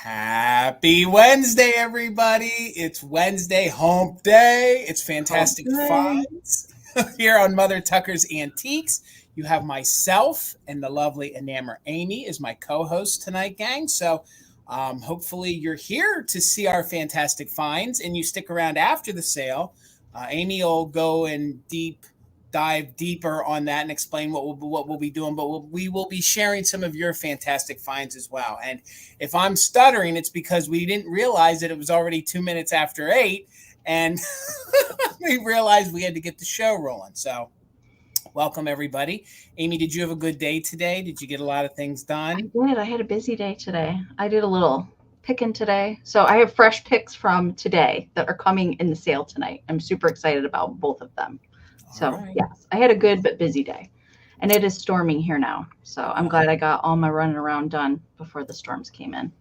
Happy Wednesday, everybody. It's Wednesday hump day. It's fantastic finds here on Mother Tucker's Antiques. You have myself and the lovely Enamor Amie as my co-host tonight, gang. So hopefully you're here to see our fantastic finds and you stick around after the sale. Amie will go and dive deeper on that and explain what we'll be doing, but we will be sharing some of your fantastic finds as well. And if I'm stuttering, it's because we didn't realize that it was already 2 minutes after 8 and we realized we had to get the show rolling. So welcome everybody. Amie, did you have a good day today? Did you get a lot of things done? I did. I had a busy day today. I did a little picking today. So I have fresh picks from today that are coming in the sale tonight. I'm super excited about both of them. So right. Yes, I had a good but busy day, and it is storming here now. So I'm glad I got all my running around done before the storms came in.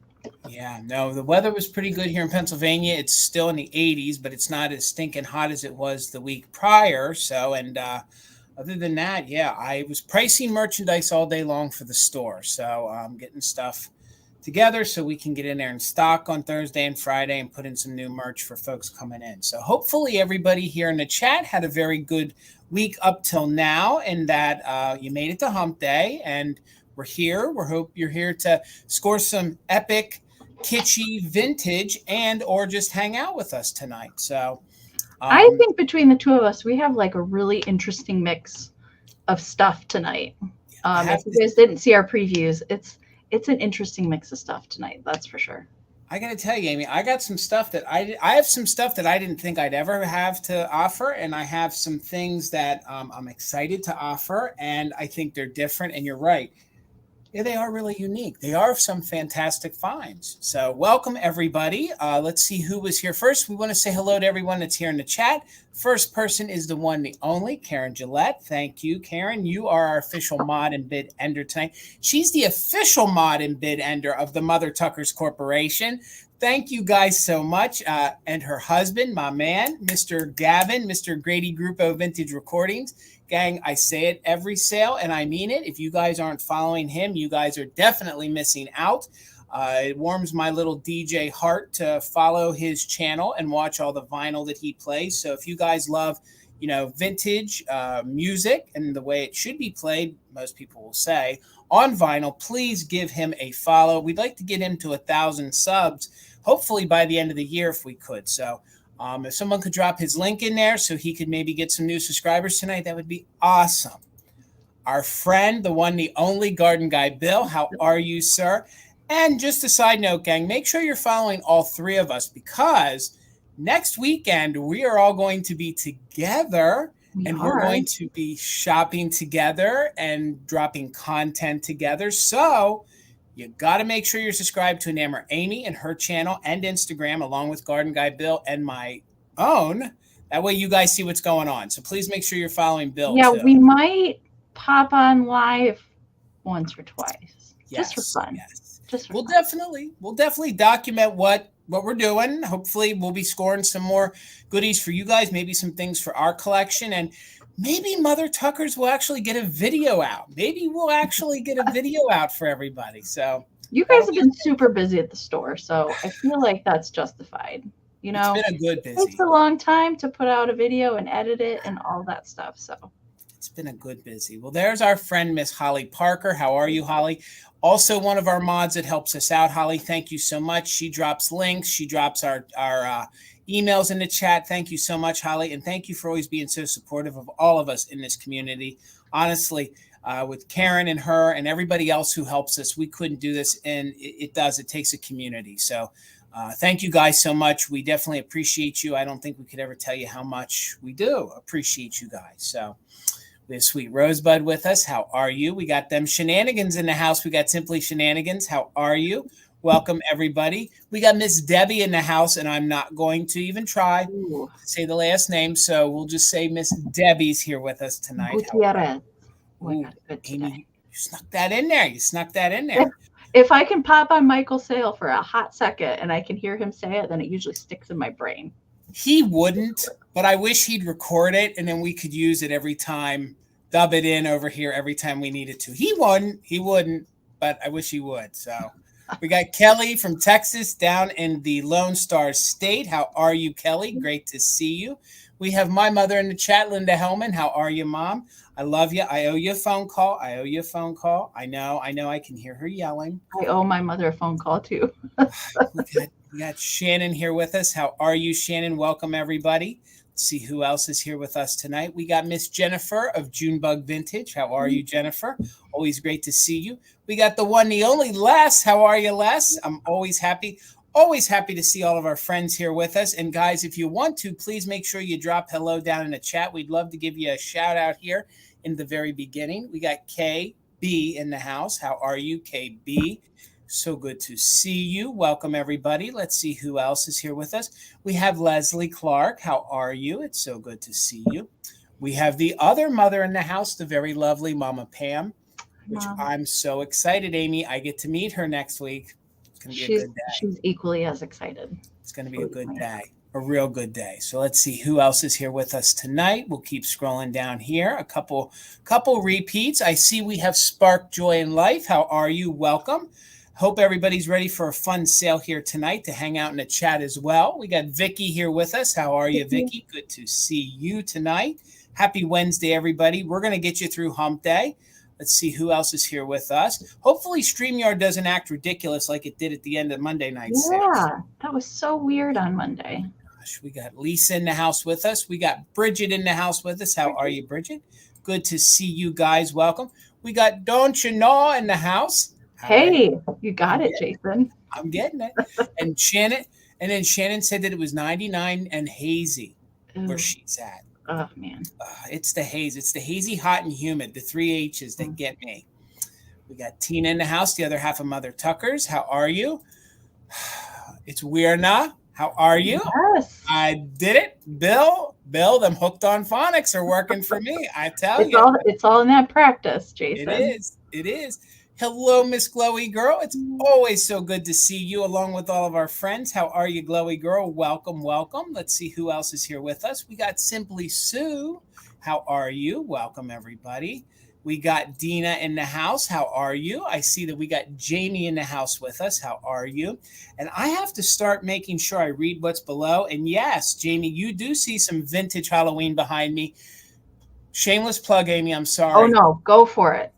Yeah, no, the weather was pretty good here in Pennsylvania. It's still in the 80s, but it's not as stinking hot as it was the week prior. So, and other than that, yeah, I was pricing merchandise all day long for the store. So I'm getting stuff together so we can get in there and stock on Thursday and Friday and put in some new merch for folks coming in. So hopefully everybody here in the chat had a very good week up till now, and that you made it to hump day, and we're here. We hope you're here to score some epic, kitschy, vintage, and or just hang out with us tonight. So I think between the two of us, we have like a really interesting mix of stuff tonight. If you guys didn't see our previews, it's an interesting mix of stuff tonight. That's for sure. I got to tell you, Amie, I got some stuff that I have some stuff that I didn't think I'd ever have to offer. And I have some things that I'm excited to offer. And I think they're different. And you're right. Yeah, they are really unique. They are some fantastic finds. So welcome, everybody. Let's see who was here first. We want to say hello to everyone that's here in the chat. First person is the one, the only, Karen Gillette. Thank you, Karen. You are our official mod and bid ender tonight. She's the official mod and bid ender of the Mother Tuckers Corporation. Thank you guys so much. And her husband, my man, Mr. Gavin, Mr. Grady Grupo Vintage Recordings. Gang, I say it every sale, and I mean it. If you guys aren't following him, you guys are definitely missing out. It warms my little DJ heart to follow his channel and watch all the vinyl that he plays. So if you guys love, vintage music and the way it should be played, most people will say, on vinyl, please give him a follow. We'd like to get him to 1,000 subs, hopefully by the end of the year if we could. So if someone could drop his link in there so he could maybe get some new subscribers tonight, that would be awesome. Our friend, the one, the only Garden Guy Bill, how are you, sir? And just a side note, gang, make sure you're following all three of us because next weekend we are all going to be together we're going to be shopping together and dropping content together. So you got to make sure you're subscribed to Enamor Amie and her channel and Instagram, along with Garden Guy Bill and my own. That way you guys see what's going on. So please make sure you're following Bill. Yeah, too. We might pop on live once or twice. Yes, just for fun. Yes. Just for we'll fun. definitely document what we're doing. Hopefully we'll be scoring some more goodies for you guys, maybe some things for our collection, and maybe Mother Tuckers will actually get a video out. Maybe we'll actually get a video out for everybody. So you guys have been super busy at the store, so I feel like that's justified. It's been a good busy. It takes a long time to put out a video and edit it and all that stuff. So it's been a good busy. Well, there's our friend, Miss Holly Parker. How are you, Holly? Also one of our mods that helps us out. Holly, thank you so much. She drops links. She drops our emails in the chat. Thank you so much, Holly. And thank you for always being so supportive of all of us in this community. Honestly, with Karen and her and everybody else who helps us, we couldn't do this. And it takes a community. So thank you guys so much. We definitely appreciate you. I don't think we could ever tell you how much we do appreciate you guys. So we have Sweet Rosebud with us. How are you? We got them shenanigans in the house. We got Simply Shenanigans. How are you? Welcome, everybody. We got Miss Debbie in the house, and I'm not going to even try to say the last name, so we'll just say Miss Debbie's here with us tonight. Gutierrez. Amie, you snuck that in there. If I can pop on Michael's sale for a hot second and I can hear him say it, then it usually sticks in my brain. He wouldn't, but I wish he'd record it, and then we could use it every time, dub it in over here every time we needed to. He wouldn't, but I wish he would, so... We got Kelly from Texas down in the Lone Star State. How are you, Kelly? Great to see you. We have my mother in the chat, Linda Hellman. How are you, Mom? I love you. I owe you a phone call. I owe you a phone call. I know. I can hear her yelling. I owe my mother a phone call too. We got Shannon here with us. How are you, Shannon? Welcome, everybody. Let's see who else is here with us tonight. We got Miss Jennifer of Junebug Vintage. How are you, Jennifer? Always great to see you. We got the one, the only Les. How are you, Les? I'm always happy to see all of our friends here with us. And guys, if you want to, please make sure you drop hello down in the chat. We'd love to give you a shout out here in the very beginning. We got KB in the house. How are you, KB? So good to see you. Welcome, everybody. Let's see who else is here with us. We have Leslie Clark. How are you? It's so good to see you. We have the other mother in the house, the very lovely Mama Pam, which I'm so excited, Amie. I get to meet her next week. It's going to be a good day. She's equally as excited. It's going to be a good day, a real good day. So let's see who else is here with us tonight. We'll keep scrolling down here. A couple repeats. I see we have Spark Joy in Life. How are you? Welcome. Hope everybody's ready for a fun sale here tonight to hang out in the chat as well. We got Vicky here with us. How are you, Vicky? Good to see you tonight. Happy Wednesday, everybody. We're going to get you through hump day. Let's see who else is here with us. Hopefully StreamYard doesn't act ridiculous like it did at the end of Monday night sales. Yeah, that was so weird on Monday. Gosh, we got Lisa in the house with us. We got Bridget in the house with us. How are you, Bridget? Good to see you guys. Welcome. We got Don't You Know in the house. Hey, you got it, Jason. I'm getting it. And Shannon said that it was 99 and hazy where she's at. Oh, man. It's the haze. It's the hazy, hot, and humid, the 3 H's that get me. We got Tina in the house, the other half of Mother Tucker's. How are you? It's Weirna. How are you? Yes. I did it. Bill, them hooked on phonics are working for me. I tell you. It's all in that practice, Jason. It is. Hello, Miss Glowy Girl. It's always so good to see you along with all of our friends. How are you, Glowy Girl? Welcome, welcome. Let's see who else is here with us. We got Simply Sue. How are you? Welcome, everybody. We got Dina in the house. How are you? I see that we got Jamie in the house with us. How are you? And I have to start making sure I read what's below. And yes, Jamie, you do see some vintage Halloween behind me. Shameless plug, Amie. I'm sorry. Oh, no. Go for it.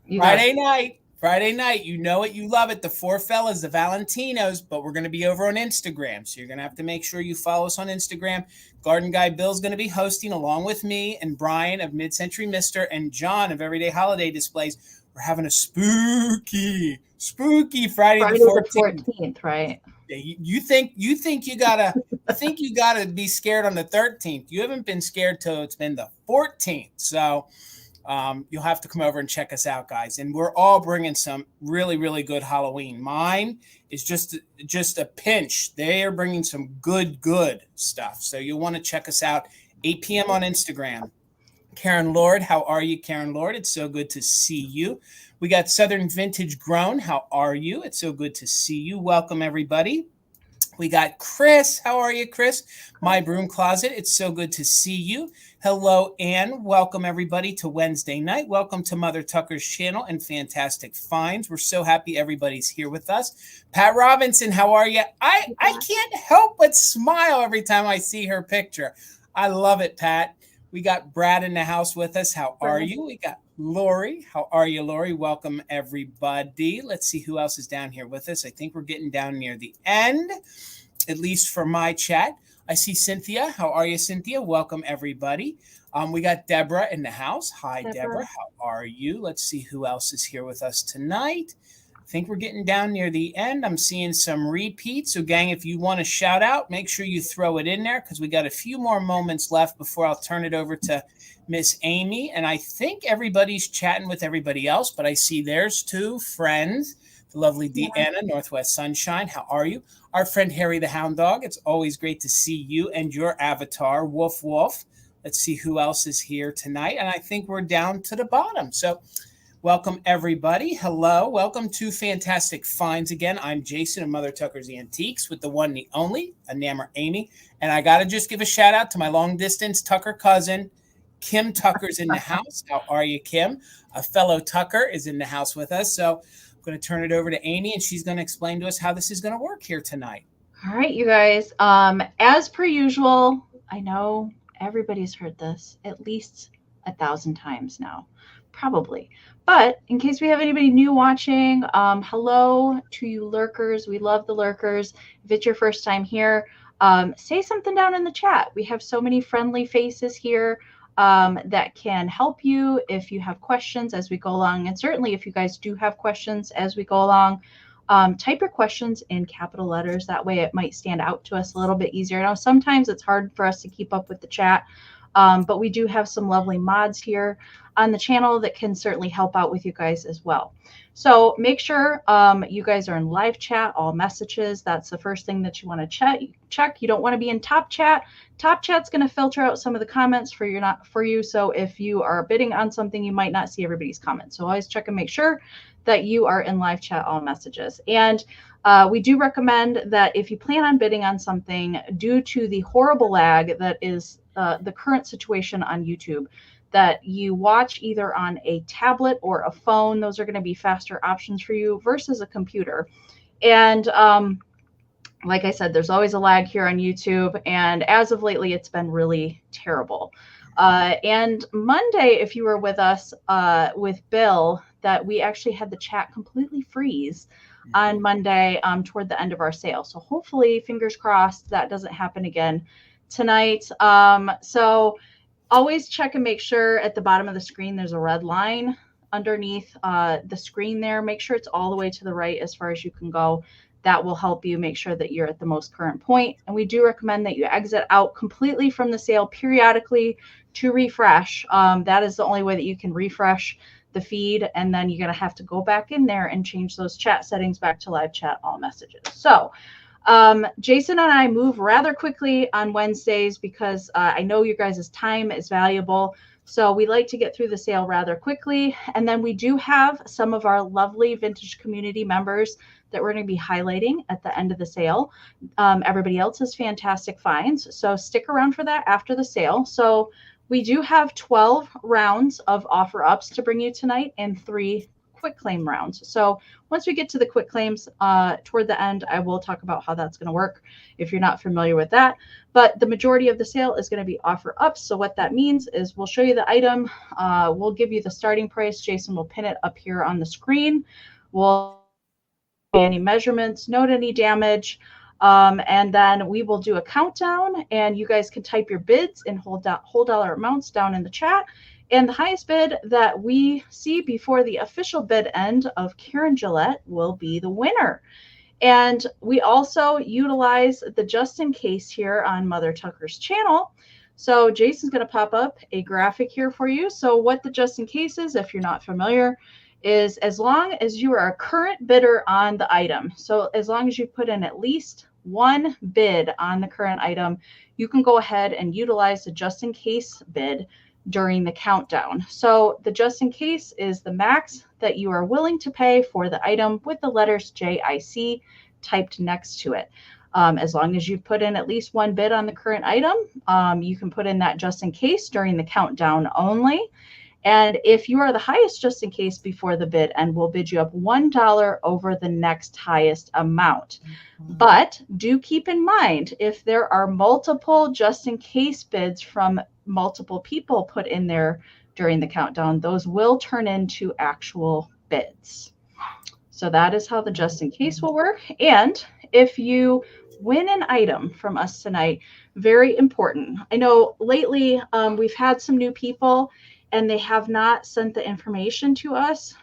Friday night, you know it, you love it. The four fellas, the Valentinos, but we're going to be over on Instagram. So you're going to have to make sure you follow us on Instagram. Garden Guy Bill's going to be hosting along with me and Brian of Mid-Century Mister and John of Everyday Holiday Displays. We're having a spooky Friday the 14th, right? You think you gotta be scared on the 13th. You haven't been scared till it's been the 14th. So you'll have to come over and check us out, guys. And we're all bringing some really, really good Halloween. Mine is just a pinch. They are bringing some good stuff. So you'll want to check us out. 8 p.m. on Instagram. Karen Lord, how are you, Karen Lord? It's so good to see you. We got Southern Vintage Grown. How are you? It's so good to see you. Welcome, everybody. We got Chris. How are you, Chris? My Broom Closet. It's so good to see you. Hello, Ann. Welcome, everybody, to Wednesday night. Welcome to Mother Tucker's channel and Fantastic Finds. We're so happy everybody's here with us. Pat Robinson, how are you? I can't help but smile every time I see her picture. I love it, Pat. We got Brad in the house with us. How are you? We got Lori. How are you, Lori? Welcome, everybody. Let's see who else is down here with us. I think we're getting down near the end, at least for my chat. I see Cynthia. How are you, Cynthia? Welcome, everybody. We got Deborah in the house. Hi, Deborah. How are you? Let's see who else is here with us tonight. I think we're getting down near the end. I'm seeing some repeats. So, gang, if you want to shout out, make sure you throw it in there because we got a few more moments left before I'll turn it over to Miss Amie. And I think everybody's chatting with everybody else, but I see there's two friends. The lovely Deanna, Northwest Sunshine. How are you? Our friend Harry the Hound Dog. It's always great to see you and your avatar, Wolf Wolf. Let's see who else is here tonight. And I think we're down to the bottom. So welcome, everybody. Hello. Welcome to Fantastic Finds again. I'm Jason of Mother Tucker's Antiques with the one, the only, Enamor Amie. And I got to just give a shout out to my long distance Tucker cousin, Kim Tucker's in the house. How are you, Kim? A fellow Tucker is in the house with us. So going to turn it over to Amie, and she's going to explain to us how this is going to work here tonight. All right, you guys. As per usual, I know everybody's heard this at least 1,000 times now, probably. But in case we have anybody new watching, hello to you lurkers. We love the lurkers. If it's your first time here, say something down in the chat. We have so many friendly faces here that can help you if you have questions as we go along. And certainly if you guys do have questions as we go along, type your questions in capital letters. That way it might stand out to us a little bit easier. Now, sometimes it's hard for us to keep up with the chat, but we do have some lovely mods here on the channel that can certainly help out with you guys as well. So make sure you guys are in live chat, all messages. That's the first thing that you want to check. You don't want to be in top chat. Top chat's going to filter out some of the comments for you. So if you are bidding on something, you might not see everybody's comments. So always check and make sure that you are in live chat, all messages. And we do recommend that if you plan on bidding on something, due to the horrible lag that is the current situation on YouTube, that you watch either on a tablet or a phone. Those are going to be faster options for you versus a computer. And like I said, there's always a lag here on YouTube. And as of lately, it's been really terrible. And Monday, if you were with us with Bill, that we actually had the chat completely freeze on Monday toward the end of our sale. So hopefully, fingers crossed, that doesn't happen again tonight. So always check and make sure at the bottom of the screen there's a red line underneath the screen there. Make sure it's all the way to the right as far as you can go. That will help you make sure that you're at the most current point. And we do recommend that you exit out completely from the sale periodically to refresh. That is the only way that you can refresh the feed. And then you're going to have to go back in there and change those chat settings back to live chat, all messages. So Jason and I move rather quickly on Wednesdays because I know you guys' time is valuable. So we like to get through the sale rather quickly. And then we do have some of our lovely vintage community members that we're going to be highlighting at the end of the sale. Everybody else has fantastic finds. So stick around for that after the sale. So we do have 12 rounds of offer ups to bring you tonight and 3 quick claim rounds. So once we get to the quick claims toward the end, I will talk about how that's going to work if you're not familiar with that. But the majority of the sale is going to be offer ups. So what that means is we'll show you the item. We'll give you the starting price. Jason will pin it up here on the screen. We'll any measurements, note any damage, and then we will do a countdown, and you guys can type your bids and whole dollar amounts down in the chat. And the highest bid that we see before the official bid end of Karen Gillette will be the winner. And we also utilize the just in case here on Mother Tucker's channel. So Jason's going to pop up a graphic here for you. So what the just in case is, if you're not familiar, is as long as you are a current bidder on the item. So as long as you put in at least one bid on the current item, you can go ahead and utilize the just in case bid during the countdown. So the just in case is the max that you are willing to pay for the item with the letters JIC typed next to it. As long as you've put in at least one bid on the current item, you can put in that just in case during the countdown only. And if you are the highest just in case before the bid, and we'll bid you up $1 over the next highest amount. But do keep in mind, if there are multiple just in case bids from multiple people put in there during the countdown, those will turn into actual bids. So that is how the just in case will work. And if you win an item from us tonight, very important. I know lately we've had some new people and they have not sent the information to us.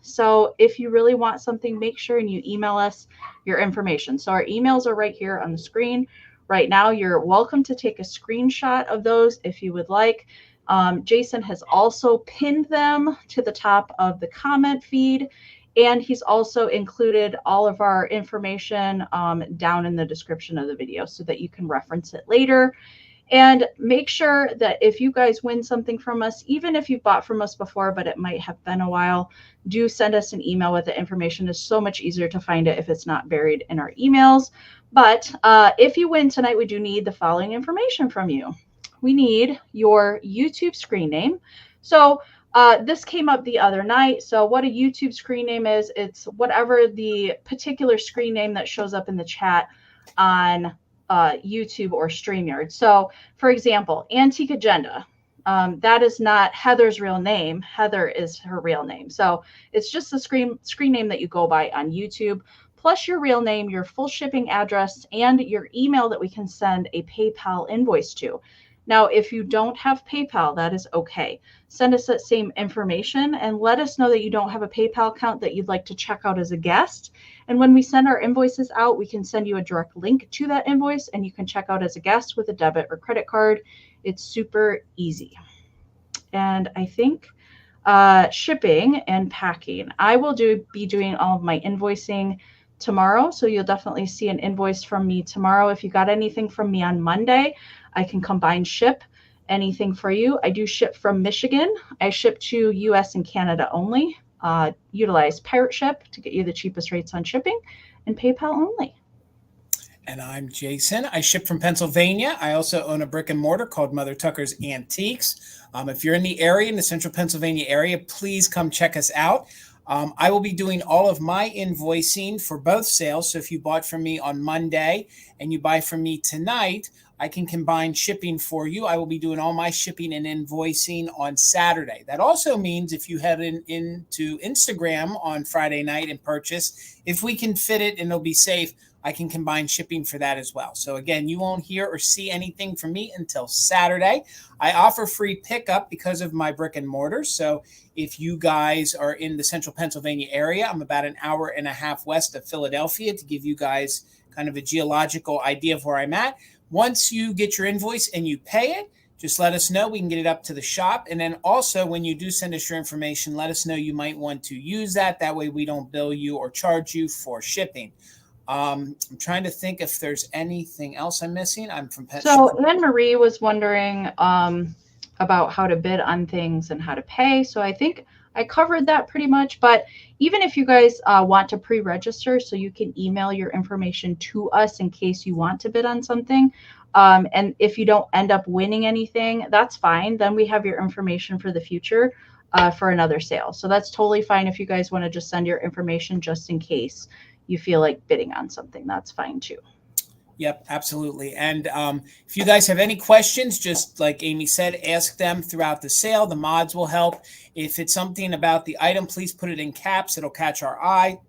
So if you really want something, make sure and you email us your information. So our emails are right here on the screen right now. You're welcome to take a screenshot of those if you would like. Jason has also pinned them to the top of the comment feed, and he's also included all of our information down in the description of the video so that you can reference it later. And make sure that if you guys win something from us, even if you've bought from us before, but it might have been a while, do send us an email with the information. It's so much easier to find it if it's not buried in our emails. But if you win tonight, we do need the following information from you. We need your YouTube screen name. So This came up the other night. So what a YouTube screen name is, it's whatever the particular screen name that shows up in the chat on YouTube or StreamYard. So for example, Antique Agenda. That is not Heather's real name. Heather is her real name. So it's just the screen name that you go by on YouTube, plus your real name, your full shipping address, and your email that we can send a PayPal invoice to. Now, if you don't have PayPal, that is okay. Send us that same information and let us know that you don't have a PayPal account that you'd like to check out as a guest. And when we send our invoices out, we can send you a direct link to that invoice and you can check out as a guest with a debit or credit card. It's super easy. And I think shipping and packing, I will be doing all of my invoicing tomorrow. So you'll definitely see an invoice from me tomorrow. If you got anything from me on Monday, I can combine ship anything for you. I do ship from Michigan. I ship to US and Canada only. Utilize Pirate Ship to get you the cheapest rates on shipping, and PayPal only. And I'm Jason. I ship from Pennsylvania. I also own a brick and mortar called Mother Tucker's Antiques. If you're in the area, in the central Pennsylvania area, please come check us out. I will be doing all of my invoicing for both sales. So if you bought from me on Monday and you buy from me tonight, I can combine shipping for you. I will be doing all my shipping and invoicing on Saturday. That also means if you head into Instagram on Friday night and purchase, if we can fit it and it'll be safe, I can combine shipping for that as well. So again, you won't hear or see anything from me until Saturday. I offer free pickup because of my brick and mortar. So if you guys are in the central Pennsylvania area, I'm about an hour and a half west of Philadelphia to give you guys kind of a geological idea of where I'm at. Once you get your invoice and you pay it, just let us know. We can get it up to the shop. And then also when you do send us your information, let us know you might want to use that. That way we don't bill you or charge you for shipping. I'm trying to think if there's anything else I'm missing. I'm from Pet So Anne Marie was wondering about how to bid on things and how to pay. So I think I covered that pretty much. But even if you guys want to pre-register, so you can email your information to us in case you want to bid on something. And if you don't end up winning anything, that's fine. Then we have your information for the future for another sale. So that's totally fine if you guys want to just send your information just in case you feel like bidding on something. That's fine too. Yep, absolutely. And if you guys have any questions, just like Amie said, ask them throughout the sale. The mods will help. If it's something about the item, please put it in caps. It'll catch our eye.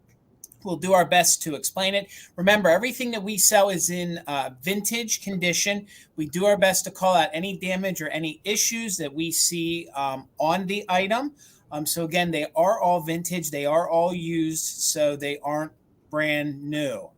We'll do our best to explain it. Remember, everything that we sell is in vintage condition. We do our best to call out any damage or any issues that we see on the item. So again, they are all vintage. They are all used, so they aren't brand new.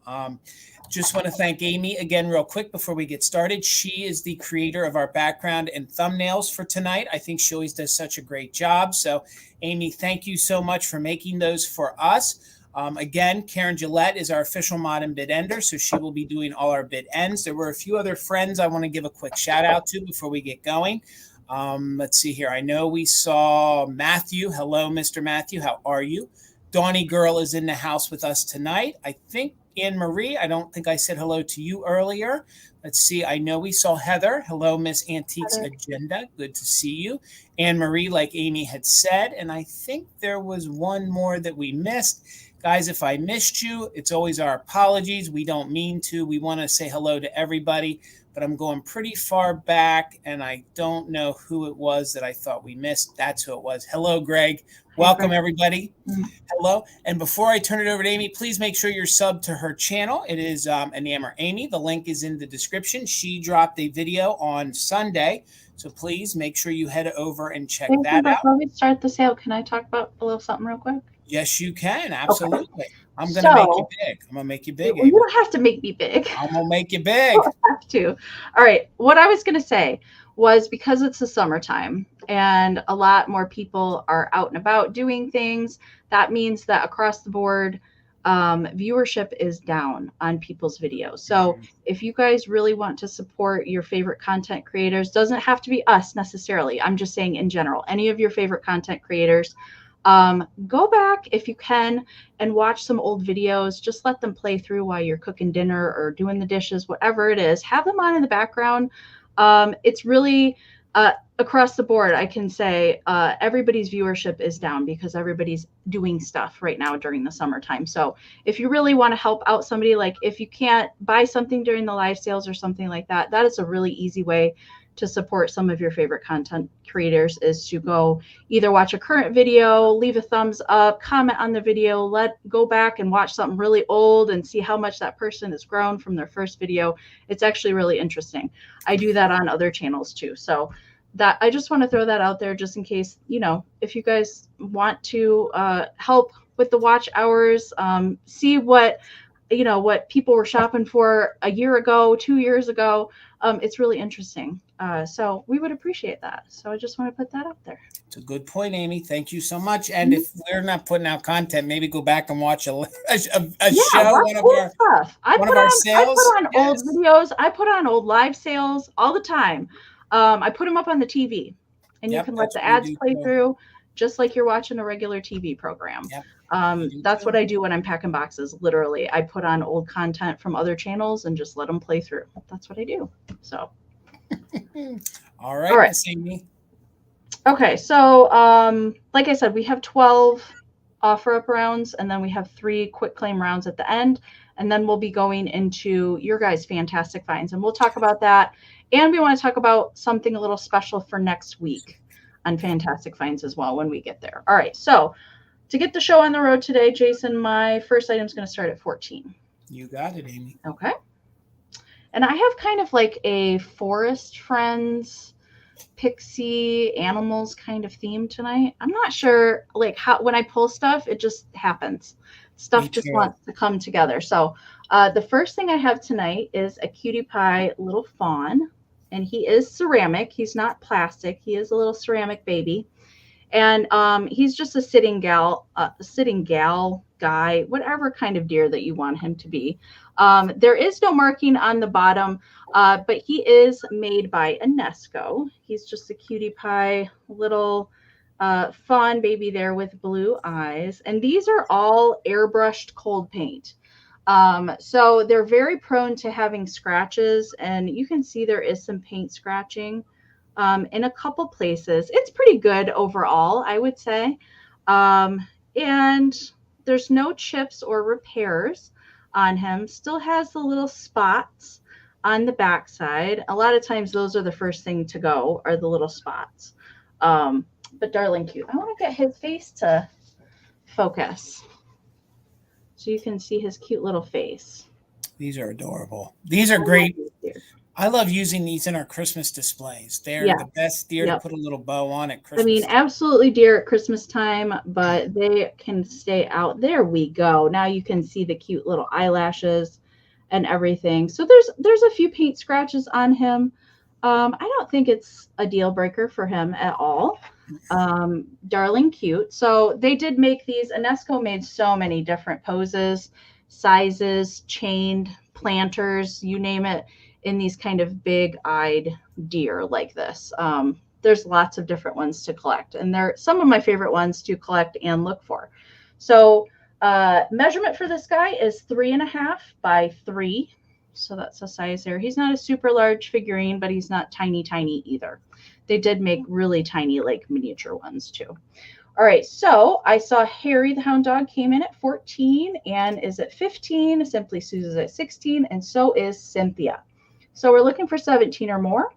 Just want to thank Amie again real quick before we get started. She is the creator of our background and thumbnails for tonight. I think she always does such a great job. So Amie, thank you so much for making those for us. Again, Karen Gillette is our official mod and bid ender, so she will be doing all our bid ends. There were a few other friends I want to give a quick shout out to before we get going. Let's see here. I know we saw Matthew. Hello, Mr. Matthew. How are you? Donnie Girl is in the house with us tonight. I think Anne Marie, I don't think I said hello to you earlier. Let's see. I know we saw Heather. Hello, Miss Antiques Agenda. Good to see you. Anne Marie, like Amie had said. And I think there was one more that we missed. Guys, if I missed you, it's always our apologies. We don't mean to. We want to say hello to everybody, but I'm going pretty far back, and I don't know who it was that I thought we missed. That's who it was. Hello, Greg. Welcome, everybody. Hello. And before I turn it over to Amie, please make sure you're subbed to her channel. It is Enamor Amie. The link is in the description. She dropped a video on Sunday, so please make sure you head over and check that out. Before we start the sale, can I talk about a little something real quick? Yes, you can. Absolutely. Okay. I'm going to make you big. I'm going to make you big. You don't have to make me big. I'm going to make you big. You don't have to. All right. What I was going to say was because it's the summertime and a lot more people are out and about doing things, that means that across the board, viewership is down on people's videos. So if you guys really want to support your favorite content creators, doesn't have to be us necessarily. I'm just saying in general, any of your favorite content creators, go back if you can and watch some old videos. Just let them play through while you're cooking dinner or doing the dishes, whatever it is. Have them on in the background. It's really across the board, I can say everybody's viewership is down because everybody's doing stuff right now during the summertime. So if you really want to help out somebody, like if you can't buy something during the live sales or something like that, that is a really easy way to support some of your favorite content creators, is to go either watch a current video, leave a thumbs up, comment on the video, go back and watch something really old and see how much that person has grown from their first video. It's actually really interesting. I do that on other channels too. So that, I just want to throw that out there just in case, you know, if you guys want to help with the watch hours, see what, you know, what people were shopping for a year ago, 2 years ago. It's really interesting. So we would appreciate that. So I just want to put that out there. It's a good point, Amie. Thank you so much. And if we're not putting out content, maybe go back and watch a show, one of our stuff. I put on Yes. old videos. I put on old live sales all the time. I put them up on the TV, and you can let the ads play through, just like you're watching a regular TV program. Yep. That's what I do when I'm packing boxes. Literally, I put on old content from other channels and just let them play through. That's what I do. So, all right, Amie. Okay, so like I said, we have 12 offer up rounds, and then we have 3 quick claim rounds at the end, and then we'll be going into your guys' fantastic finds, and we'll talk about that. And we want to talk about something a little special for next week on fantastic finds as well when we get there. All right, so to get the show on the road today, Jason, my first item is going to start at 14. You got it, Amie. Okay. And I have kind of like a Forest Friends, Pixie animals kind of theme tonight. I'm not sure, like, how when I pull stuff, it just happens. Stuff just wants to come together. So the first thing I have tonight is a cutie pie little fawn, and he is ceramic. He's not plastic. He is a little ceramic baby. And he's just a sitting gal guy, whatever kind of deer that you want him to be. There is no marking on the bottom, but he is made by Enesco. He's just a cutie pie little fawn baby there with blue eyes. And these are all airbrushed cold paint. So they're very prone to having scratches, and you can see there is some paint scratching in a couple places. It's pretty good overall, I would say. And there's no chips or repairs on him. Still has the little spots on the backside. A lot of times those are the first thing to go, are the little spots. But darling cute. I want to get his face to focus so you can see his cute little face. These are adorable. These are great. I love using these in our Christmas displays. They're the best deer to put a little bow on at Christmas. I mean, absolutely deer at Christmas time, but they can stay out. There we go. Now you can see the cute little eyelashes and everything. So there's a few paint scratches on him. I don't think it's a deal breaker for him at all. Darling cute. So they did make these. Enesco made so many different poses, sizes, chained, planters, you name it, in these kind of big-eyed deer like this. There's lots of different ones to collect, and they're some of my favorite ones to collect and look for. So measurement for this guy is 3.5 by 3. So that's the size there. He's not a super large figurine, but he's not tiny either. They did make really tiny, like miniature ones too. All right, so I saw Harry the Hound Dog came in at 14 and is at 15. Simply Sue's at 16, and so is Cynthia. So we're looking for 17 or more.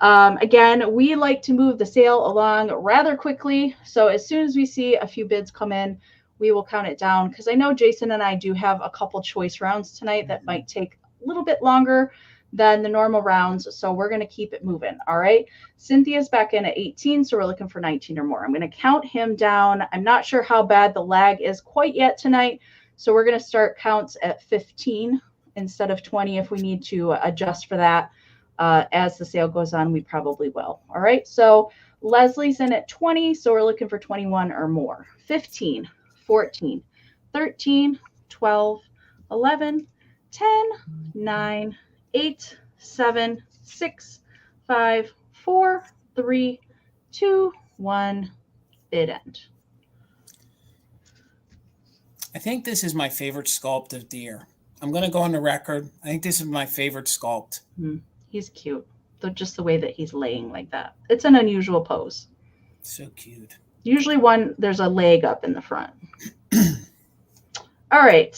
Again, we like to move the sale along rather quickly. So as soon as we see a few bids come in, we will count it down, because I know Jason and I do have a couple choice rounds tonight that might take a little bit longer than the normal rounds. So we're going to keep it moving. All right. Cynthia's back in at 18. So we're looking for 19 or more. I'm going to count him down. I'm not sure how bad the lag is quite yet tonight. So we're going to start counts at 15 instead of 20. If we need to adjust for that as the sale goes on, we probably will. All right. So Leslie's in at 20. So we're looking for 21 or more. 15, 14, 13, 12, 11, 10, 9, 8, 7, 6, 5, 4, 3, 2, 1, bid end. I think this is my favorite sculpt of deer. I'm going to go on the record. I think this is my favorite sculpt. He's cute. just the way that he's laying like that. It's an unusual pose. So cute. Usually there's a leg up in the front. All right.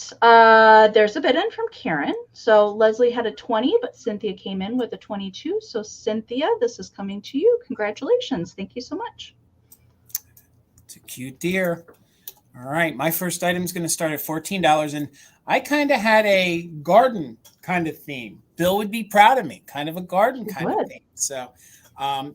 There's a bid in from Karen. So Leslie had a 20, but Cynthia came in with a 22. So Cynthia, this is coming to you. Congratulations. Thank you so much. It's a cute deer. All right. My first item is going to start at $14. And I kind of had a garden kind of theme. Bill would be proud of me. Kind of a garden kind of theme. So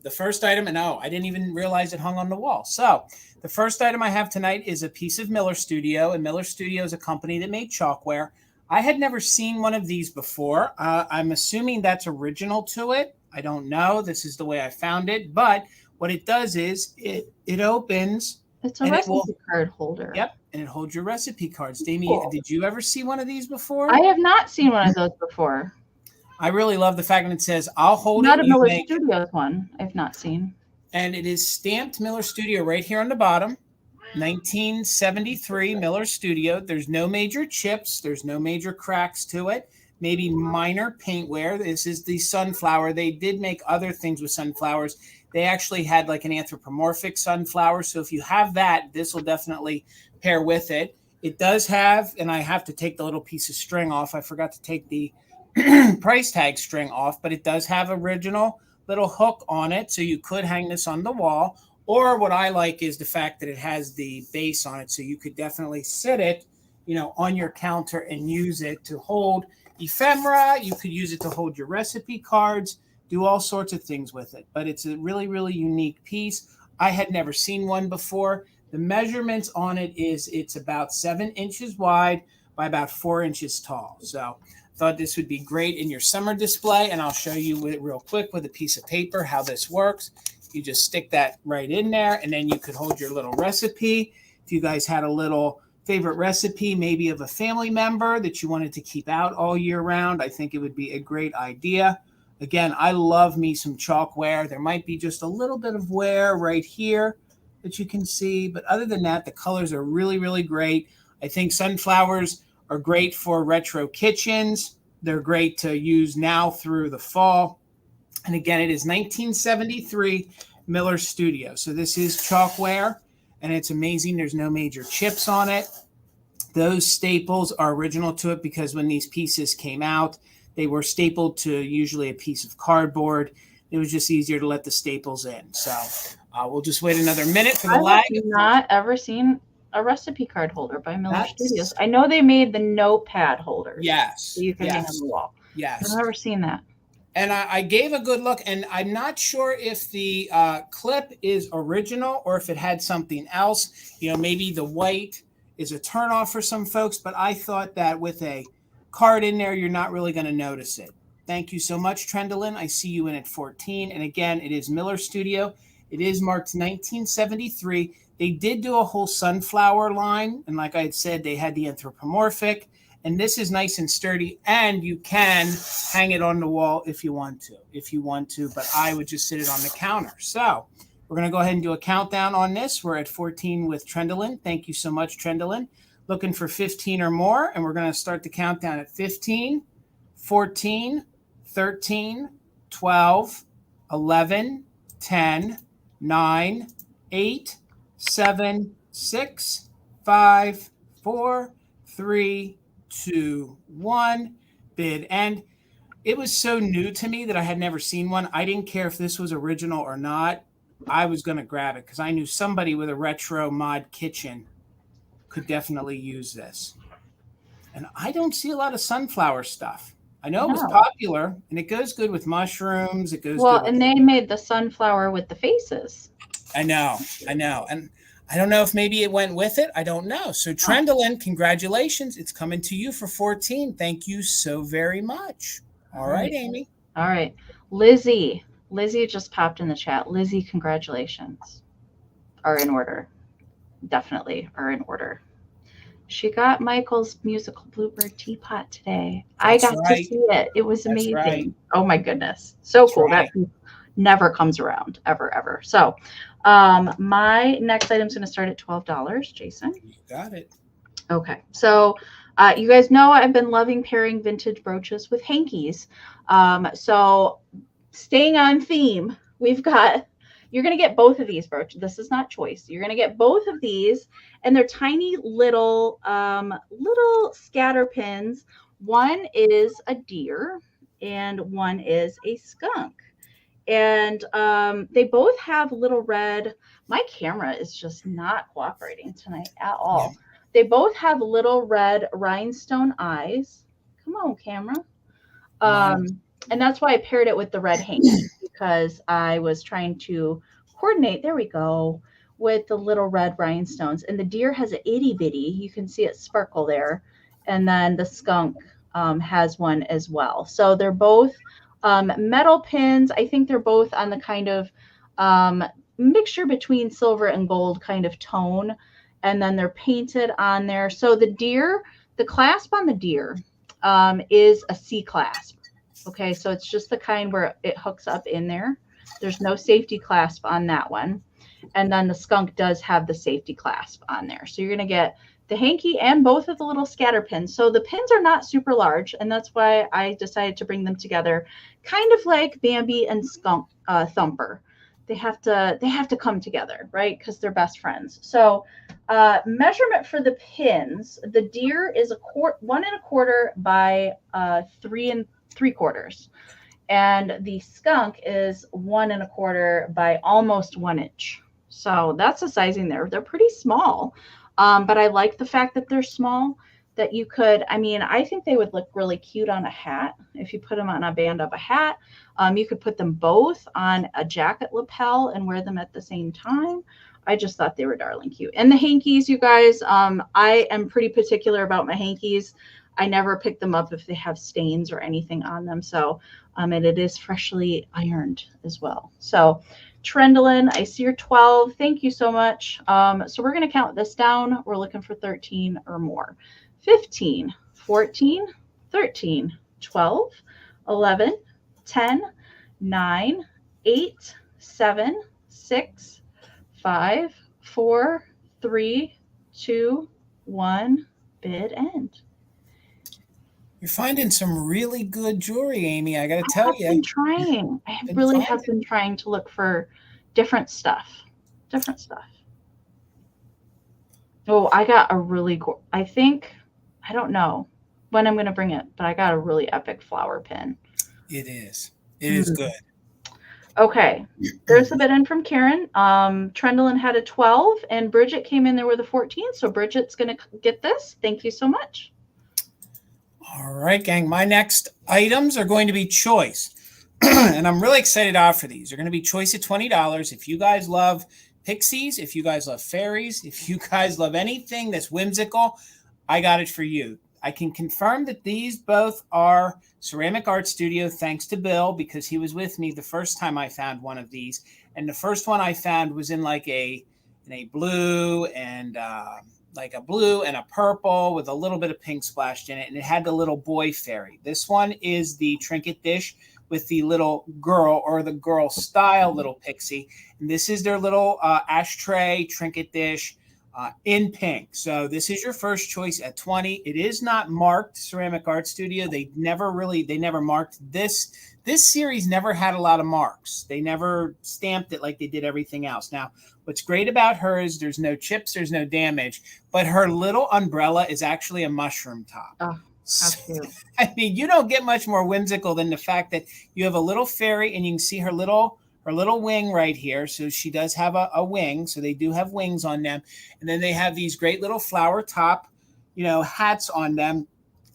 the first item, and I didn't even realize it hung on the wall. So the first item I have tonight is a piece of Miller Studio. And Miller Studio is a company that made chalkware. I had never seen one of these before. I'm assuming that's original to it. I don't know. This is the way I found it. But what it does is it opens. It's a recipe card holder. Yep. And it holds your recipe cards. Damien, cool. Did you ever see one of these before? I have not seen one of those before. I really love the fact that it says, I'll hold not it. Not a Miller Studios one. I've not seen. And it is stamped Miller Studio right here on the bottom. 1973 Miller Studio. There's no major chips. There's no major cracks to it. Maybe minor paint wear. This is the sunflower. They did make other things with sunflowers. They actually had like an anthropomorphic sunflower. So if you have that, this will definitely pair with it. It does have, and I have to take the little piece of string off. I forgot to take the price tag string off, but it does have original little hook on it. So you could hang this on the wall. Or what I like is the fact that it has the base on it. So you could definitely sit it, on your counter and use it to hold ephemera. You could use it to hold your recipe cards, do all sorts of things with it. But it's a really, really unique piece. I had never seen one before. The measurements on it it's about 7 inches wide by about 4 inches tall. So I thought this would be great in your summer display. And I'll show you it real quick with a piece of paper how this works. You just stick that right in there, and then you could hold your little recipe. If you guys had a little favorite recipe, maybe of a family member that you wanted to keep out all year round, I think it would be a great idea. Again, I love me some chalkware. There might be just a little bit of wear right here that you can see. But other than that, the colors are really, really great. I think sunflowers are great for retro kitchens. They're great to use now through the fall. And again, it is 1973 Miller Studio. So this is chalkware, and it's amazing. There's no major chips on it. Those staples are original to it because when these pieces came out, they were stapled to usually a piece of cardboard. It was just easier to let the staples in. So we'll just wait another minute for the lag. I've not ever seen a recipe card holder by Miller Studios. I know they made the notepad holders. Yes. So you can hang on the wall. Yes. I've never seen that. And I gave a good look, and I'm not sure if the clip is original or if it had something else. Maybe the white is a turnoff for some folks, but I thought that with a card in there, you're not really going to notice it. Thank you so much, Trendolyn. I see you in at 14. And again, it is Miller Studio. It is marked 1973. They did do a whole sunflower line. And like I had said, they had the anthropomorphic. And this is nice and sturdy, and you can hang it on the wall if you want to, but I would just sit it on the counter. So we're going to go ahead and do a countdown on this. We're at 14 with Trendolyn. Thank you so much, Trendolyn. Looking for 15 or more, and we're going to start the countdown at 15, 14, 13, 12, 11, 10, 9, 8, 7, 6, 5, 4, 3, 2, 1, bid. And it was so new to me that I had never seen one. I didn't care if this was original or not. I was going to grab it because I knew somebody with a retro mod kitchen could definitely use this. And I don't see a lot of sunflower stuff. I know it was popular, and it goes good with mushrooms. It goes well, good and they made the sunflower with the faces. I know. And I don't know if maybe it went with it. I don't know. So Trendolyn, congratulations. It's coming to you for 14. Thank you so very much. All right, Amy. All right. Lizzie just popped in the chat. Lizzie, congratulations. Are in order. Definitely are in order. She got Michael's musical Bluebird teapot today. I got to see it. It was amazing. Right. Oh my goodness. So cool. Right. That never comes around ever. So my next item is going to start at $12. Jason. You got it. Okay. So you guys know I've been loving pairing vintage brooches with hankies. So staying on theme, you're going to get both of these, Birch. This is not choice. You're going to get both of these, and they're tiny little scatter pins. One is a deer and one is a skunk. And they both have little red. My camera is just not cooperating tonight at all. Yeah. They both have little red rhinestone eyes. Come on, camera. And that's why I paired it with the red hanky, because I was trying to coordinate, there we go, with the little red rhinestones. And the deer has an itty bitty, you can see it sparkle there. And then the skunk has one as well. So they're both metal pins. I think they're both on the kind of mixture between silver and gold kind of tone. And then they're painted on there. So the deer, the clasp on the deer is a C clasp. Okay, so it's just the kind where it hooks up in there. There's no safety clasp on that one. And then the skunk does have the safety clasp on there. So you're going to get the hanky and both of the little scatter pins. So the pins are not super large, and that's why I decided to bring them together, kind of like Bambi and Skunk Thumper. They have to come together, right? Because they're best friends. So measurement for the pins, the deer is 1 1/4 by 3 3/4, and the skunk is 1 1/4 by almost 1 inch. So that's the sizing there. They're pretty small, but I like the fact that they're small. That you could, I mean, I think they would look really cute on a hat. If you put them on a band of a hat, you could put them both on a jacket lapel and wear them at the same time. I just thought they were darling cute. And the hankies, you guys, I am pretty particular about my hankies. I never pick them up if they have stains or anything on them. So, and it is freshly ironed as well. So Trendlin, I see your 12. Thank you so much. So we're going to count this down. We're looking for 13 or more. 15, 14, 13, 12, 11, 10, 9, 8, 7, 6, 5, 4, 3, 2, 1, bid end. You're finding some really good jewelry, Amie. I got to tell you. I've been trying. I really have been trying to look for different stuff. Oh, I got a really, I don't know when I'm going to bring it, but I got a really epic flower pin. It is. It is good. Okay. There's a bid in from Karen. Trendlin had a 12 and Bridget came in there with a 14. So Bridget's going to get this. Thank you so much. All right, gang. My next items are going to be choice. And I'm really excited to offer these. They're going to be choice at $20. If you guys love pixies, if you guys love fairies, if you guys love anything that's whimsical, I got it for you. I can confirm that these both are Ceramic Art Studio, thanks to Bill, because he was with me the first time I found one of these. And the first one I found was in like a blue and like a blue and a purple with a little bit of pink splashed in it. And it had the little boy fairy. This one is the trinket dish with the little girl, or the girl style little pixie. And this is their little ashtray trinket dish. In pink. So this is your first choice at 20. It is not marked Ceramic Art Studio. They never marked this. This series never had a lot of marks. They never stamped it like they did everything else. Now, what's great about her is there's no chips, there's no damage, but her little umbrella is actually a mushroom top. Oh, how cute. I mean, you don't get much more whimsical than the fact that you have a little fairy and you can see her little wing right here. So she does have a wing. So they do have wings on them. And then they have these great little flower top, hats on them.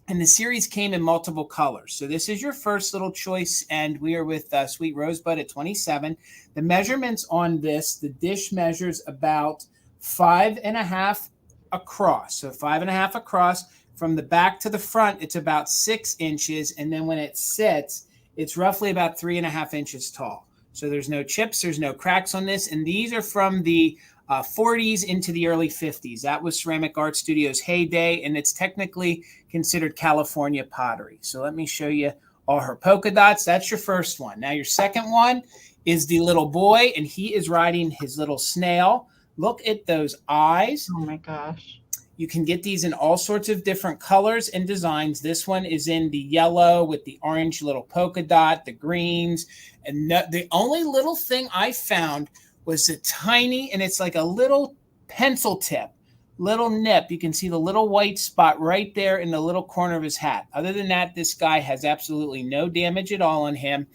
And the series came in multiple colors. So this is your first little choice. And we are with Sweet Rosebud at 27. The measurements on this, the dish measures about 5.5 across. So 5.5 across. From the back to the front, it's about 6 inches. And then when it sits, it's roughly about 3.5 inches tall. So there's no chips, there's no cracks on this. And these are from the 40s into the early 50s. That was Ceramic Art Studio's heyday, and it's technically considered California pottery. So let me show you all her polka dots. That's your first one. Now your second one is the little boy, and he is riding his little snail. Look at those eyes. Oh my gosh. You can get these in all sorts of different colors and designs. This one is in the yellow with the orange little polka dot, the greens. And the only little thing I found was a tiny, and it's like a little pencil tip, little nip. You can see the little white spot right there in the little corner of his hat. Other than that, this guy has absolutely no damage at all on him.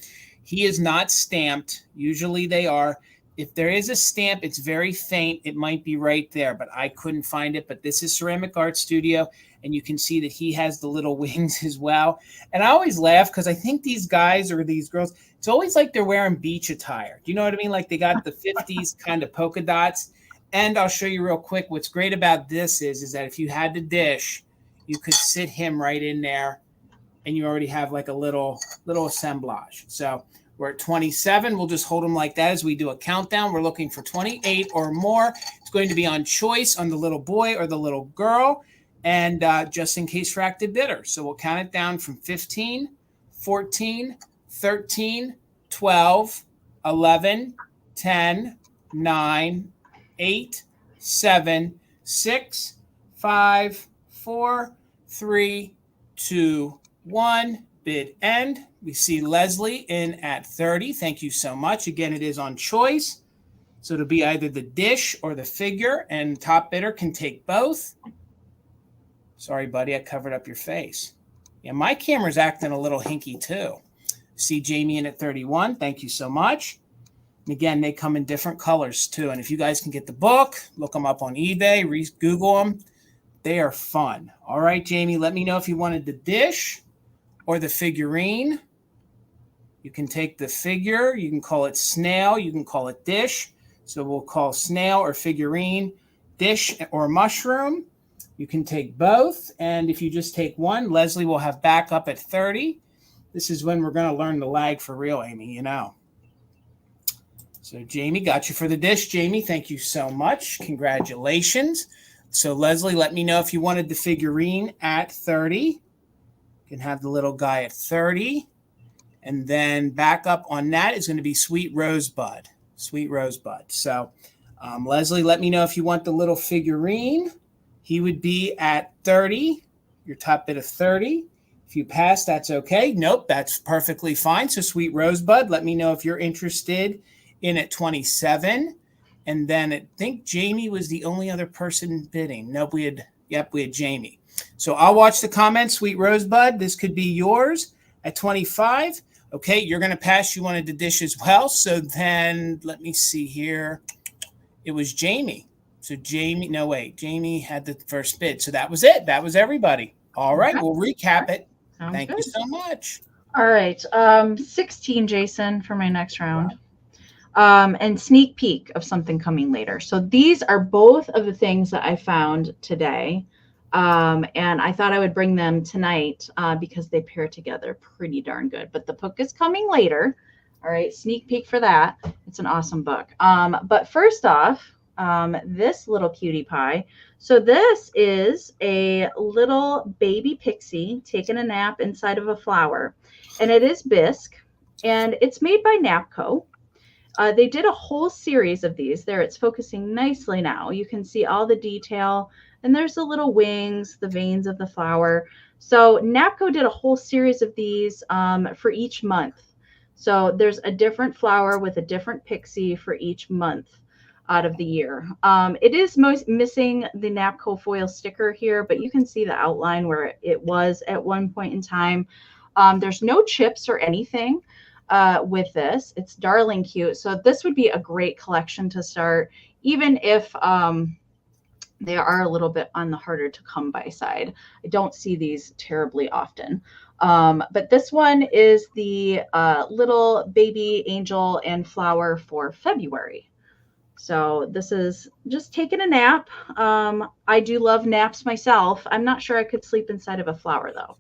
He is not stamped. Usually they are. If there is a stamp, it's very faint. It might be right there, but I couldn't find it. But this is Ceramic Art Studio, and you can see that he has the little wings as well. And I always laugh because I think these guys or these girls, it's always like they're wearing beach attire. Do you know what I mean? Like they got the 50s kind of polka dots. And I'll show you real quick. What's great about this is that if you had the dish, you could sit him right in there, and you already have like a little assemblage. So we're at 27. We'll just hold them like that as we do a countdown. We're looking for 28 or more. It's going to be on choice on the little boy or the little girl, and just in case for active bidder. So we'll count it down from 15, 14, 13, 12, 11, 10, 9, 8, 7, 6, 5, 4, 3, 2, 1. Bid end. We see Leslie in at 30. Thank you so much. Again, it is on choice. So it'll be either the dish or the figure, and top bidder can take both. Sorry, buddy, I covered up your face. Yeah, my camera's acting a little hinky too. See Jamie in at 31. Thank you so much. And again, they come in different colors too. And if you guys can get the book, look them up on eBay, Google them. They are fun. All right, Jamie, let me know if you wanted the dish or the figurine. You can take the figure. You can call it snail. You can call it dish. So we'll call snail or figurine, dish or mushroom. You can take both. And if you just take one, Leslie will have backup at 30. This is when we're going to learn the lag for real, Amy, you know. So Jamie, got you for the dish. Jamie, thank you so much. Congratulations. So Leslie, let me know if you wanted the figurine at 30. Can have the little guy at 30. And then back up on that is going to be Sweet Rosebud. Sweet Rosebud. So Leslie, let me know if you want the little figurine. He would be at 30. Your top bid of 30. If you pass, that's okay. Nope, that's perfectly fine. So Sweet Rosebud, let me know if you're interested in at 27. And then I think Jamie was the only other person bidding. Nope, we had Jamie. So I'll watch the comments. Sweet Rosebud, this could be yours at 25. Okay, you're going to pass. You wanted the dish as well. So then let me see here. It was Jamie. So Jamie had the first bid. So that was it. That was everybody. All right, we'll recap it. Thank you so much. All right, 16, Jason, for my next round. And sneak peek of something coming later. So these are both of the things that I found today. And I thought I would bring them tonight because they pair together pretty darn good. But the book is coming later. All right, sneak peek for that. It's an awesome book. But first off, this little cutie pie. So this is a little baby pixie taking a nap inside of a flower. And it is bisque. And it's made by Napco. They did a whole series of these. There, it's focusing nicely now. You can see all the detail. And there's the little wings, the veins of the flower. So Napco did a whole series of these for each month. So there's a different flower with a different pixie for each month out of the year. It is missing the Napco foil sticker here, but you can see the outline where it was at one point in time. There's no chips or anything with this. It's darling cute. So this would be a great collection to start, even if they are a little bit on the harder to come by side. I don't see these terribly often. But this one is the little baby angel and flower for February. So this is just taking a nap. I do love naps myself. I'm not sure I could sleep inside of a flower though.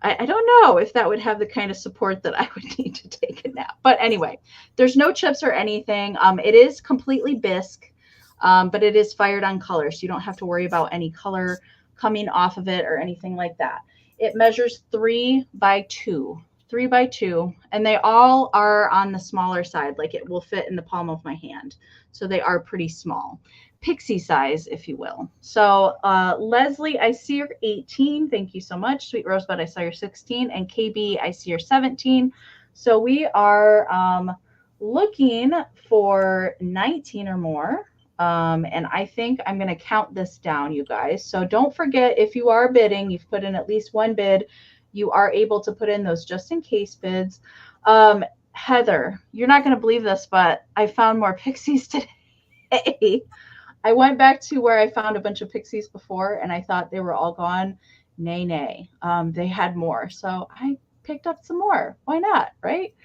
I don't know if that would have the kind of support that I would need to take a nap. But anyway, there's no chips or anything. It is completely bisque. But it is fired on color, so you don't have to worry about any color coming off of it or anything like that. It measures 3 by 2, 3 by 2, and they all are on the smaller side, like it will fit in the palm of my hand. So they are pretty small. pixie size, if you will. So Leslie, I see you're 18. Thank you so much. Sweet Rosebud, I saw you're 16. And KB, I see you're 17. So we are looking for 19 or more. And I think I'm going to count this down, you guys. So don't forget, if you are bidding, you've put in at least one bid, you are able to put in those just in case bids. Heather, you're not going to believe this, but I found more pixies today. I went back to where I found a bunch of pixies before, and I thought they were all gone. Nay. They had more. So I picked up some more. Why not, right?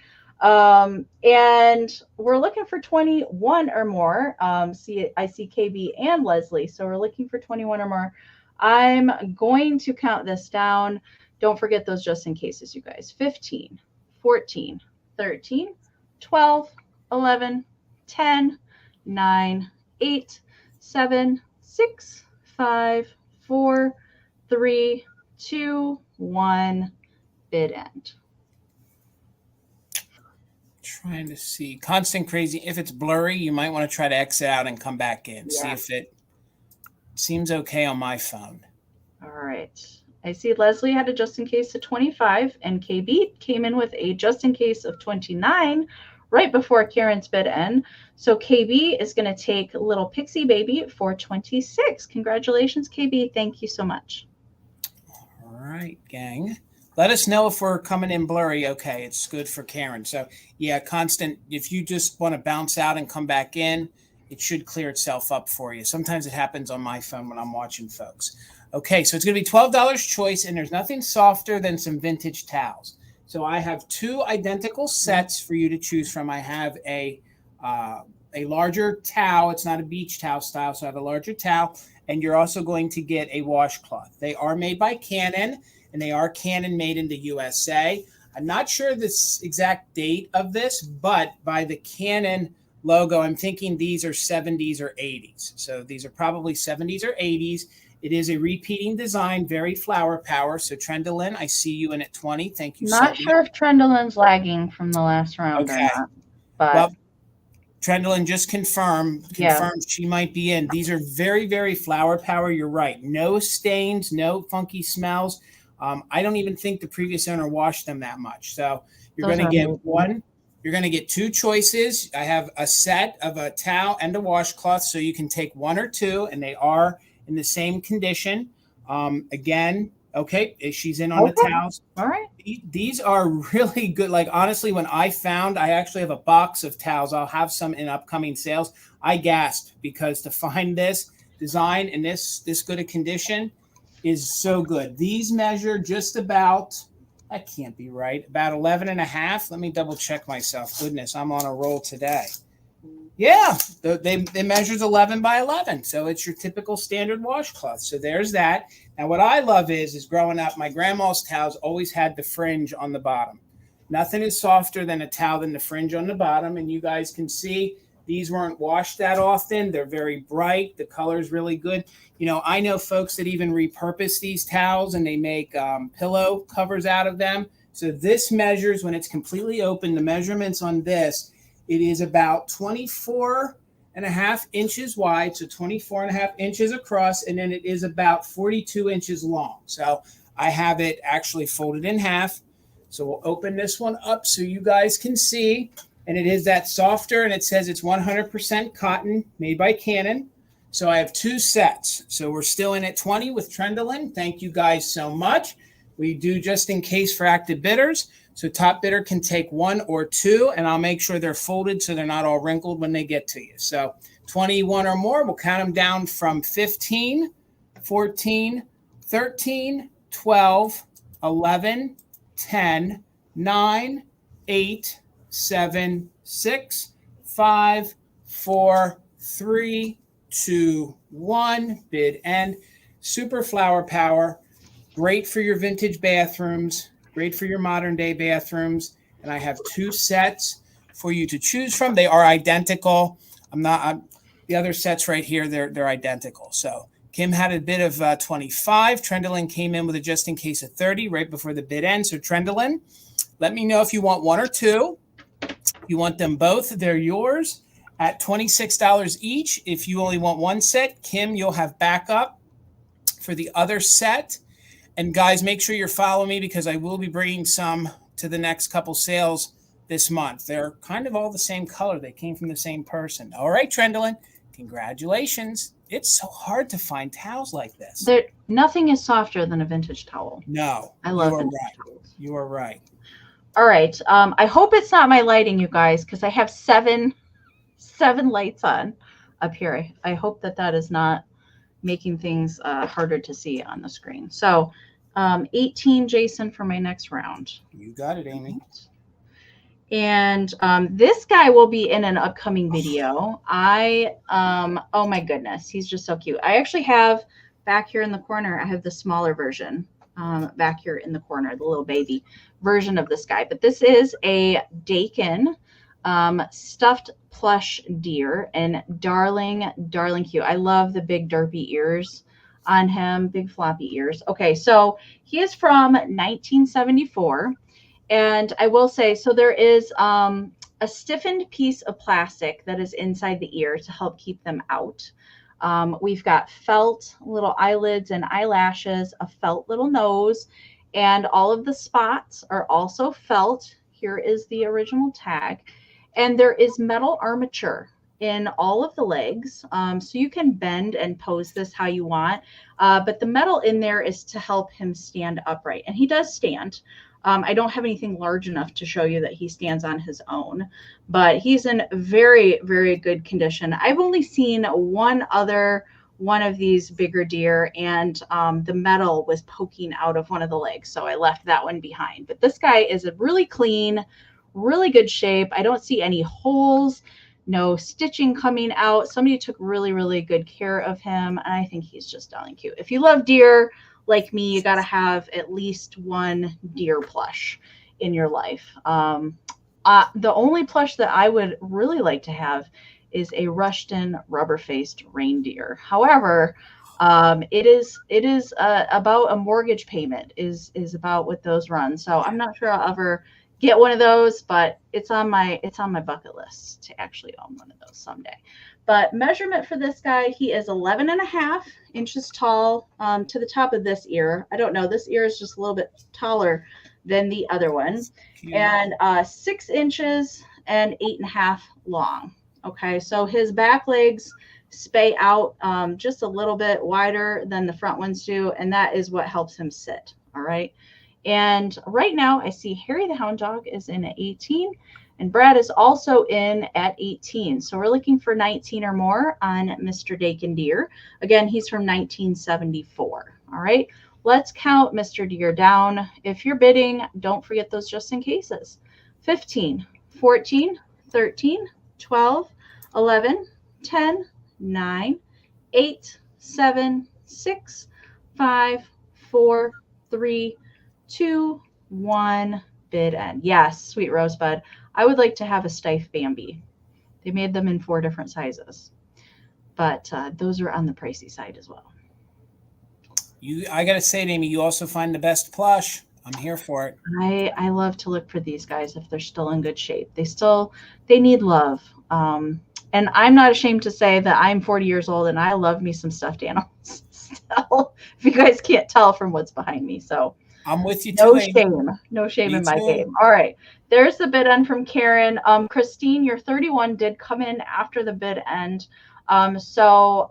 And we're looking for 21 or more. I see KB and Leslie. So we're looking for 21 or more. I'm going to count this down. Don't forget those just in cases, you guys. 15, 14, 13, 12, 11, 10, 9, 8, 7, 6, 5, 4, 3, 2, 1, bid end. Trying to see. Constant crazy. If it's blurry, you might want to try to exit out and come back in. Yeah. See if it seems okay on my phone. All right. I see Leslie had a just in case of 25, and KB came in with a just in case of 29 right before Karen's bid end. So KB is going to take little Pixie Baby for 26. Congratulations, KB. Thank you so much. All right, gang. Let us know if we're coming in blurry. Okay, it's good for Karen. So, yeah, constant. If you just want to bounce out and come back in, it should clear itself up for you. Sometimes it happens on my phone when I'm watching folks. Okay, so it's going to be $12 choice, and there's nothing softer than some vintage towels. So I have two identical sets for you to choose from. I have a larger towel. It's not a beach towel style, so I have a larger towel, and you're also going to get a washcloth. They are made by Canon, and they are Canon made in the USA. I'm not sure the exact date of this, but by the Canon logo, I'm thinking these are 70s or 80s. So these are probably 70s or 80s. It is a repeating design, very flower power. So Trendolyn, I see you in at 20. Thank you so much. Not sure if Trendolyn's lagging from the last round or not. But well, Trendolyn just confirmed she might be in. These are very, very flower power. You're right. No stains, no funky smells. I don't even think the previous owner washed them that much. So you're going to get one. You're going to get two choices. I have a set of a towel and a washcloth, so you can take one or two, and they are in the same condition. Again, okay, she's in on the towels. All right. These are really good. Like, honestly, when I actually have a box of towels. I'll have some in upcoming sales. I gasped because to find this design in this good a condition is so good. These measure just about, that can't be right, about 11 and a half. Let me double check myself. Goodness, I'm on a roll today. Yeah, they measures 11 by 11. So it's your typical standard washcloth. So there's that. Now what I love is growing up, my grandma's towels always had the fringe on the bottom. Nothing is softer than a towel than the fringe on the bottom. And you guys can see these weren't washed that often. They're very bright. The color is really good. You know, I know folks that even repurpose these towels and they make pillow covers out of them. So this measures, when it's completely open, the measurements on this, it is about 24 and a half inches wide, so 24 and a half inches across, and then it is about 42 inches long. So I have it actually folded in half. So we'll open this one up so you guys can see. And it is that softer, and it says it's 100% cotton, made by Canon. So I have two sets. So we're still in at 20 with Trendolyn. Thank you guys so much. We do just in case for active bidders. So top bidder can take one or two, and I'll make sure they're folded so they're not all wrinkled when they get to you. So 21 or more, we'll count them down from 15, 14, 13, 12, 11, 10, 9, 8, 7, 6, 5, 4, 3, 2, 1. Bid end. Super flower power. Great for your vintage bathrooms. Great for your modern day bathrooms. And I have two sets for you to choose from. They are identical. The other sets right here, they're identical. So Kim had a bid of 25. Trendolyn came in with a just in case of 30 right before the bid end. So Trendolyn, let me know if you want one or two. If you want them both, they're yours. at $26 each. If you only want one set, Kim, you'll have backup for the other set. And guys, make sure you're following me because I will be bringing some to the next couple sales this month. They're kind of all the same color. They came from the same person. All right, Trendolyn, congratulations. It's so hard to find towels like this. Nothing is softer than a vintage towel. No, I love vintage towels. You are right. All right. I hope it's not my lighting, you guys, because I have seven lights on up here. I hope that is not making things harder to see on the screen. So 18, Jason, for my next round. You got it, Amy. And this guy will be in an upcoming video. Oh my goodness, he's just so cute. I actually have back here in the corner, I have the smaller version back here in the corner, the little baby version of this guy. But this is a Dakin stuffed plush deer, and darling cute. I love the big derpy ears on him, big floppy ears. Okay, so he is from 1974. And I will say, so there is a stiffened piece of plastic that is inside the ear to help keep them out. We've got felt little eyelids and eyelashes, a felt little nose, and all of the spots are also felt. Here is the original tag. And there is metal armature in all of the legs. So you can bend and pose this how you want. But the metal in there is to help him stand upright. And he does stand. I don't have anything large enough to show you that he stands on his own, but he's in very, very good condition. I've only seen one other one of these bigger deer, and the metal was poking out of one of the legs, so I left that one behind. But this guy is a really clean, really good shape. I don't see any holes, no stitching coming out. Somebody took really, really good care of him, and I think he's just darling cute. If you love deer, like me, you got to have at least one deer plush in your life. The only plush that I would really like to have is a Rushton rubber-faced reindeer. However, it is about a mortgage payment is about what those run. So I'm not sure I'll ever get one of those, but it's on my bucket list to actually own one of those someday. But measurement for this guy, he is 11.5 inches tall to the top of this ear. I don't know. This ear is just a little bit taller than the other one. And 6 inches and 8.5 long. Okay, so his back legs spay out just a little bit wider than the front ones do, and that is what helps him sit. All right. And right now I see Harry the Hound Dog is in at 18. And Brad is also in at 18. So we're looking for 19 or more on Mr. Dakin Deer. Again, he's from 1974. All right. Let's count Mr. Deer down. If you're bidding, don't forget those just in cases. 15, 14, 13, 12, 11, 10, 9, 8, 7, 6, 5, 4, 3, 2, 1. Bid end. Yes, sweet Rosebud. I would like to have a Stife Bambi. They made them in 4 different sizes, but those are on the pricey side as well. I gotta say, Amy, you also find the best plush. I'm here for it. I love to look for these guys if they're still in good shape. They need love. And I'm not ashamed to say that I'm 40 years old and I love me some stuffed animals still, if you guys can't tell from what's behind me. So I'm with you too. No shame in my game. All right. There's the bid end from Karen. Christine, your 31 did come in after the bid end. So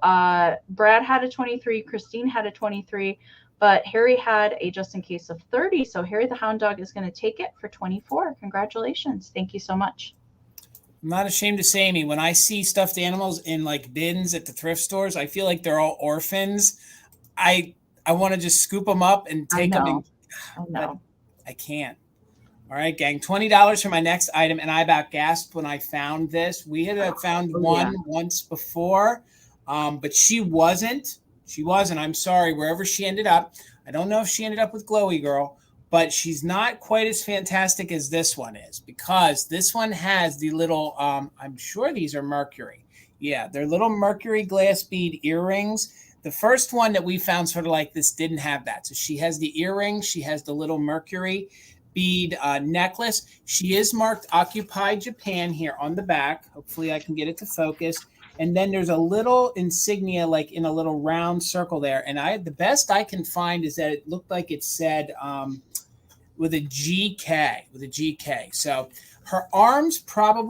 Brad had a 23, Christine had a 23, but Harry had a just in case of 30. So Harry the Hound Dog is going to take it for 24. Congratulations. Thank you so much. I'm not ashamed to say, Amy, when I see stuffed animals in like bins at the thrift stores, I feel like they're all orphans. I want to just scoop them up and take them. I know. I can't. All right, gang, $20 for my next item. And I about gasped when I found this. We had found one once before, but she wasn't. I'm sorry, wherever she ended up. I don't know if she ended up with Glowy Girl, but she's not quite as fantastic as this one is, because this one has the little, I'm sure these are Mercury. Yeah, they're little Mercury glass bead earrings. The first one that we found sort of like this didn't have that. So she has the earrings. She has the little Mercury bead necklace. She is marked Occupy Japan here on the back. Hopefully I can get it to focus. And then there's a little insignia like in a little round circle there. And the best I can find is that it looked like it said with a GK. So her arms,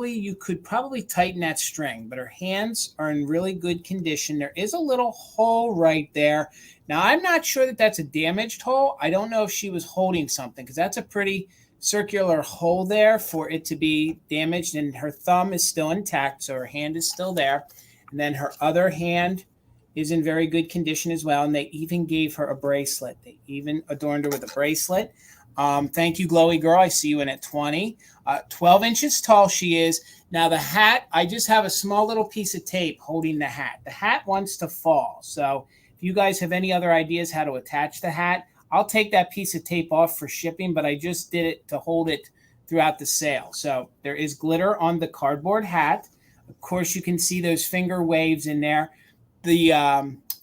you could probably tighten that string, but her hands are in really good condition. There is a little hole right there. Now, I'm not sure that that's a damaged hole. I don't know if she was holding something, because that's a pretty circular hole there for it to be damaged, and her thumb is still intact, so her hand is still there. And then her other hand is in very good condition as well, and they even gave her a bracelet. They even adorned her with a bracelet. Thank you, Glowy Girl. I see you in at 20. 12 inches tall she is. Now the hat, I just have a small little piece of tape holding the hat. The hat wants to fall. So if you guys have any other ideas how to attach the hat, I'll take that piece of tape off for shipping, but I just did it to hold it throughout the sale. So there is glitter on the cardboard hat. Of course, you can see those finger waves in there. The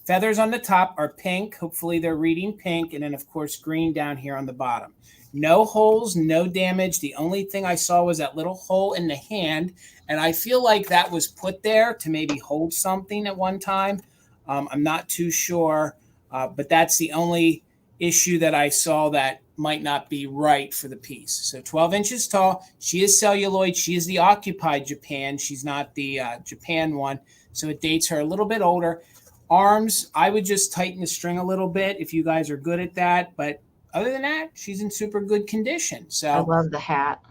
feathers on the top are pink. Hopefully they're reading pink. And then, of course, green down here on the bottom. No holes, no damage. The only thing I saw was that little hole in the hand. And I feel like that was put there to maybe hold something at one time. I'm not too sure, but that's the only issue that I saw that might not be right for the piece. So 12 inches tall. She is celluloid. She is the Occupied Japan. She's not the Japan one. So it dates her a little bit older. Arms, I would just tighten the string a little bit if you guys are good at that. But other than that, she's in super good condition. So I love the hat.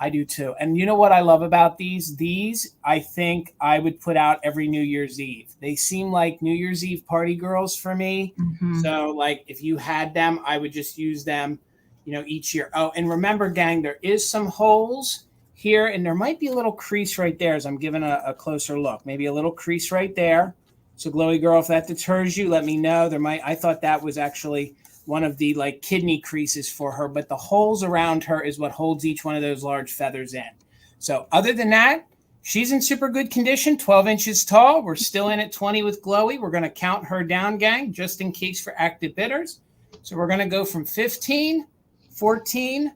I do too. And you know what I love about these? These, I think I would put out every New Year's Eve. They seem like New Year's Eve party girls for me. Mm-hmm. So like if you had them, I would just use them, each year. Oh, and remember, gang, there is some holes here, and there might be a little crease right there as I'm giving a closer look. Maybe a little crease right there. So Glowy Girl, if that deters you, let me know. I thought that was actually one of the like kidney creases for her, but the holes around her is what holds each one of those large feathers in. So other than that, she's in super good condition, 12 inches tall. We're still in at 20 with Glowy. We're going to count her down, gang, just in case for active bidders. So we're going to go from 15, 14,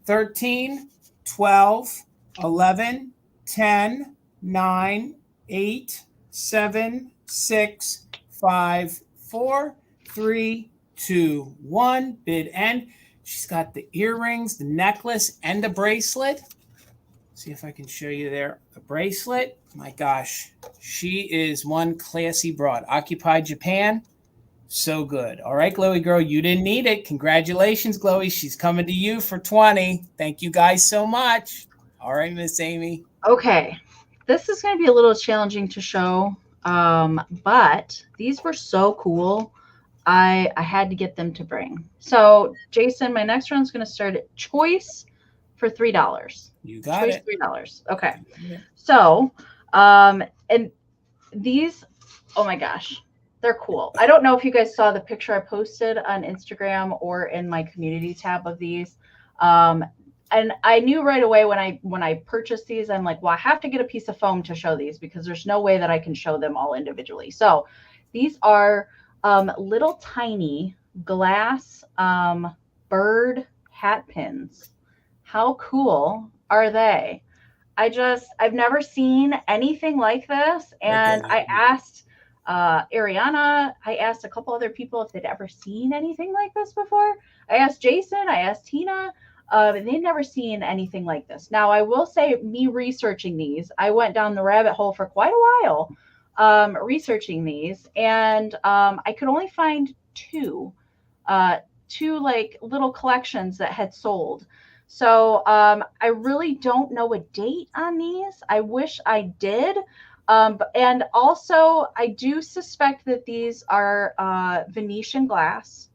13, 12, 11, 10, 9, 8, 7, 6, 5, 4, 3, 2, 1. Bid end. She's got the earrings, the necklace, and the bracelet. See if I can show you there. The bracelet. My gosh, she is one classy broad. Occupied Japan. So good. All right, Glowy Girl, you didn't need it. Congratulations, Glowy. She's coming to you for 20. Thank you guys so much. All right, Miss Amie. Okay. This is going to be a little challenging to show, but these were so cool. I had to get them to bring. So, Jason, my next round is going to start at choice for $3. You got choice it. $3. Okay. Yeah. So, and these, oh my gosh, they're cool. I don't know if you guys saw the picture I posted on Instagram or in my community tab of these. And I knew right away when I purchased these, I'm like, well, I have to get a piece of foam to show these because there's no way that I can show them all individually. So these are little tiny glass bird hat pins. How cool are they? I've never seen anything like this. And I asked Ariana, I asked a couple other people if they'd ever seen anything like this before. I asked Jason, I asked Tina, and they'd never seen anything like this. Now, I will say, me researching these, I went down the rabbit hole for quite a while researching these, and I could only find two like little collections that had sold. So I really don't know a date on these. I wish I did. And also, I do suspect that these are Venetian glass.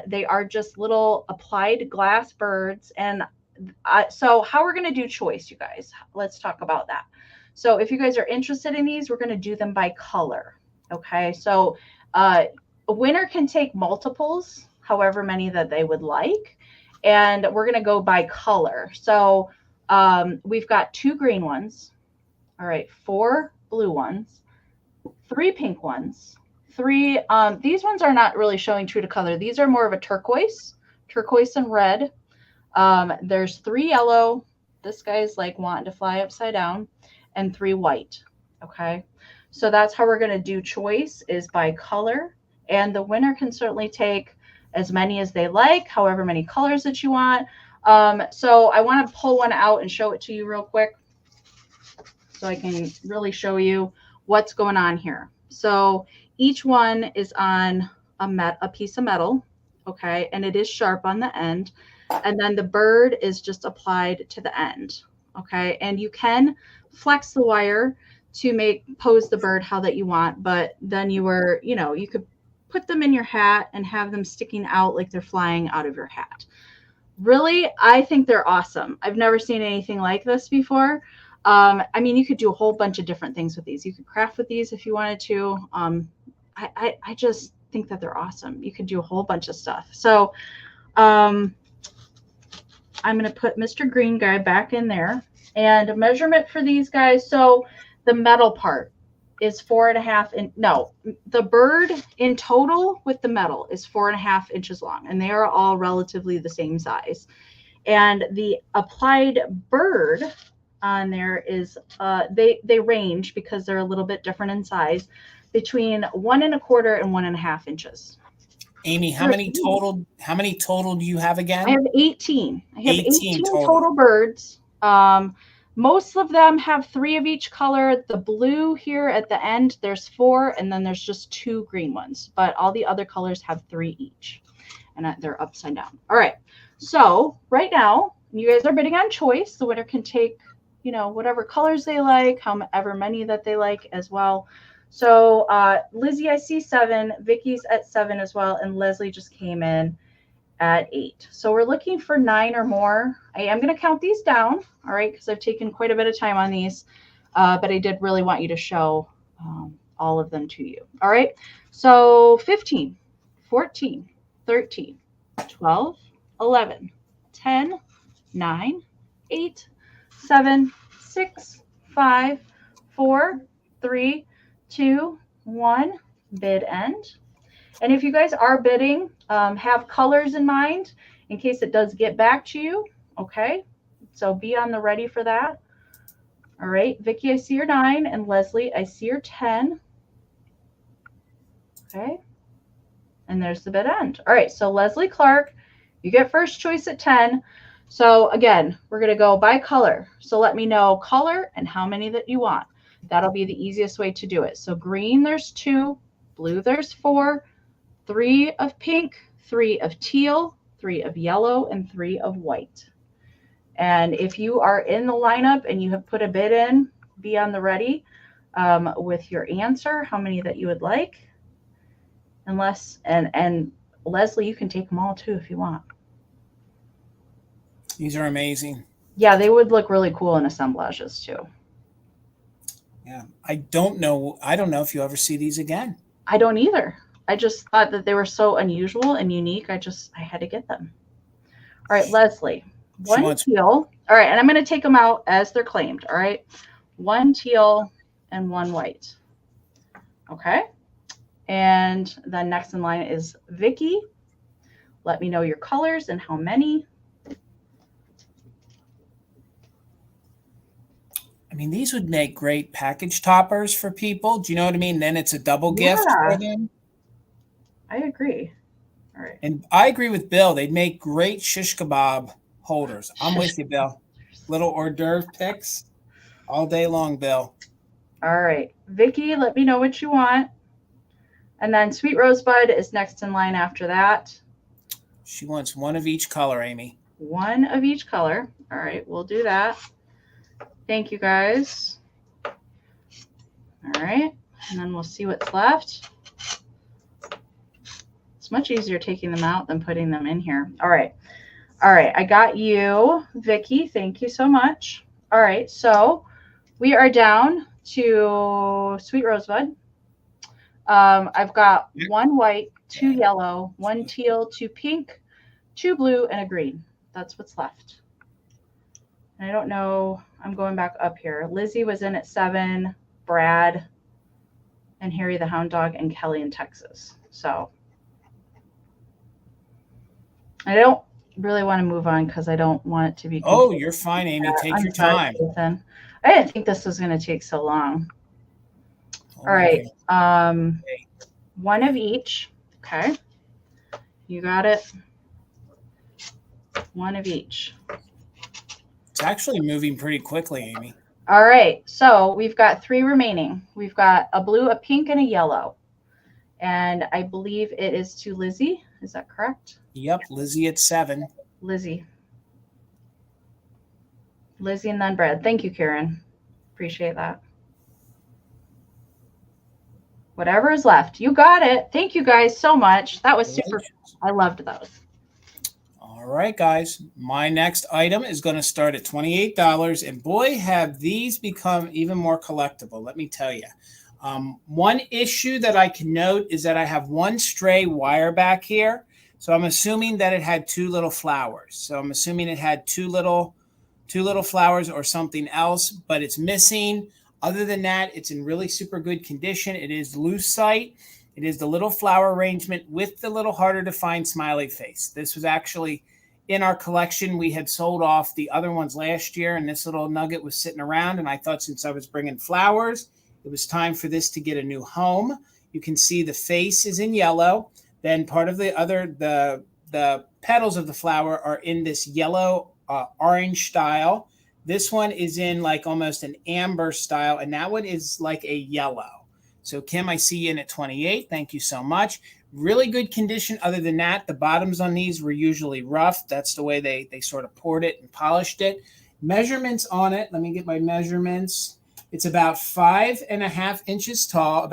They are just little applied glass birds. And so how we're going to do choice, you guys, let's talk about that. So if you guys are interested in these, we're going to do them by color. Okay. So a winner can take multiples, however many that they would like. And we're going to go by color. So we've got 2 green ones. All right. 4 blue ones, 3 pink ones, 3. These ones are not really showing true to color. These are more of a turquoise and red. There's 3 yellow. This guy's like wanting to fly upside down, and 3 white. Okay. So that's how we're going to do choice, is by color. And the winner can certainly take as many as they like, however many colors that you want. So I want to pull one out and show it to you real quick so I can really show you what's going on here. So each one is on a piece of metal, okay, and it is sharp on the end. And then the bird is just applied to the end, okay. And you can flex the wire to pose the bird how that you want, but then you could put them in your hat and have them sticking out like they're flying out of your hat. Really, I think they're awesome. I've never seen anything like this before. I mean, you could do a whole bunch of different things with these. You could craft with these if you wanted to. I just think that they're awesome. You could do a whole bunch of stuff. So I'm going to put Mr. Green Guy back in there. And a measurement for these guys. So the metal part is 4.5 no, the bird in total with the metal is 4.5 inches long, and they are all relatively the same size. And the applied bird on there is they range, because they're a little bit different in size, between 1.25 and 1.5 inches. Amie, how many total do you have again? I have 18. I have 18 total birds. Most of them have 3 of each color. The blue here at the end, there's 4, and then there's just 2 green ones. But all the other colors have 3 each, and they're upside down. All right. So right now, you guys are bidding on choice. The winner can take, whatever colors they like, however many that they like as well. So Lizzie, I see 7. Vicky's at 7 as well, and Leslie just came in at 8. So we're looking for 9 or more. I am going to count these down, all right, because I've taken quite a bit of time on these, but I did really want you to show all of them to you. All right, so 15, 14, 13, 12, 11, 10, 9, 8, 7, 6, 5, 4, 3, 2, 1, bid end. And if you guys are bidding, have colors in mind in case it does get back to you. Okay, so be on the ready for that. All right, Vicky, I see your 9, and Leslie, I see your 10. Okay, and there's the bid end. All right, so Leslie Clark, you get first choice at 10. So again, we're going to go by color. So let me know color and how many that you want. That'll be the easiest way to do it. So green, there's 2. Blue, there's 4. 3 of pink, 3 of teal, 3 of yellow, and 3 of white. And if you are in the lineup and you have put a bid in, be on the ready with your answer, how many that you would like. Unless, and Leslie, you can take them all too if you want. These are amazing. Yeah, they would look really cool in assemblages too. Yeah, I don't know if you ever see these again. I don't either. I just thought that they were so unusual and unique. I had to get them. All right, Leslie, 1 teal. All right, and I'm going to take them out as they're claimed. All right, 1 teal and 1 white. Okay, and then next in line is Vicky. Let me know your colors and how many. I mean, these would make great package toppers for people. Do you know what I mean? Then it's a double gift for them. I agree. All right. And I agree with Bill. They'd make great shish kebab holders. I'm with you, Bill. Little hors d'oeuvre picks all day long, Bill. All right. Vicky, let me know what you want. And then Sweet Rosebud is next in line after that. She wants 1 of each color, Amie. 1 of each color. All right, we'll do that. Thank you, guys. All right, and then we'll see what's left. It's much easier taking them out than putting them in here. All right, I got you, Vicky. Thank you so much. All right, so we are down to Sweet Rosebud. I've got 1 white, 2 yellow, 1 teal, 2 pink, 2 blue, and a green. That's what's left. And I don't know. I'm going back up here. Lizzie was in at 7, Brad, and Harry the Hound Dog, and Kelly in Texas. So I don't really want to move on because I don't want it to be. Oh, you're fine, Amy. Take I'm your sorry, time. Ethan. I didn't think this was going to take so long. Oh, All right. okay. One of each. Okay. You got it. One of each. It's actually moving pretty quickly, Amy. All right. So we've got 3 remaining. We've got a blue, a pink, and a yellow. And I believe it is to Lizzie. Is that correct? Yep. Lizzie at 7. Lizzie. Lizzie and then Brad. Thank you, Karen. Appreciate that. Whatever is left. You got it. Thank you guys so much. That was super. I loved those. All right, guys. My next item is going to start at $28. And boy, have these become even more collectible. Let me tell you. One issue that I can note is that I have one stray wire back here. So I'm assuming that it had 2 little flowers. So I'm assuming it had two little flowers or something else, but it's missing. Other than that, it's in really super good condition. It is lucite. It is the little flower arrangement with the little harder to find smiley face. This was actually in our collection. We had sold off the other ones last year, and this little nugget was sitting around. And I thought since I was bringing flowers, it was time for this to get a new home. You can see the face is in yellow. Then part of the petals of the flower are in this yellow orange style. This one is in like almost an amber style, and that one is like a yellow. So Kim, I see you in at 28. Thank you so much. Really good condition. Other than that, the bottoms on these were usually rough. That's the way they sort of poured it and polished it. Measurements on it. Let me get my measurements. It's about 5.5 inches tall,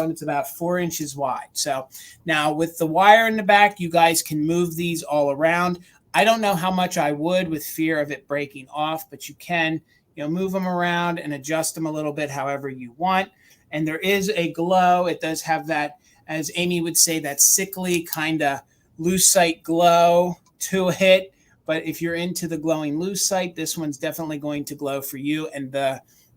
and it's about 4 inches wide. So now with the wire in the back, you guys can move these all around. I don't know how much I would with fear of it breaking off, but you can, move them around and adjust them a little bit however you want. And there is a glow. It does have that, as Amy would say, that sickly kind of lucite glow to it. But if you're into the glowing lucite, this one's definitely going to glow for you. And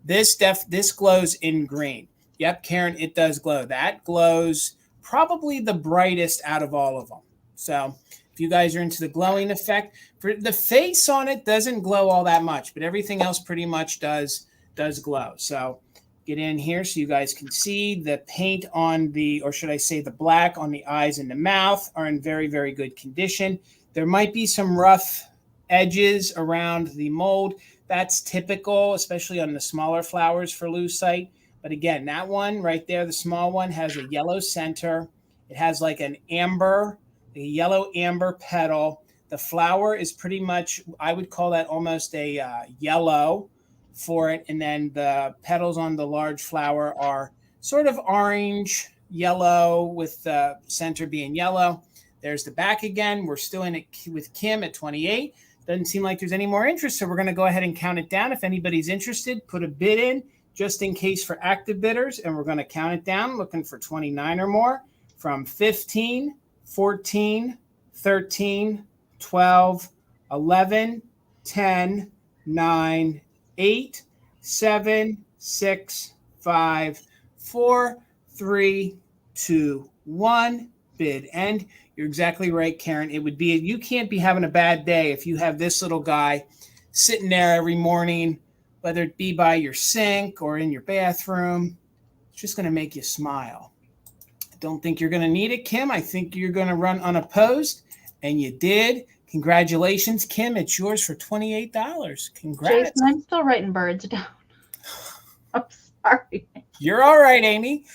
this glows in green. Yep, Karen, it does glow. That glows probably the brightest out of all of them. So if you guys are into the glowing effect, for the face on it doesn't glow all that much, but everything else pretty much does glow. So get in here so you guys can see the paint on the, or should I say the black on the eyes and the mouth are in very, very good condition. There might be some rough edges around the mold. That's typical, especially on the smaller flowers for lucite. But again, that one right there, the small one, has a yellow center. It has like a yellow amber petal. The flower is pretty much, I would call that almost a yellow for it. And then the petals on the large flower are sort of orange, yellow, with the center being yellow. There's the back again. We're still in it with Kim at 28. Doesn't seem like there's any more interest, so we're going to go ahead and count it down. If anybody's interested, put a bid in just in case for active bidders, and we're going to count it down, looking for 29 or more, from 15, 14, 13, 12, 11, 10, 9, 8, 7, 6, 5, 4, 3, 2, 1. Bid end. You're exactly right, Karen. It would be, you can't be having a bad day if you have this little guy sitting there every morning, whether it be by your sink or in your bathroom. It's just going to make you smile. I don't think you're going to need it, Kim. I think you're going to run unopposed, and you did. Congratulations, Kim. It's yours for $28. Congrats. Jason, I'm still writing birds down. I'm sorry. You're all right, Amy.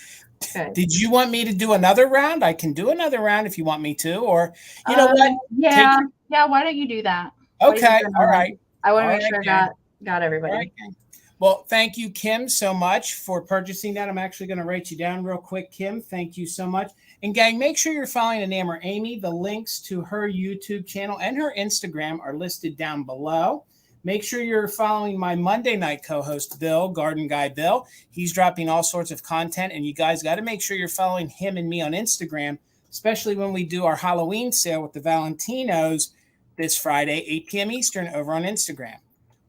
Okay. Did you want me to do another round? I can do another round if you want me to, or you know what? Yeah. Why don't you do that? Okay. All right. I want to make sure I got everybody. All right, well, thank you, Kim, so much for purchasing that. I'm actually going to write you down real quick, Kim. Thank you so much. And gang, make sure you're following Enamor Amy. The links to her YouTube channel and her Instagram are listed down below. Make sure you're following my Monday night co-host, Bill, Garden Guy Bill. He's dropping all sorts of content, and you guys got to make sure you're following him and me on Instagram, especially when we do our Halloween sale with the Valentinos this Friday, 8 p.m. Eastern, over on Instagram.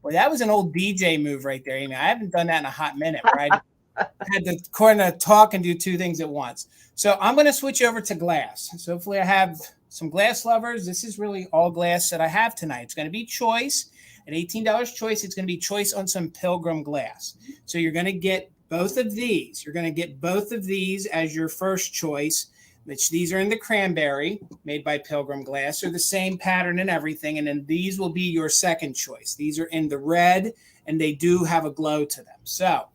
Well, that was an old DJ move right there, Amy. I haven't done that in a hot minute, right? I had to kind of talk and do two things at once. So I'm going to switch over to glass. So hopefully I have some glass lovers, this is really all glass that I have tonight. It's going to be choice. At $18 choice, it's going to be choice on some Pilgrim glass. So you're going to get both of these. You're going to get both of these as your first choice, which these are in the cranberry, made by Pilgrim Glass. They're the same pattern and everything. And then these will be your second choice. These are in the red, and they do have a glow to them. So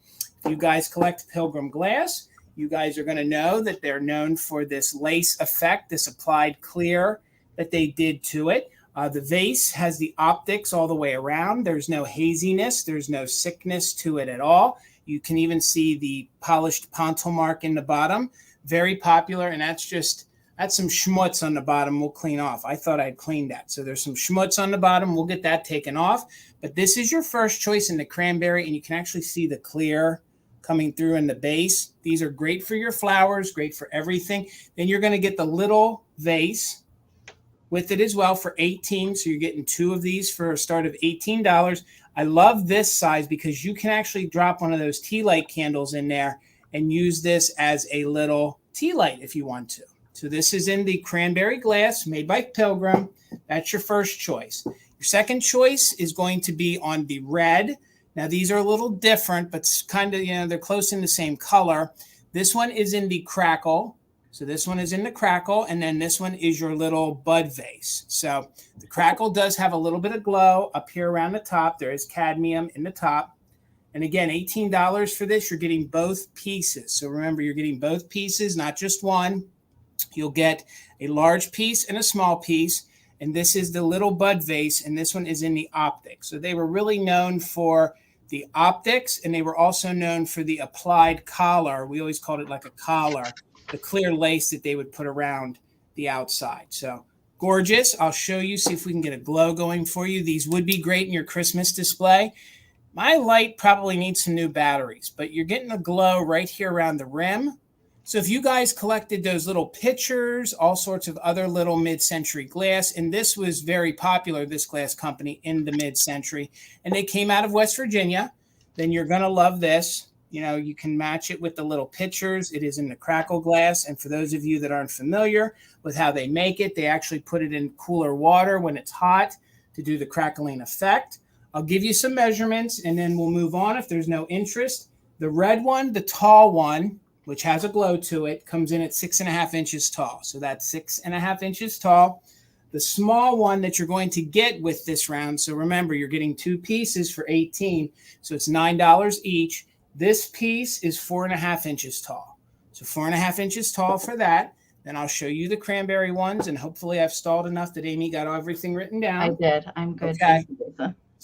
if you guys collect Pilgrim Glass, you guys are going to know that they're known for this lace effect, this applied clear that they did to it. The vase has the optics all the way around. There's no haziness. There's no sickness to it at all. You can even see the polished pontil mark in the bottom. Very popular, and that's some schmutz on the bottom we'll clean off. I thought I'd cleaned that. So there's some schmutz on the bottom. We'll get that taken off. But this is your first choice in the cranberry, and you can actually see the clear coming through in the base. These are great for your flowers, great for everything. Then you're going to get the little vase with it as well for $18. So you're getting two of these for a start of $18. I love this size because you can actually drop one of those tea light candles in there and use this as a little tea light if you want to. So this is in the cranberry glass made by Pilgrim. That's your first choice. Your second choice is going to be on the red. Now these are a little different, but kind of, they're close in the same color. This one is in the crackle. So this one is in the crackle, and then this one is your little bud vase. So the crackle does have a little bit of glow up here around the top. There is cadmium in the top. And again, $18 for this, you're getting both pieces. So remember, you're getting both pieces, not just one. You'll get a large piece and a small piece. And this is the little bud vase, and this one is in the optics. So they were really known for the optics, and they were also known for the applied collar. We always called it like a collar, the clear lace that they would put around the outside. So gorgeous. I'll show you, see if we can get a glow going for you. These would be great in your Christmas display. My light probably needs some new batteries, but you're getting a glow right here around the rim. So if you guys collected those little pictures, all sorts of other little mid-century glass, and this was very popular, this glass company, in the mid-century, and they came out of West Virginia, then you're going to love this. You can match it with the little pictures. It is in the crackle glass, and for those of you that aren't familiar with how they make it, they actually put it in cooler water when it's hot to do the crackling effect. I'll give you some measurements, and then we'll move on if there's no interest. The red one, the tall one, which has a glow to it, comes in at 6.5 inches tall. So that's 6.5 inches tall. The small one that you're going to get with this round, so remember, you're getting two pieces for $18, so it's $9 each. This piece is 4.5 inches tall. So 4.5 inches tall for that. Then I'll show you the cranberry ones, and hopefully I've stalled enough that Amie got everything written down. I did. I'm good. Okay.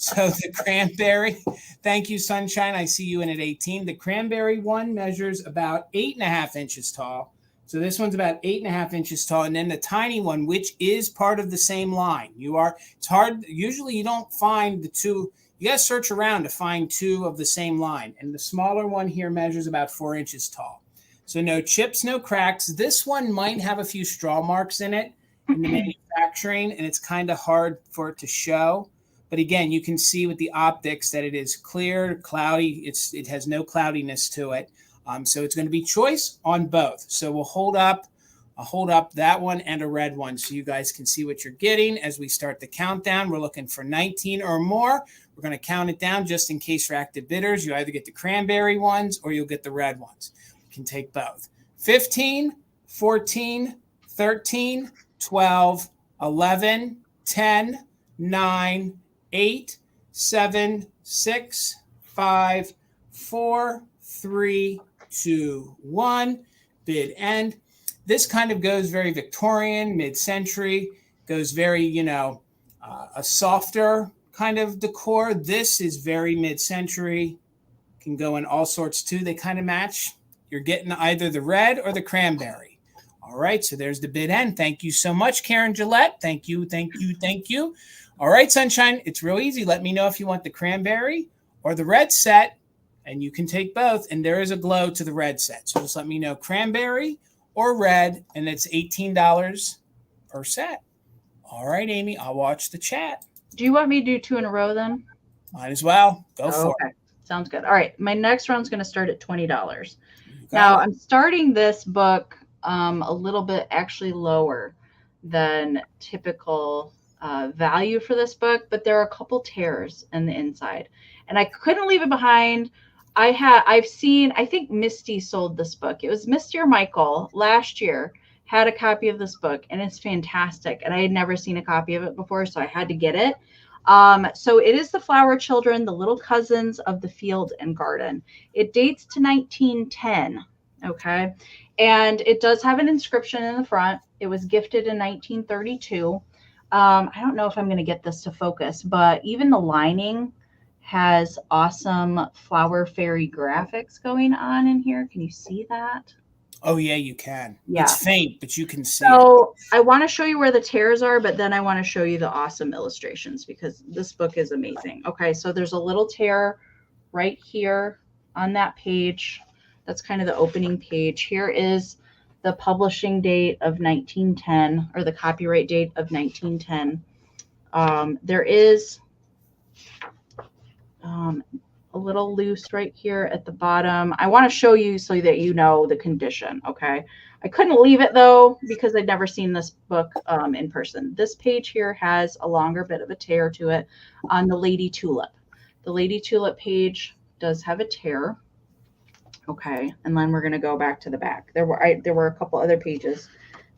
So the cranberry, thank you, Sunshine. I see you in at 18. The cranberry one measures about 8.5 inches tall. So this one's about 8.5 inches tall. And then the tiny one, which is part of the same line. It's hard. Usually you don't find the two. You got to search around to find two of the same line. And the smaller one here measures about 4 inches tall. So no chips, no cracks. This one might have a few straw marks in it in the manufacturing, and it's kind of hard for it to show. But again, you can see with the optics that it is clear, cloudy. It has no cloudiness to it. So it's going to be choice on both. So I'll hold up that one and a red one so you guys can see what you're getting as we start the countdown. We're looking for 19 or more. We're going to count it down just in case for active bidders. You either get the cranberry ones or you'll get the red ones. You can take both. 15, 14, 13, 12, 11, 10, 9, 8, 7, 6, 5, 4, 3, 2, 1. Bid end. This kind of goes very Victorian, mid-century, goes very, a softer kind of decor. This is very mid-century, can go in all sorts too. They kind of match. You're getting either the red or the cranberry. All right, so there's the bid end. Thank you so much, Karen Gillette. Thank you, thank you, thank you. All right, Sunshine, it's real easy. Let me know if you want the cranberry or the red set, and you can take both. And there is a glow to the red set. So just let me know cranberry or red, and it's $18 per set. All right, Amie, I'll watch the chat. Do you want me to do 2 in a row then? Might as well. Go for it. Sounds good. All right, my next round's going to start at $20. Now, I'm starting this book a little bit actually lower. than typical value for this book, but there are a couple tears in the inside, and I couldn't leave it behind. I think Misty sold this book. It was Misty or Michael last year had a copy of this book, and it's fantastic. And I had never seen a copy of it before, so I had to get it. So it is The Flower Children, the Little Cousins of the Field and Garden. It dates to 1910. Okay. And it does have an inscription in the front. It was gifted in 1932. I don't know if I'm going to get this to focus, but even the lining has awesome flower fairy graphics going on in here. Can you see that? Oh, yeah, you can. Yeah. It's faint, but you can see it. So I want to show you where the tears are, but then I want to show you the awesome illustrations because this book is amazing. Okay, so there's a little tear right here on that page. That's kind of the opening page. Here is the publishing date of 1910, or the copyright date of 1910. There is a little loose right here at the bottom. I want to show you so that you know the condition, okay? I couldn't leave it, though, because I'd never seen this book in person. This page here has a longer bit of a tear to it on the Lady Tulip. The Lady Tulip page does have a tear. Okay, and then we're going to go back to the back. There were a couple other pages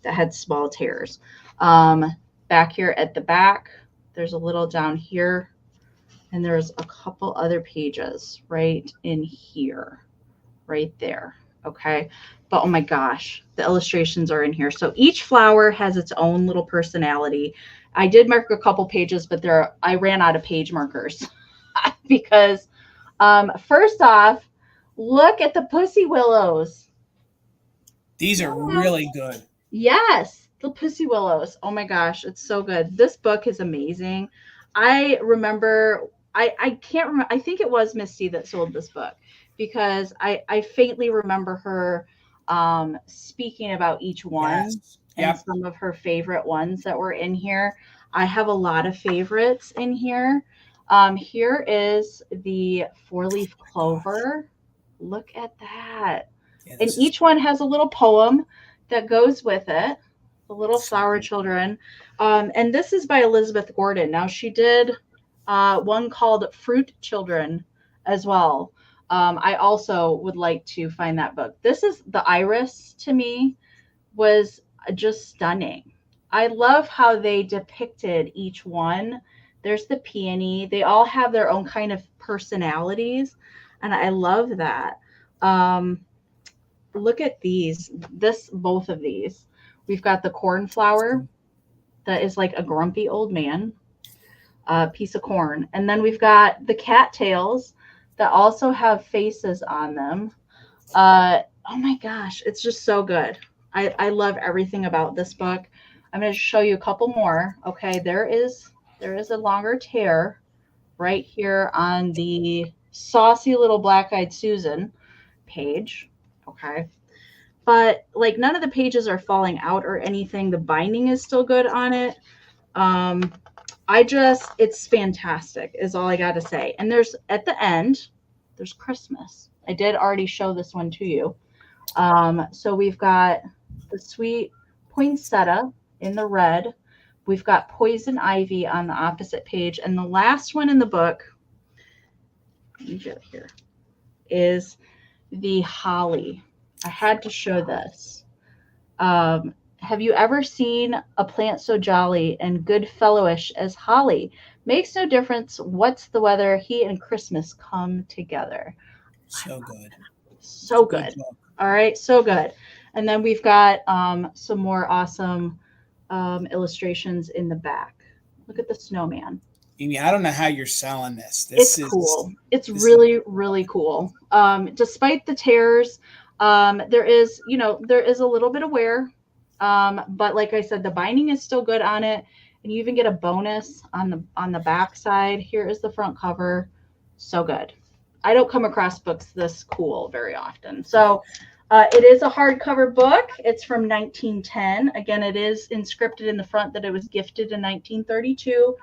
that had small tears. Back here at the back, there's a little down here, and there's a couple other pages right in here, right there. Okay, but oh my gosh, the illustrations are in here. So each flower has its own little personality. I did mark a couple pages, but I ran out of page markers because first off, look at the pussy willows. These are really good. Yes, the pussy willows. Oh my gosh, it's so good. This book is amazing. I remember, I can't remember, I think it was Misty that sold this book because I faintly remember her speaking about each one. Yes. And Yep. some of her favorite ones that were in here. I have a lot of favorites in here. Here is the four-leaf clover. Look at that. Yeah, And each one has a little poem that goes with it. The Little Flower Children. And this is by Elizabeth Gordon. Now, she did one called Fruit Children as well. I also would like to find that book. This is the iris, to me, was just stunning. I love how they depicted each one. There's the peony. They all have their own kind of personalities. And I love that. Look at these. Both of these. We've got the cornflower that is like a grumpy old man, piece of corn. And then we've got the cattails that also have faces on them. Oh my gosh, it's just so good. I love everything about this book. I'm going to show you a couple more. Okay, there is a longer tear right here on the Saucy Little Black-Eyed Susan page. Okay, but like none of the pages are falling out or anything. The binding is still good on it. It's fantastic is all I got to say. And at the end, there's Christmas. I did already show this one to you. So we've got the sweet poinsettia in the red. We've got poison ivy on the opposite page. And the last one in the book, let me get here, is the holly. I had to show this. Have you ever seen a plant so jolly and good fellowish as holly? Makes no difference what's the weather, he and Christmas come together. So good. So good. All right, so good. And then we've got some more awesome illustrations in the back. Look at the snowman. Amie, I don't know how you're selling this. It's cool. It's really, really cool. Despite the tears, there is a little bit of wear. But like I said, the binding is still good on it. And you even get a bonus on the back side. Here is the front cover. So good. I don't come across books this cool very often. So it is a hardcover book. It's from 1910. Again, it is inscripted in the front that it was gifted in 1932.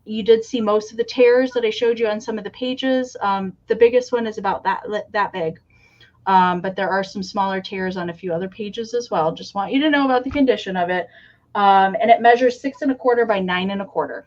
You did see most of the tears that I showed you on some of the pages. The biggest one is about that big. but there are some smaller tears on a few other pages as well. Just want you to know about the condition of it. And it measures 6 1/4 by 9 1/4.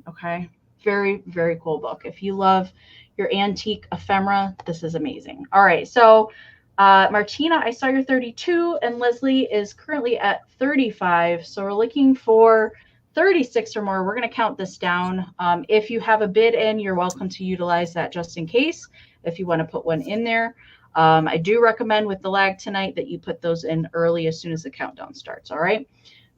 Okay. Very, very cool book. If you love your antique ephemera, this is amazing. All right. So, Martina, I saw you're 32 and Leslie is currently at 35. So we're looking for 36 or more. We're going to count this down. If you have a bid in, you're welcome to utilize that just in case, if you want to put one in there. I do recommend with the lag tonight that you put those in early as soon as the countdown starts. All right.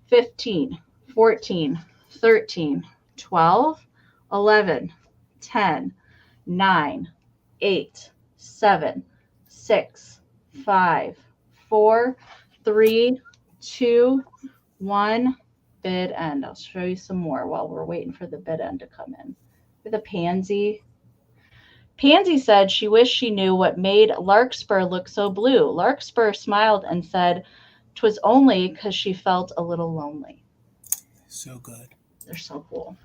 15, 14, 13, 12, 11, 10, 9, 8, 7, 6, 5, 4, 3, 2, 1. Bid end. I'll show you some more while we're waiting for the bid end to come in. With a Pansy. Pansy said she wished she knew what made Larkspur look so blue. Larkspur smiled and said 'twas only because she felt a little lonely. So good. They're so cool.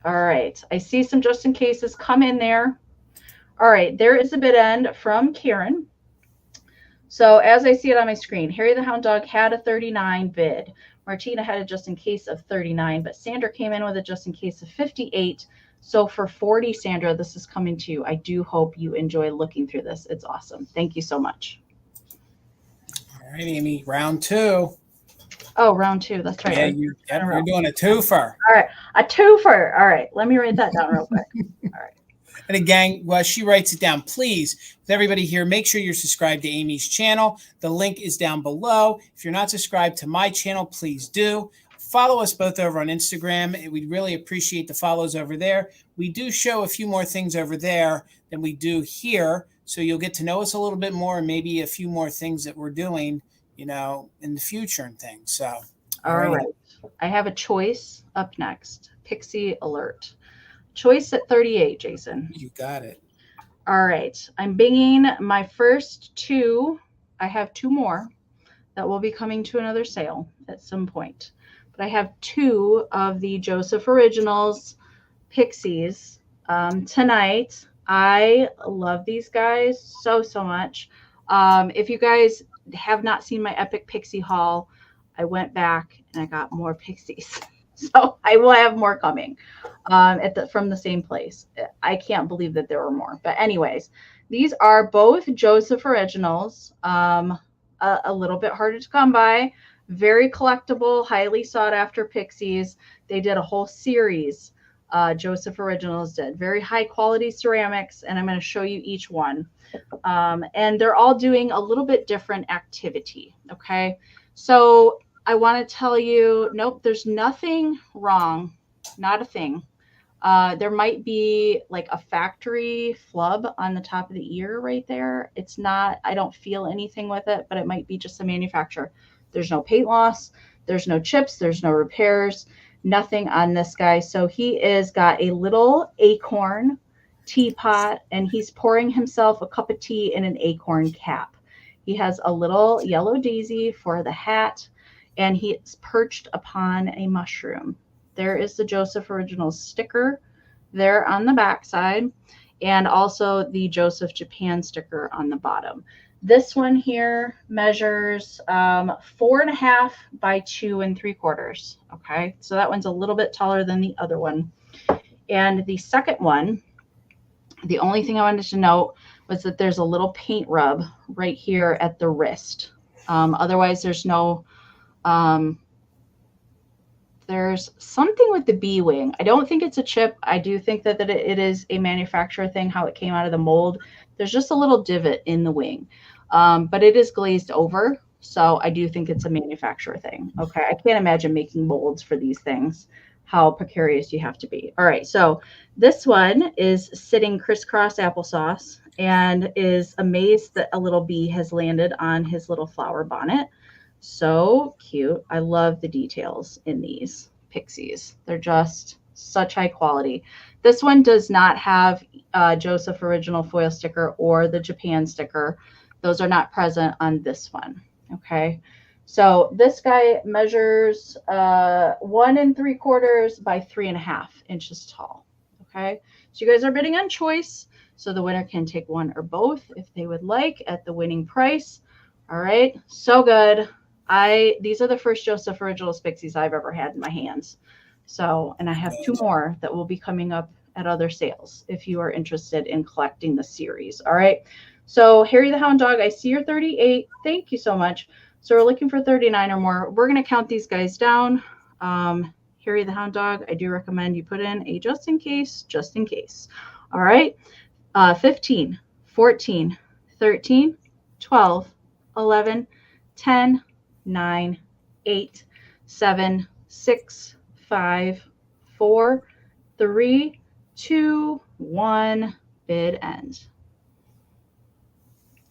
All right. I see some just in cases come in there. All right. There is a bid end from Karen. So as I see it on my screen, Harry the Hound Dog had a 39 bid. Martina had a just in case of 39, but Sandra came in with a just in case of 58. So for 40, Sandra, this is coming to you. I do hope you enjoy looking through this. It's awesome. Thank you so much. All right, Amy, round 2. Oh, round 2. That's right. Yeah, you're doing a twofer. All right. A twofer. All right. Let me write that down real quick. All right. And again, while she writes it down, please, with everybody here, make sure you're subscribed to Amy's channel. The link is down below. If you're not subscribed to my channel, please do. Follow us both over on Instagram. We'd really appreciate the follows over there. We do show a few more things over there than we do here. So you'll get to know us a little bit more and maybe a few more things that we're doing, in the future and things. So, all right. I have a choice up next. Pixie Alert. Choice at 38, Jason. You got it. All right. I'm binging my first 2. I have 2 more that will be coming to another sale at some point. But I have 2 of the Joseph Originals Pixies tonight. I love these guys so much. If you guys have not seen my epic Pixie haul, I went back and I got more Pixies. So I will have more coming from the same place. I can't believe that there were more. But anyways, these are both Joseph Originals. A little bit harder to come by. Very collectible, highly sought after Pixies. They did a whole series. Joseph Originals did. Very high quality ceramics. And I'm going to show you each one. And they're all doing a little bit different activity. Okay. So I want to tell you, nope, there's nothing wrong. Not a thing. There might be like a factory flub on the top of the ear right there. It's not, I don't feel anything with it, but it might be just a manufacturer. There's no paint loss. There's no chips. There's no repairs. Nothing on this guy. So he is got a little acorn teapot and he's pouring himself a cup of tea in an acorn cap. He has a little yellow daisy for the hat. And he's perched upon a mushroom. There is the Joseph Originals sticker there on the back side, and also the Joseph Japan sticker on the bottom. This one here measures 4.5 by 2 3/4. Okay, so that one's a little bit taller than the other one. And the second one, the only thing I wanted to note was that there's a little paint rub right here at the wrist. Otherwise, there's no there's something with the B wing. I don't think it's a chip. I do think that it is a manufacturer thing, how it came out of the mold. There's just a little divot in the wing, but it is glazed over. So I do think it's a manufacturer thing. Okay. I can't imagine making molds for these things, how precarious you have to be. All right. So this one is sitting crisscross applesauce and is amazed that a little bee has landed on his little flower bonnet. So cute. I love the details in these Pixies. They're just such high quality. This one does not have Joseph Original foil sticker or the Japan sticker. Those are not present on this one. Okay. So this guy measures 1 3/4 by 3.5 inches tall. Okay. So you guys are bidding on choice. So the winner can take one or both if they would like at the winning price. All right. So good. These are the first Joseph Original Pixies I've ever had in my hands. So, and I have 2 more that will be coming up at other sales if you are interested in collecting the series. All right. So Harry the Hound Dog, I see your 38. Thank you so much. So we're looking for 39 or more. We're going to count these guys down. Harry the Hound Dog, I do recommend you put in a just in case, just in case. All right. 15, 14, 13, 12, 11, 10, 9, 8, 7, 6, 5, 4, 3, 2, 1. Bid ends.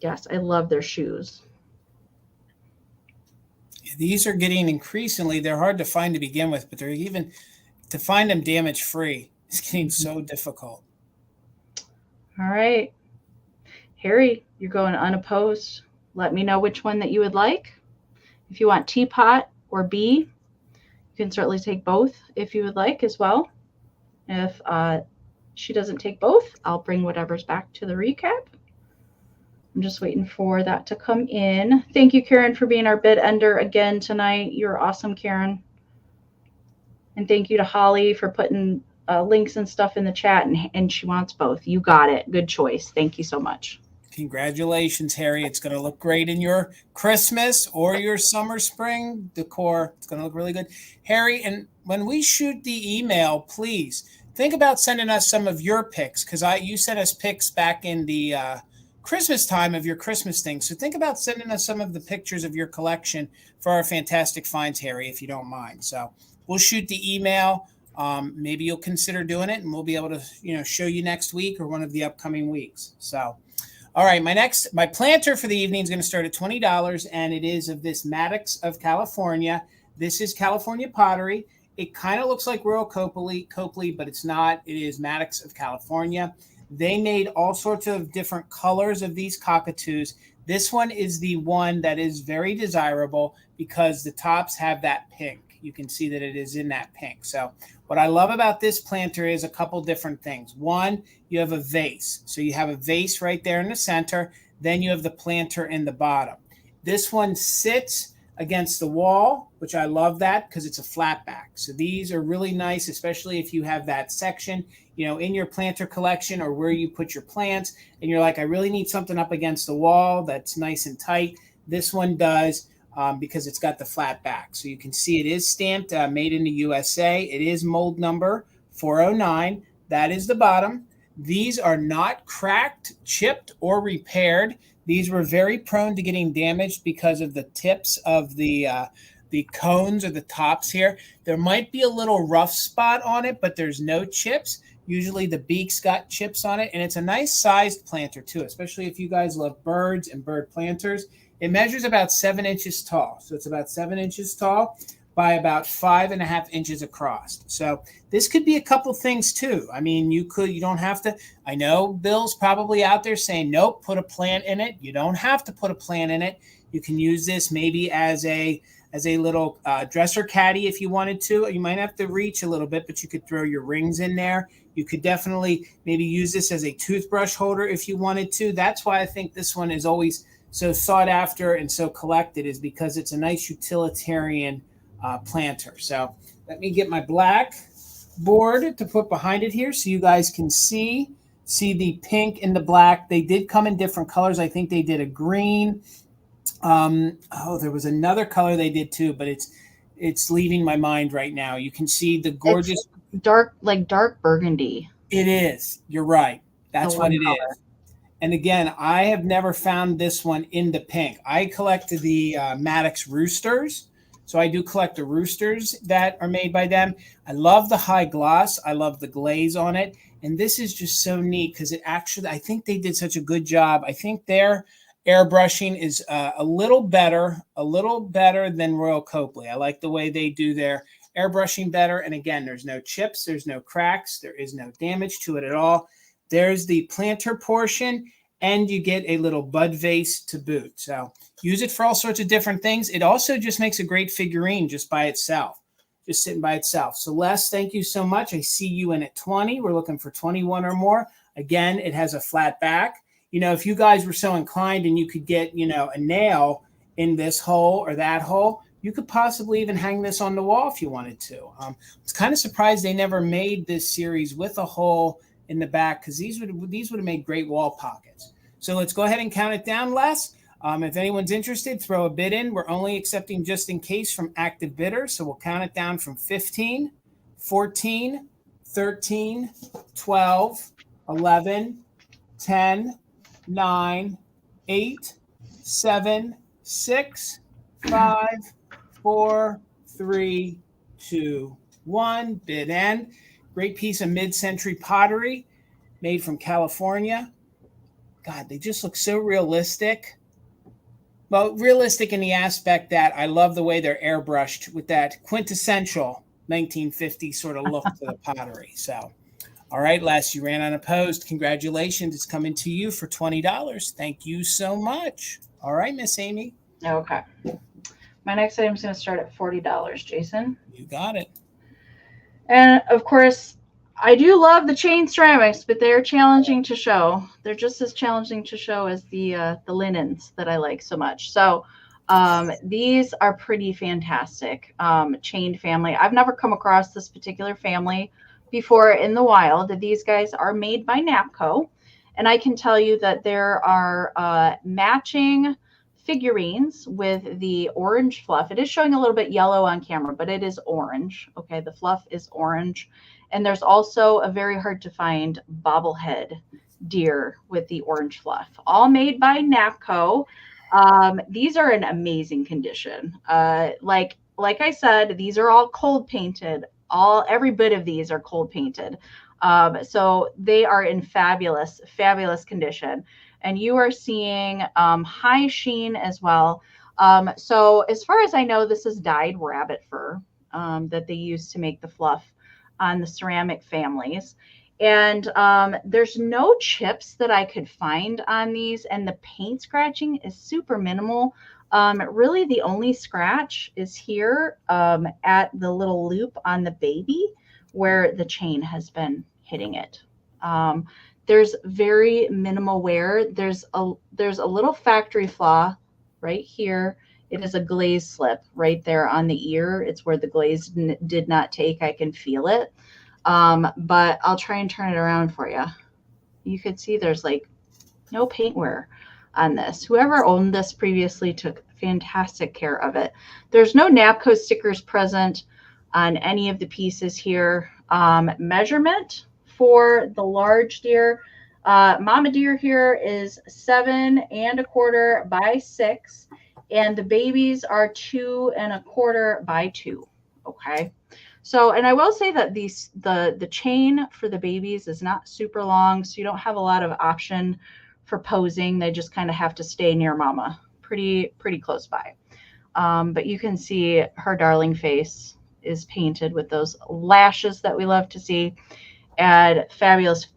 Yes, I love their shoes. These are getting increasingly, they're hard to find to begin with, but they're even, to find them damage free, it's getting so difficult. All right. Harry, you're going unopposed. Let me know which one that you would like. If you want teapot or bee, you can certainly take both if you would like as well. If she doesn't take both, I'll bring whatever's back to the recap. I'm just waiting for that to come in. Thank you, Karen, for being our bid ender again tonight. You're awesome, Karen. And thank you to Holly for putting links and stuff in the chat, and she wants both. You got it. Good choice. Thank you so much. Congratulations, Harry. It's going to look great in your Christmas or your summer, spring decor. It's going to look really good. Harry, and when we shoot the email, please think about sending us some of your picks, because you sent us picks back in the Christmas time of your Christmas thing. So think about sending us some of the pictures of your collection for our fantastic finds, Harry, if you don't mind. So we'll shoot the email. Maybe you'll consider doing it, and we'll be able to, show you next week or one of the upcoming weeks. So, all right, my planter for the evening is going to start at $20, and it is of this Maddox of California. This is California pottery. It kind of looks like Royal Copley, but it's not. It is Maddox of California. They made all sorts of different colors of these cockatoos. This one is the one that is very desirable because the tops have that pink. You can see that it is in that pink. So what I love about this planter is a couple different things. One, you have a vase. So you have a vase right there in the center. Then you have the planter in the bottom. This one sits against the wall, which I love that because it's a flat back. So these are really nice, especially if you have that section, in your planter collection or where you put your plants, and you're like, I really need something up against the wall that's nice and tight. This one does because it's got the flat back. So you can see it is stamped, made in the USA. It is mold number 409. That is the bottom. These are not cracked, chipped, or repaired. These were very prone to getting damaged because of the tips of the cones or the tops here. There might be a little rough spot on it, but there's no chips. Usually the beak's got chips on it, and it's a nice sized planter too, especially if you guys love birds and bird planters. It measures about 7 inches tall. So it's about 7 inches tall by about 5.5 inches across. So this could be a couple things too. I mean, you don't have to. I know Bill's probably out there saying, nope, put a plant in it. You don't have to put a plant in it. You can use this maybe as a little dresser caddy if you wanted to. You might have to reach a little bit, but you could throw your rings in there. You could definitely maybe use this as a toothbrush holder if you wanted to. That's why I think this one is always so sought after and so collected, is because it's a nice utilitarian planter. So let me get my black board to put behind it here so you guys can see the pink and the black. They did come in different colors. I think they did a green. There was another color they did too, but it's leaving my mind right now. You can see the gorgeous dark burgundy. It is. You're right. That's what it is. And again, I have never found this one in the pink. I collected the Maddox roosters. So I do collect the roosters that are made by them. I love the high gloss. I love the glaze on it. And this is just so neat because I think they did such a good job. I think their airbrushing is a little better than Royal Copley. I like the way they do their airbrushing better. And again, there's no chips, there's no cracks, there is no damage to it at all. There's the planter portion, and you get a little bud vase to boot. So use it for all sorts of different things. It also just makes a great figurine just by itself. just sitting by itself. So Les, thank you so much. I see you in at 20. We're looking for 21 or more. Again, it has a flat back. If you guys were so inclined and you could get, a nail in this hole or that hole, you could possibly even hang this on the wall if you wanted to. It's kind of surprised they never made this series with a hole in the back, because these would have made great wall pockets. So let's go ahead and count it down, Les. If anyone's interested, throw a bid in. We're only accepting just in case from active bidders. So we'll count it down from 15, 14, 13, 12, 11, 10, 9, 8, 7, 6, 5, 4, 3, 2, 1. Bid end. Great piece of mid-century pottery made from California. God, they just look so realistic. Well, realistic in the aspect that I love the way they're airbrushed with that quintessential 1950 sort of look to the pottery. So, all right, Les, you ran unopposed. Congratulations. It's coming to you for $20. Thank you so much. All right, Miss Amie. Okay. My next item is going to start at $40, Jason. You got it. And of course, I do love the chain ceramics, but they're challenging to show. They're just as challenging to show as the linens that I like so much. So these are pretty fantastic. Chained family. I've never come across this particular family before in the wild. These guys are made by Napco. And I can tell you that there are matching figurines with the orange fluff. It is showing a little bit yellow on camera, but it is orange. Okay, the fluff is orange. And there's also a very hard to find bobblehead deer with the orange fluff, all made by Napco. These are in amazing condition. Like I said, these are all cold painted. Every bit of these are cold painted. So they are in fabulous, fabulous condition. And you are seeing high sheen as well. So as far as I know, this is dyed rabbit fur that they use to make the fluff on the ceramic families. And there's no chips that I could find on these. And the paint scratching is super minimal. Really, the only scratch is here at the little loop on the baby where the chain has been hitting it. There's very minimal wear. There's a little factory flaw right here. It is a glaze slip right there on the ear. It's where the glaze did not take. I can feel it. But I'll try and turn it around for you. You could see there's like no paint wear on this. Whoever owned this previously took fantastic care of it. There's no Napco stickers present on any of the pieces here. Measurement for the large deer. Mama deer here is 7 1/4 by 6, and the babies are 2 1/4 by 2. Okay. So, and I will say that the chain for the babies is not super long, so you don't have a lot of option for posing. They just kind of have to stay near mama, pretty close by. But you can see her darling face is painted with those lashes that we love to see, and fabulous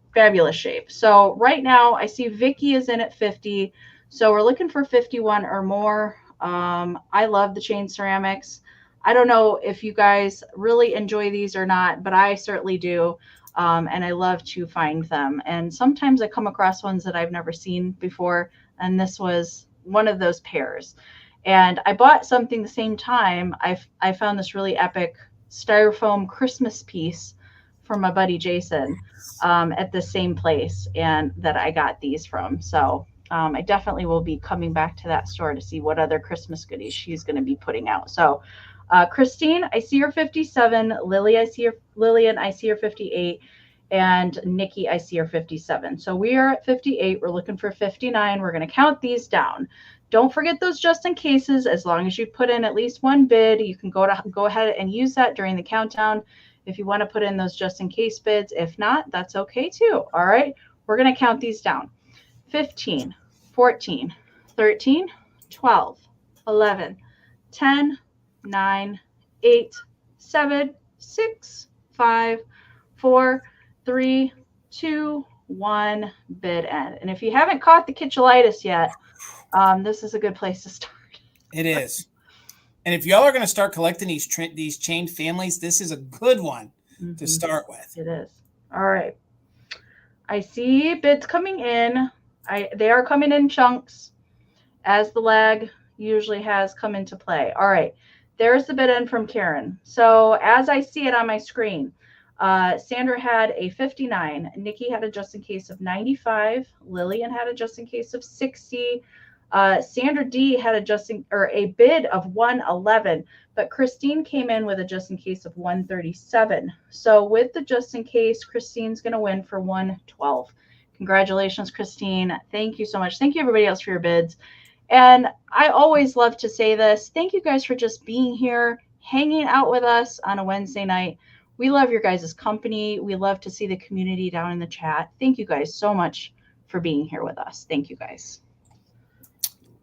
shape. So right now I see Vicky is in at 50. So we're looking for 51 or more. I love the chain ceramics. I don't know if you guys really enjoy these or not, but I certainly do. And I love to find them. And sometimes I come across ones that I've never seen before. And this was one of those pairs. And I bought something the same time. I found this really epic styrofoam Christmas piece from my buddy Jason at the same place and that I got these from. So I definitely will be coming back to that store to see what other Christmas goodies she's going to be putting out. So Christine, I see her 57. Lillian, I see her 58. And Nikki, I see her 57. So we are at 58. We're looking for 59. We're going to count these down. Don't forget those just in cases. As long as you put in at least one bid, you can go ahead and use that during the countdown if you want to put in those just in case bids. If not, that's okay too. All right. We're going to count these down. 15, 14, 13, 12, 11, 10, 9, 8, 7, 6, 5, 4, 3, 2, 1, bid end. And if you haven't caught the kitchulitis yet, this is a good place to start. It is. And if y'all are going to start collecting these chain families, this is a good one to start with. It is. All right. I see bids coming in. They are coming in chunks, as the lag usually has come into play. All right. There's the bid in from Karen. So as I see it on my screen, Sandra had a 59. Nikki had a just in case of 95. Lillian had a just in case of 60. Sandra D had a bid of 111, but Christine came in with a just in case of 137. So with the just in case, Christine's going to win for 112. Congratulations, Christine. Thank you so much. Thank you, everybody else, for your bids. And I always love to say this. Thank you guys for just being here, hanging out with us on a Wednesday night. We love your guys' company. We love to see the community down in the chat. Thank you guys so much for being here with us. Thank you, guys.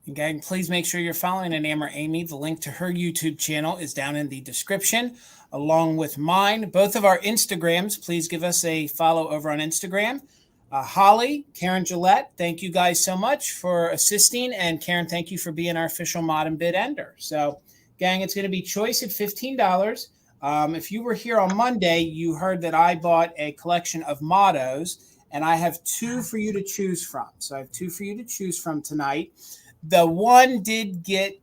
Again, please make sure you're following Enamor Amie. The link to her YouTube channel is down in the description, along with mine. Both of our Instagrams, please give us a follow over on Instagram. Holly, Karen Gillette, thank you guys so much for assisting. And Karen, thank you for being our official mod and bid ender. So, gang, it's going to be choice at $15. If you were here on Monday, you heard that I bought a collection of mottos, and I have 2 for you to choose from. So I have 2 for you to choose from tonight. The one did get,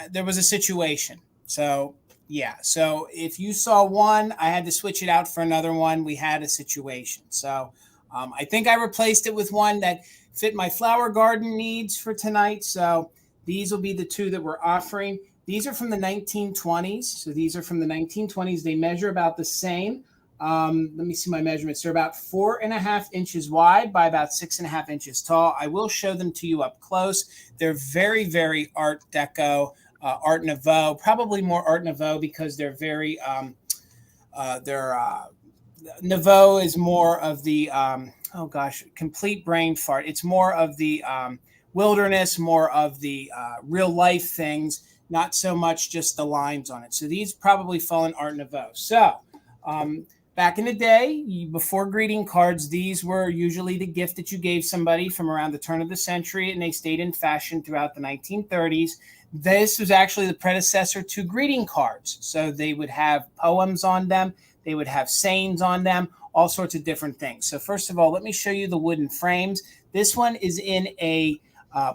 there was a situation. So, yeah. So if you saw one, I had to switch it out for another one. We had a situation. So I think I replaced it with one that fit my flower garden needs for tonight. So these will be the 2 that we're offering. These are from the 1920s. So these are from the 1920s. They measure about the same. Let me see my measurements. They're about 4.5 inches wide by about 6.5 inches tall. I will show them to you up close. They're very, very Art Deco, Art Nouveau, probably more Art Nouveau because they're very, Nouveau is more of the, complete brain fart. It's more of the wilderness, more of the real life things, not so much just the lines on it. So these probably fall in Art Nouveau. So, back in the day, before greeting cards, these were usually the gift that you gave somebody from around the turn of the century, and they stayed in fashion throughout the 1930s. This was actually the predecessor to greeting cards. So they would have poems on them. They would have sayings on them, all sorts of different things. So first of all, let me show you the wooden frames. This one is in a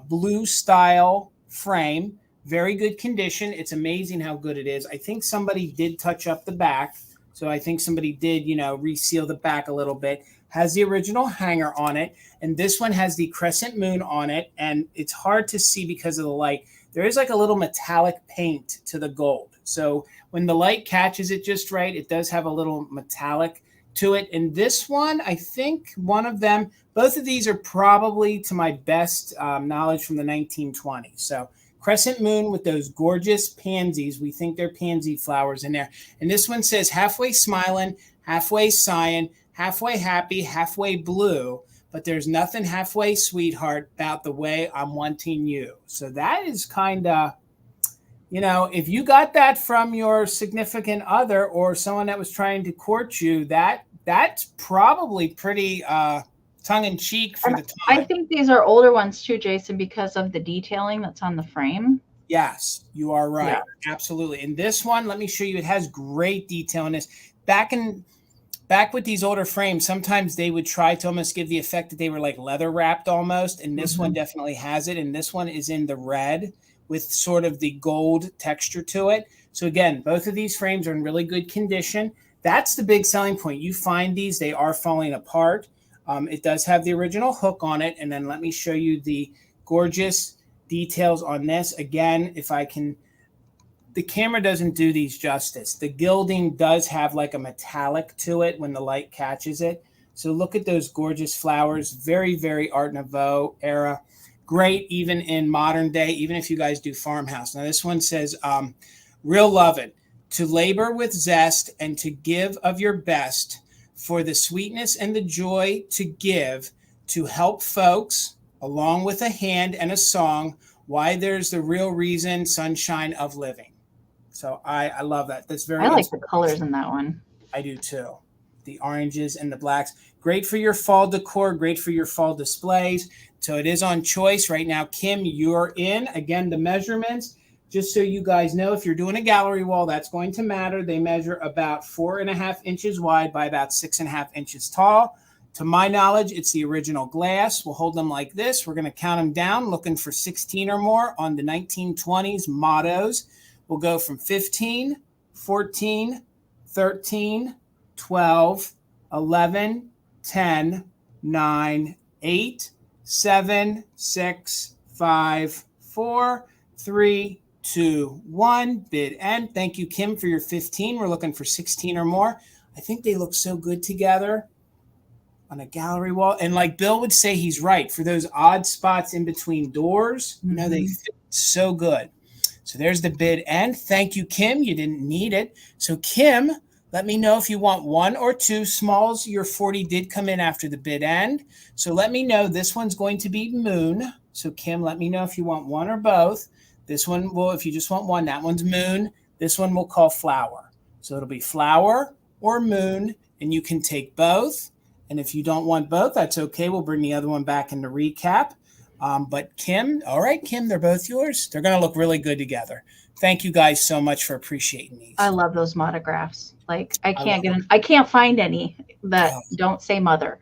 blue style frame, very good condition. It's amazing how good it is. I think somebody did touch up the back. So I think somebody did, reseal the back a little bit. Has the original hanger on it. And this one has the crescent moon on it. And it's hard to see because of the light. There is like a little metallic paint to the gold. So when the light catches it just right, it does have a little metallic to it. And this one, I think one of them, both of these are probably, to my best knowledge, from the 1920s. So crescent moon with those gorgeous pansies. We think they're pansy flowers in there. And this one says halfway smiling, halfway sighing, halfway happy, halfway blue. But there's nothing halfway, sweetheart, about the way I'm wanting you. So that is kind of, if you got that from your significant other or someone that was trying to court you, that's probably pretty tongue-in-cheek for the time. I think these are older ones too, Jason, because of the detailing that's on the frame. Yes, you are right. Yeah. Absolutely. And this one, let me show you, it has great detail in this. Back with these older frames, sometimes they would try to almost give the effect that they were like leather wrapped almost. And this one definitely has it. And this one is in the red with sort of the gold texture to it. So again, both of these frames are in really good condition. That's the big selling point. You find these, they are falling apart. It does have the original hook on it. And then let me show you the gorgeous details on this. Again, if I can, the camera doesn't do these justice. The gilding does have like a metallic to it when the light catches it. So look at those gorgeous flowers. Very, very Art Nouveau era. Great even in modern day, even if you guys do farmhouse. Now this one says, real lovin', to labor with zest and to give of your best, for the sweetness and the joy to give, to help folks, along with a hand and a song, why there's the real reason, sunshine of living. So I love that. That's very. I like the colors in that one. I do too. The oranges and the blacks. Great for your fall decor. Great for your fall displays. So it is on choice right now. Kim, you're in. Again, the measurements just so you guys know, if you're doing a gallery wall, that's going to matter. They measure about 4.5 inches wide by about 6.5 inches tall. To my knowledge, it's the original glass. We'll hold them like this. We're going to count them down, looking for 16 or more on the 1920s mottos. We'll go from 15, 14, 13, 12, 11, 10, 9, 8, 7, 6, 5, 4, 3, 2, 1. Bid end. Thank you, Kim, for your 15. We're looking for 16 or more. I think they look so good together on a gallery wall. And like Bill would say, he's right. For those odd spots in between doors, they fit so good. So there's the bid end. Thank you, Kim. You didn't need it. So Kim, let me know if you want 1 or 2 smalls. Your 40 did come in after the bid end. So let me know. This one's going to be moon. So Kim, let me know if you want 1 or both. This one will, if you just want 1, that one's moon. This one we'll call flower. So it'll be flower or moon, and you can take both. And if you don't want both, that's okay. We'll bring the other one back in the recap. But Kim, all right, Kim, they're both yours. They're going to look really good together. Thank you guys so much for appreciating these. I love those monographs. Like I can't find any that don't say mother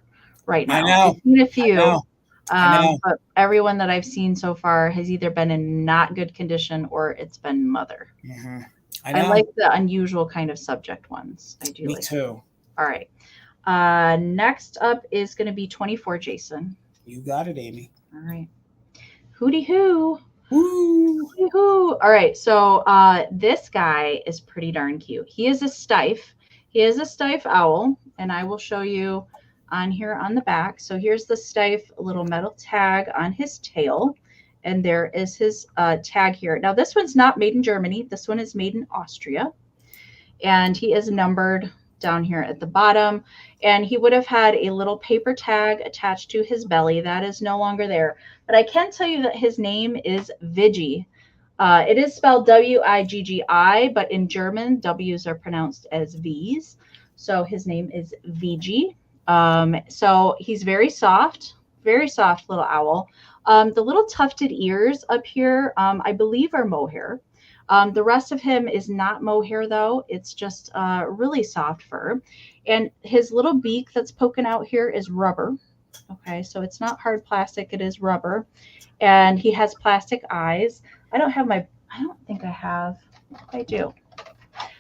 right now. I know. I've seen a few. I know. But everyone that I've seen so far has either been in not good condition or it's been mother. Mm-hmm. I like the unusual kind of subject ones. I do. Me like too. All right. Next up is going to be 24, Jason. You got it, Amy. All right. Hooty hoo. Woo. Hooty hoo. All right. So this guy is pretty darn cute. He is a stife. He is a stife owl, and I will show you on here on the back. So here's the stife little metal tag on his tail, and there is his tag here. Now this one's not made in Germany. This one is made in Austria, and he is numbered down here at the bottom, and he would have had a little paper tag attached to his belly. That is no longer there, but I can tell you that his name is Vigi. It is spelled W-I-G-G-I, but in German, W's are pronounced as V's. So his name is Vigi. So he's very soft little owl. The little tufted ears up here, I believe are mohair. The rest of him is not mohair though. It's just really soft fur. And his little beak that's poking out here is rubber. Okay, so it's not hard plastic, it is rubber. And he has plastic eyes. I don't think I have. I do.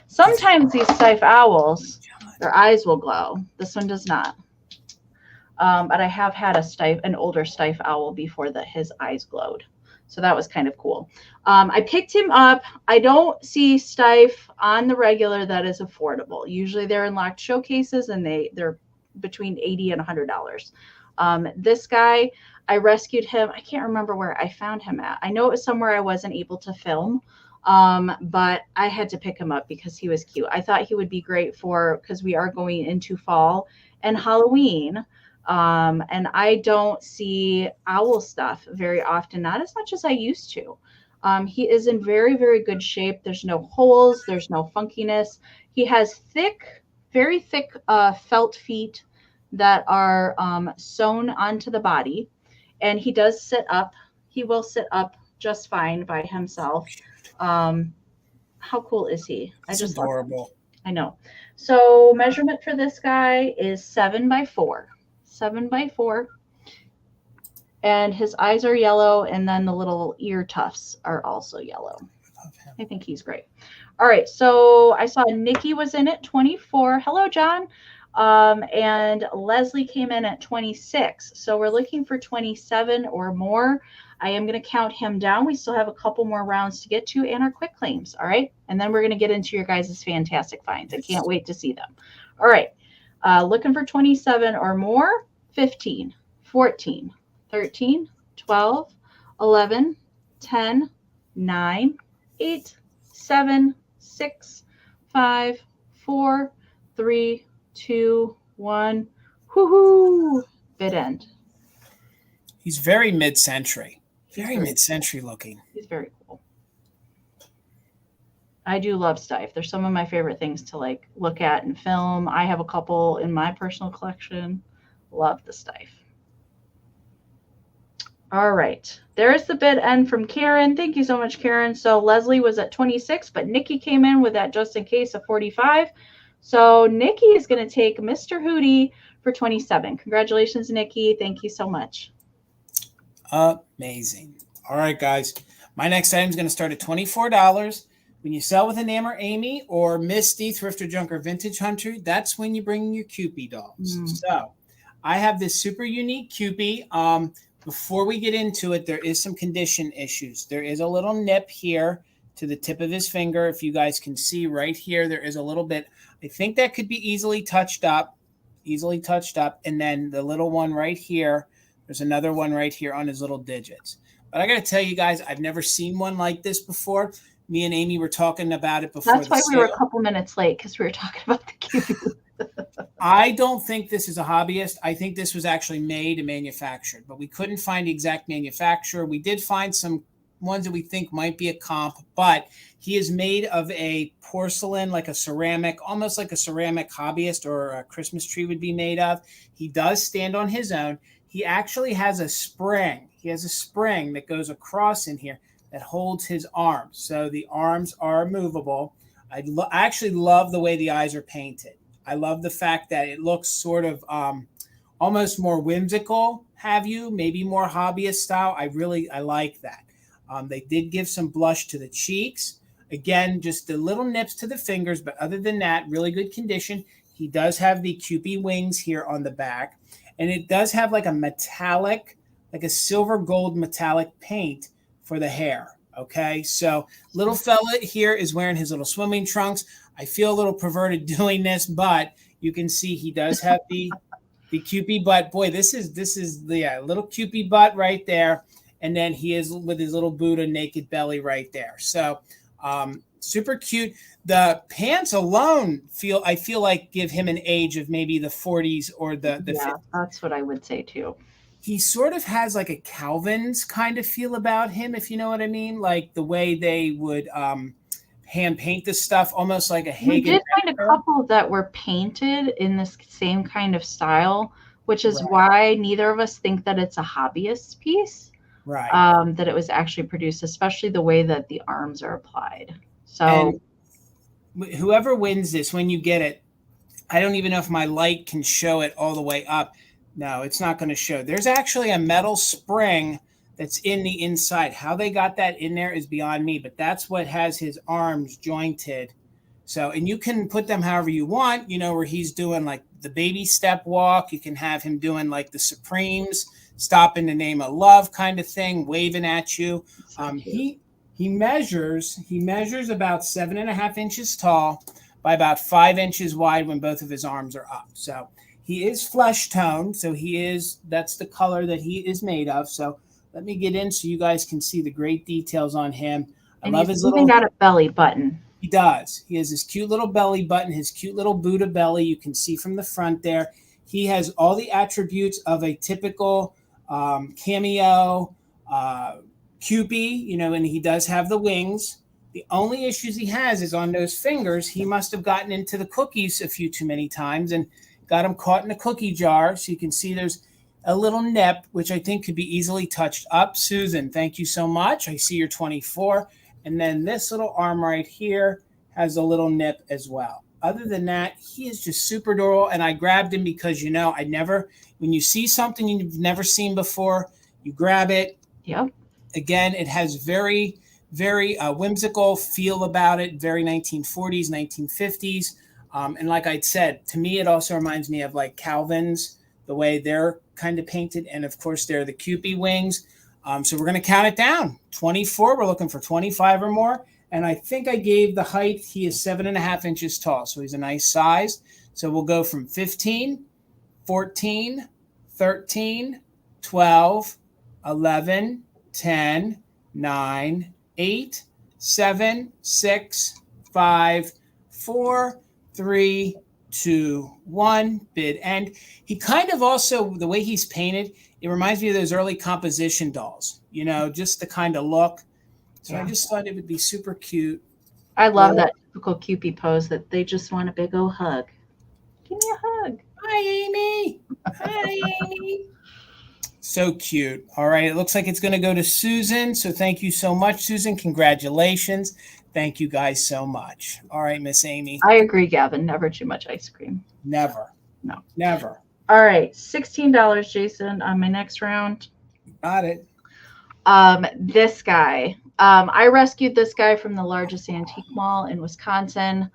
Sometimes these stife owls, their eyes will glow. This one does not. But I have had an older stife owl before that his eyes glowed. So that was kind of cool. I picked him up. I don't see stife on the regular that is affordable. Usually they're in locked showcases and they're between $80 and $100. This guy, I rescued him. I can't remember where I found him at. I know it was somewhere I wasn't able to film, but I had to pick him up because he was cute. I thought he would be great because we are going into fall and Halloween. And I don't see owl stuff very often, not as much as I used to. He is in very, very good shape. There's no holes. There's no funkiness. He has very thick felt feet that are sewn onto the body. And he does sit up. He will sit up just fine by himself. How cool is he? It's adorable. I know. So measurement for this guy is 7 by 4. 7 by 4, and his eyes are yellow, and then the little ear tufts are also yellow. I think he's great. All right, so I saw Nikki was in at 24. Hello, John. And Leslie came in at 26. So we're looking for 27 or more. I am going to count him down. We still have a couple more rounds to get to and our quick claims. All right, and then we're going to get into your guys' fantastic finds. I can't wait to see them. All right. Looking for 27 or more. 15, 14, 13, 12, 11, 10, 9, 8, 7, 6, 5, 4, 3, 2, 1. Woohoo! Bid end. He's very mid-century. Very mid-century looking. He's very cool. I do love stife. They're some of my favorite things to look at and film. I have a couple in my personal collection. Love the stife. All right. There's the bid end from Karen. Thank you so much, Karen. So Leslie was at 26, but Nikki came in with that just in case of 45. So Nikki is going to take Mr. Hootie for 27. Congratulations, Nikki. Thank you so much. Amazing. All right, guys. My next item is going to start at $24. When you sell with Enamor, Amie, or Misty, Thrift or Junk or Vintage Hunter, that's when you bring your Cupid dolls. So I have this super unique Cupid. Before we get into it, there is some condition issues. There is a little nip here to the tip of his finger. If you guys can see right here, there is a little bit. I think that could be easily touched up. And then the little one right here, there's another one right here on his little digits. But I got to tell you guys, I've never seen one like this before. Me and Amie were talking about it before. That's why we were a couple minutes late, because we were talking about the Cupid. I don't think this is a hobbyist. I think this was actually made and manufactured, but we couldn't find the exact manufacturer. We did find some ones that we think might be a comp, but he is made of a porcelain, like a ceramic, almost like a ceramic hobbyist or a Christmas tree would be made of. He does stand on his own. He actually has a spring. He has a spring that goes across in here that holds his arms. So the arms are movable. I actually love the way the eyes are painted. I love the fact that it looks sort of almost more whimsical, maybe more hobbyist style. I like that. They did give some blush to the cheeks. Again, just the little nips to the fingers, but other than that, really good condition. He does have the Cupid wings here on the back, and it does have like a metallic, like a silver gold metallic paint for the hair. Okay, so little fella here is wearing his little swimming trunks. I feel a little perverted doing this, but you can see he does have the Cupid butt. Boy, this is the little Cupid butt right there, and then he is with his little Buddha naked belly right there. So super cute. The pants alone I feel like give him an age of maybe the 40s or the 50s. That's what I would say too. He sort of has like a Calvin's kind of feel about him, if you know what I mean, like the way they would hand paint this stuff, almost like a Hagen. We did find a couple that were painted in this same kind of style, which is why neither of us think that it's a hobbyist piece. Right. That it was actually produced, especially the way that the arms are applied. So and whoever wins this, when you get it, I don't even know if my light can show it all the way up. No, it's not going to show. There's actually a metal spring that's in the inside. How they got that in there is beyond me, but that's what has his arms jointed. So, and you can put them however you want, where he's doing like the baby step walk. You can have him doing like the Supremes, stop in the name of love kind of thing, waving at you. He measures about 7.5 inches tall by about 5 inches wide when both of his arms are up. So he is flesh toned. So that's the color that he is made of. So let me get in so you guys can see the great details on him. I love his little. He's even got a belly button. He does. He has his cute little belly button, his cute little Buddha belly. You can see from the front there. He has all the attributes of a typical cameo Cupid, and he does have the wings. The only issues he has is on those fingers. He must have gotten into the cookies a few too many times and got them caught in a cookie jar. So you can see there's a little nip, which I think could be easily touched up. Susan, thank you so much. I see you're 24. And then this little arm right here has a little nip as well. Other than that, he is just super adorable. And I grabbed him because, when you see something you've never seen before, you grab it. Yep. Again, it has very, very whimsical feel about it, very 1940s, 1950s. And like I said, to me, it also reminds me of like Calvin's, the way they're kind of painted. And of course, they're the Cupid wings. So we're going to count it down. 24, we're looking for 25 or more. And I think I gave the height. He is 7.5 inches tall. So he's a nice size. So we'll go from 15, 14, 13, 12, 11, 10, 9, 8, 7, 6, 5, 4, 3, 2, 1. Bid end. He kind of also, the way he's painted, it reminds me of those early composition dolls, just the kind of look. So I just thought it would be super cute. I love that typical Cupid pose that they just want a big old hug. Give me a hug. Hi, Amie. Hi, Amie. So cute. All right. It looks like it's going to go to Susan. So thank you so much, Susan. Congratulations. Thank you guys so much. All right, Miss Amie. I agree, Gavin. Never too much ice cream. Never. No. Never. All right. $16, Jason, on my next round. Got it. This guy. I rescued this guy from the largest antique mall in Wisconsin,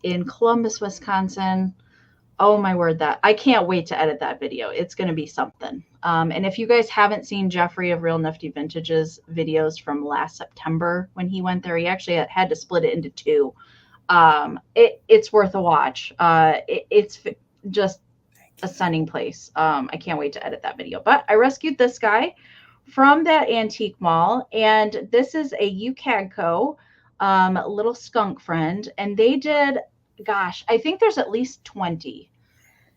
in Columbus, Wisconsin. Oh my word, that I can't wait to edit that video. It's going to be something. And if you guys haven't seen Jeffrey of Real Nifty Vintage's videos from last September when he went there, he actually had to split it into two. It's worth a watch. It's just a stunning place. I can't wait to edit that video. But I rescued this guy from that antique mall, and this is a UCAGCO little skunk friend, and they did, gosh, I think there's at least 20.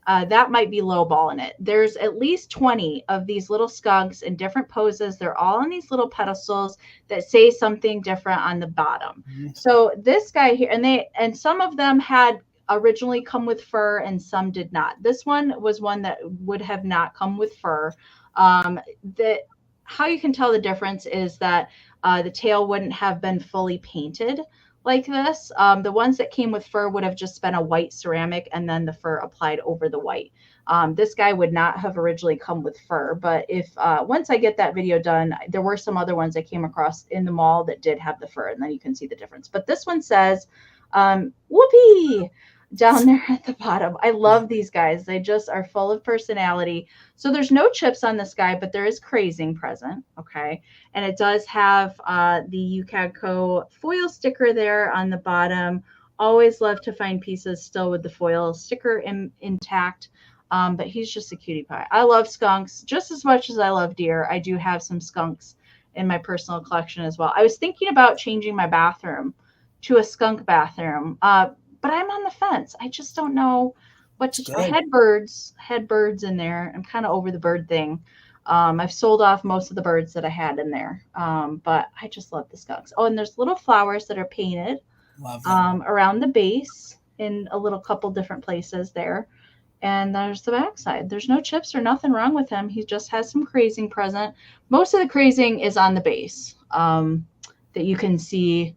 That might be lowballing it. There's at least 20 of these little skunks in different poses. They're all on these little pedestals that say something different on the bottom. Mm-hmm. So this guy here, and some of them had originally come with fur and some did not. This one was one that would have not come with fur. How you can tell the difference is that the tail wouldn't have been fully painted like this. The ones that came with fur would have just been a white ceramic and then the fur applied over the white. This guy would not have originally come with fur, but if once I get that video done, there were some other ones I came across in the mall that did have the fur, and then you can see the difference. But this one says, whoopee, down there at the bottom. I love these guys. They just are full of personality. So there's no chips on this guy, but there is crazing present. Okay. And it does have the UCAGCO foil sticker there on the bottom. Always love to find pieces still with the foil sticker intact. But he's just a cutie pie. I love skunks just as much as I love deer. I do have some skunks in my personal collection as well. I was thinking about changing my bathroom to a skunk bathroom. But I'm on the fence. I just don't know what to do. I had birds in there. I'm kind of over the bird thing. I've sold off most of the birds that I had in there. But I just love the skunks. Oh, and there's little flowers that are painted around the base in a little couple different places there. And there's the backside. There's no chips or nothing wrong with him. He just has some crazing present. Most of the crazing is on the base that you can see,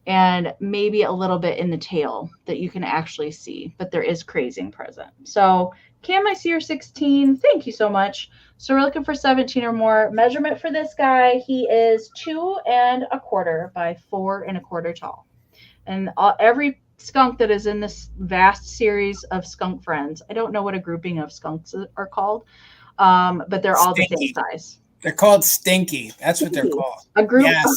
and maybe a little bit in the tail that you can actually see, but there is crazing present. So Cam, I see you're 16. Thank you so much. So we're looking for 17 or more. Measurement for this guy, he is 2 1/4 by 4 1/4 tall. And every skunk that is in this vast series of skunk friends, I don't know what a grouping of skunks are called, but they're all the same size. They're called stinky. That's what they're called. A group. Yes.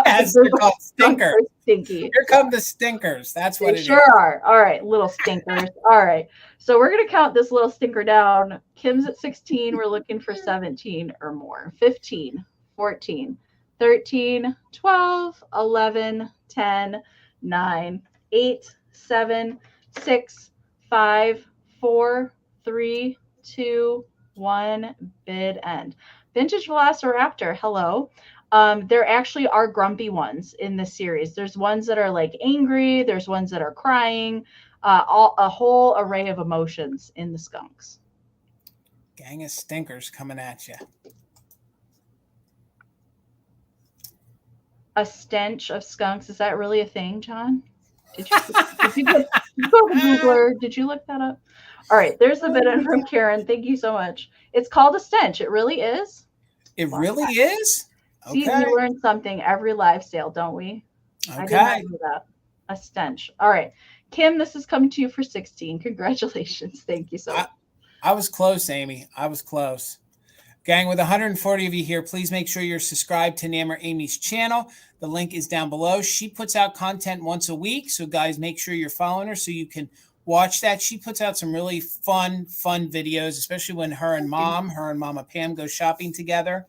Yes, they're called stinkers. Stinky. Here come the stinkers. That's what they sure are. All right, little stinkers. All right. So we're going to count this little stinker down. Kim's at 16. We're looking for 17 or more. 15, 14, 13, 12, 11, 10, 9, 8, 7, 6, 5, 4, 3, 2, 1. Bid end. Vintage Velociraptor. Hello. There actually are grumpy ones in this series. There's ones that are like angry. There's ones that are crying. A whole array of emotions in the skunks. Gang of stinkers coming at you. A stench of skunks. Is that really a thing, John? Did you go to Googler? Did you look that up? All right. There's the bid in from Karen. Thank you so much. It's called a stench. It really is. It really is? See, we learn something every live sale, don't we? Okay. I did not know that. A stench. All right. Kim, this is coming to you for 16. Congratulations. Thank you so much. I was close, Amie. I was close. Gang, with 140 of you here, please make sure you're subscribed to Enamor Amie's channel. The link is down below. She puts out content once a week. So, guys, make sure you're following her so you can watch that. She puts out some really fun videos, especially when her and Mama Pam go shopping together.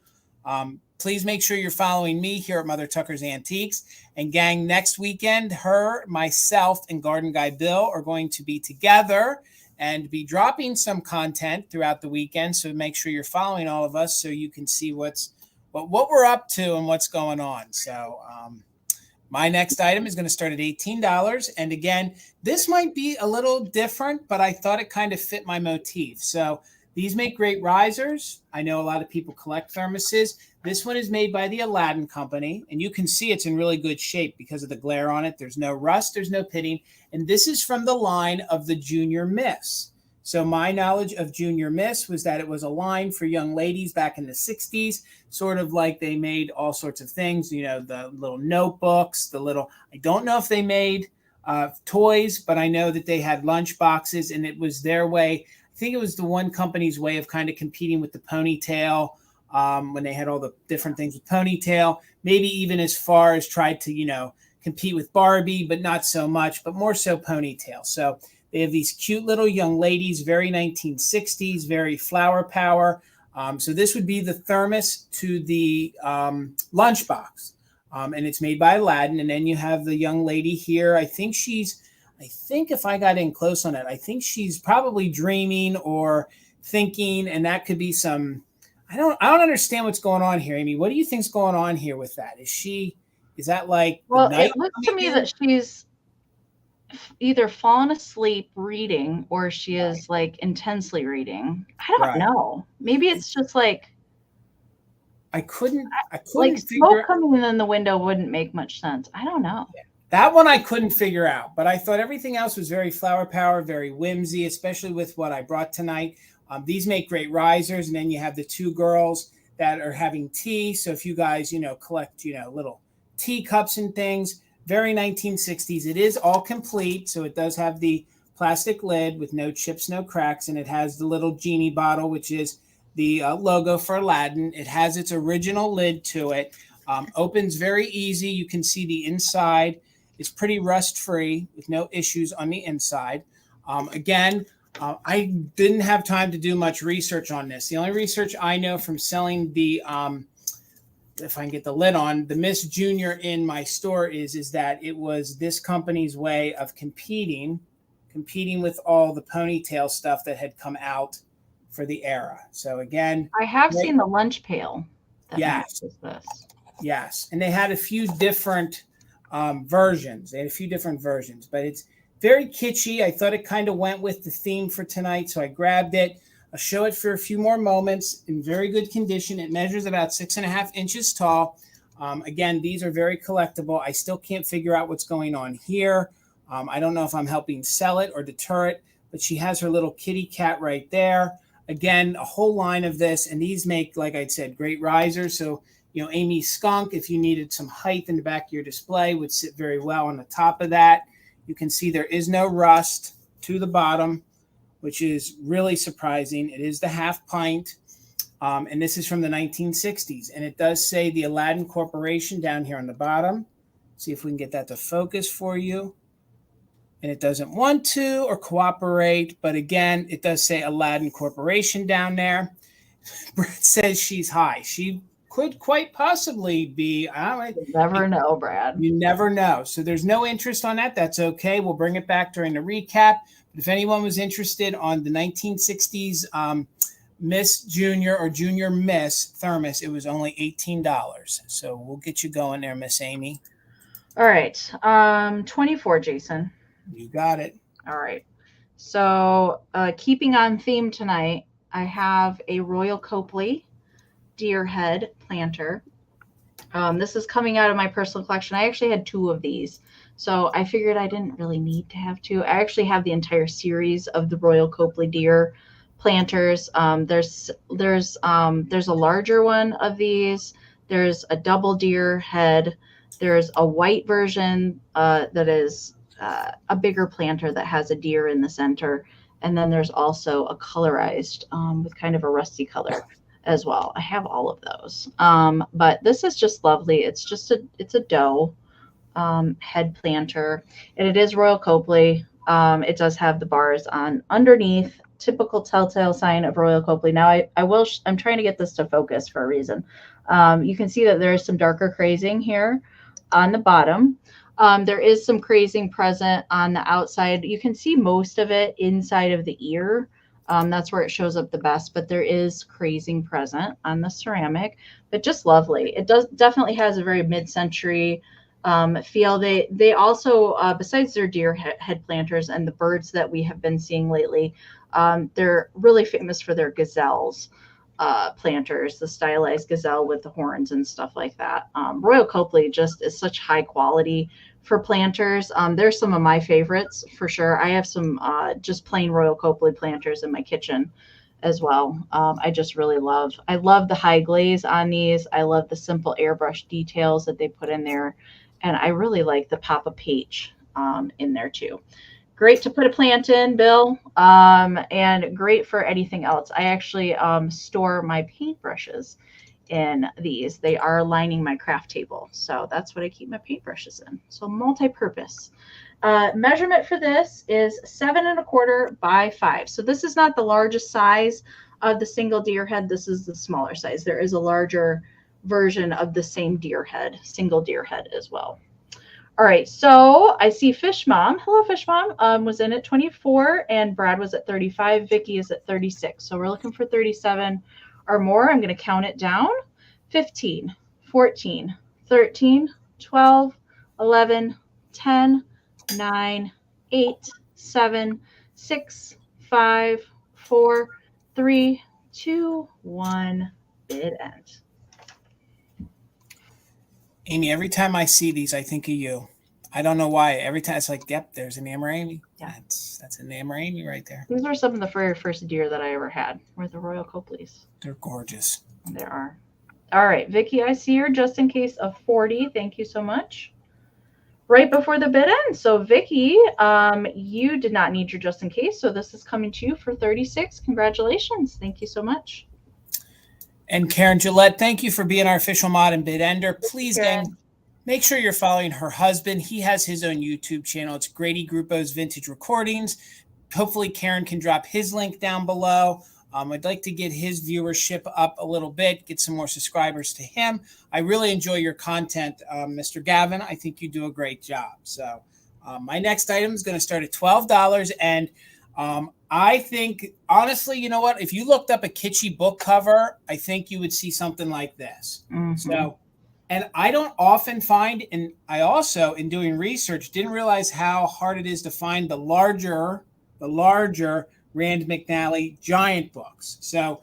Please make sure you're following me here at Mother Tucker's Antiques. And gang, next weekend, her, myself, and Garden Guy Bill are going to be together and be dropping some content throughout the weekend. So make sure you're following all of us so you can see what we're up to and what's going on. So my next item is going to start at $18. And again, this might be a little different, but I thought it kind of fit my motif. So These make great risers. I know a lot of people collect thermoses. This one is made by the Aladdin Company, and you can see it's in really good shape because of the glare on it. There's no rust, there's no pitting, and this is from the line of the Junior Miss. So my knowledge of Junior Miss was that it was a line for young ladies back in the 60s, sort of like they made all sorts of things, you know, the little notebooks, I don't know if they made toys, but I know that they had lunch boxes, and it was their way. I think it was the one company's way of kind of competing with the ponytail when they had all the different things with ponytail, maybe even as far as tried to, you know, compete with Barbie, but not so much, but more so ponytail. So they have these cute little young ladies, very 1960s, very flower power. So this would be the thermos to the lunchbox. And it's made by Aladdin. And then you have the young lady here. I think if I got in close on it, I think she's probably dreaming or thinking, and that could be some, I don't understand what's going on here, Amy. What do you think's going on here with that? Is that like, well, it looks to me that she's either fallen asleep reading or she is like intensely reading. I don't know. Maybe it's just like I couldn't like smoke coming in the window wouldn't make much sense. I don't know. Yeah. That one I couldn't figure out, but I thought everything else was very flower power, very whimsy, especially with what I brought tonight. These make great risers, and then you have the two girls that are having tea. So if you guys, you know, collect, you know, little teacups and things, very 1960s. It is all complete, so it does have the plastic lid with no chips, no cracks, and it has the little genie bottle, which is the logo for Aladdin. It has its original lid to it. Opens very easy. You can see the inside. It's pretty rust-free with no issues on the inside. Again, I didn't have time to do much research on this. The only research I know from selling the if I can get the lid on, the Miss Junior in my store is that it was this company's way of competing with all the ponytail stuff that had come out for the era. So again, I have seen the lunch pail. Yes. Yes. And they had a few different versions. But it's very kitschy. I thought it kind of went with the theme for tonight, so I grabbed it. I'll show it for a few more moments. In very good condition. It measures about 6.5 inches tall. Again, these are very collectible. I still can't figure out what's going on here. I don't know if I'm helping sell it or deter it, but she has her little kitty cat right there. Again, a whole line of this, and these make, like I said, great risers. So, you know, Amy's skunk, if you needed some height in the back of your display, would sit very well on the top of that. You can see there is no rust to the bottom, which is really surprising. It is the half pint, and this is from the 1960s. And it does say the Aladdin Corporation down here on the bottom. See if we can get that to focus for you. And it doesn't want to or cooperate, but again, it does say Aladdin Corporation down there. Brett says she's high. She could quite possibly be. You never know, Brad. You never know. So there's no interest on that. That's okay. We'll bring it back during the recap. But if anyone was interested on the 1960s Miss Junior or Junior Miss thermos, it was only $18. So we'll get you going there, Miss Amy. All right. 24, Jason. You got it. All right. So keeping on theme tonight, I have a Royal Copley deer head planter. This is coming out of my personal collection. I actually had 2 of these, so I figured I didn't really need to have 2. I actually have the entire series of the Royal Copley deer planters. There's a larger one of these. There's a double deer head. There's a white version that is a bigger planter that has a deer in the center. And then there's also a colorized with kind of a rusty color as well. I have all of those. But this is just lovely. It's a doe head planter, and it is Royal Copley. It does have the bars on underneath, typical telltale sign of Royal Copley. Now I'm trying to get this to focus for a reason. You can see that there is some darker crazing here on the bottom. There is some crazing present on the outside. You can see most of it inside of the ear. That's where it shows up the best, but there is crazing present on the ceramic, but just lovely. It definitely has a very mid-century feel. They also, besides their deer head planters and the birds that we have been seeing lately, they're really famous for their gazelles planters, the stylized gazelle with the horns and stuff like that. Royal Copley just is such high quality for planters. There's some of my favorites for sure. I have some just plain Royal Copley planters in my kitchen as well. I just really I love the high glaze on these. I love the simple airbrush details that they put in there. And I really like the pop of peach in there too. Great to put a plant in, Bill, and great for anything else. I actually store my paintbrushes in these. They are lining my craft table. So that's what I keep my paintbrushes in. So multi-purpose. Measurement for this is 7¼ by 5. So this is not the largest size of the single deer head. This is the smaller size. There is a larger version of the same deer head, single deer head as well. All right, so I see Fish Mom. Hello, Fish Mom. Was in at 24, and Brad was at 35. Vicky is at 36. So we're looking for 37 or more. I'm going to count it down. 15, 14, 13, 12, 11, 10, 9, 8, 7, 6, 5, 4, 3, 2, 1. Bid end. Amie, every time I see these, I think of you. I don't know why. Every time it's like, yep, there's an Enamor Amie. Yeah. That's an Enamor Amie right there. These were some of the very first deer that I ever had, were the Royal Copleys. They're gorgeous. They are. All right, Vicky, I see your just in case of 40. Thank you so much. Right before the bid end. So Vicky, you did not need your just in case. So this is coming to you for 36. Congratulations. Thank you so much. And Karen Gillette, thank you for being our official mod and bid ender. Please, gang, make sure you're following her husband. He has his own YouTube channel. It's Grady Grupo's Vintage Recordings. Hopefully Karen can drop his link down below. I'd like to get his viewership up a little bit, get some more subscribers to him. I really enjoy your content, Mr. Gavin. I think you do a great job. So my next item is going to start at $12. And I think, honestly, you know what? If you looked up a kitschy book cover, I think you would see something like this. Mm-hmm. So, and I don't often find, and I also, in doing research, didn't realize how hard it is to find the larger Rand McNally giant books. So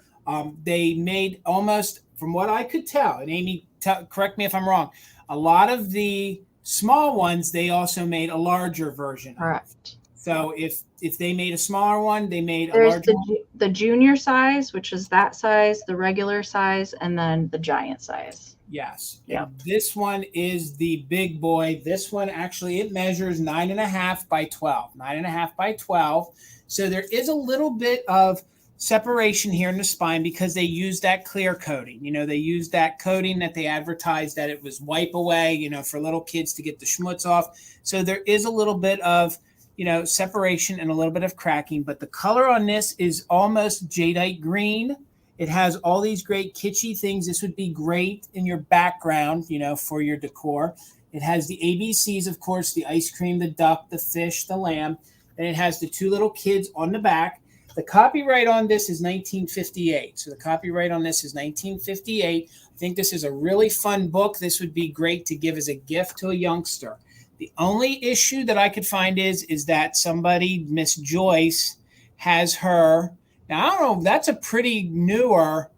they made almost, from what I could tell, and Amie, correct me if I'm wrong, a lot of the small ones, they also made a larger version. Correct. So if they made a smaller one, they made a larger one. The junior size, which is that size, the regular size, and then the giant size. Yes. Yeah. This one is the big boy. This one actually, it measures 9.5 by 12. 9.5 by 12. So there is a little bit of separation here in the spine because they use that clear coating. You know, they use that coating that they advertised that it was wipe away, you know, for little kids to get the schmutz off. So there is a little bit of, you know, separation and a little bit of cracking, but the color on this is almost jadeite green. It has all these great kitschy things. This would be great in your background, you know, for your decor. It has the ABCs, of course, the ice cream, the duck, the fish, the lamb, and it has the two little kids on the back. The copyright on this is 1958. So the copyright on this is 1958. I think this is a really fun book. This would be great to give as a gift to a youngster. The only issue that I could find is that somebody, Miss Joyce, has her. Now, I don't know. That's a pretty newer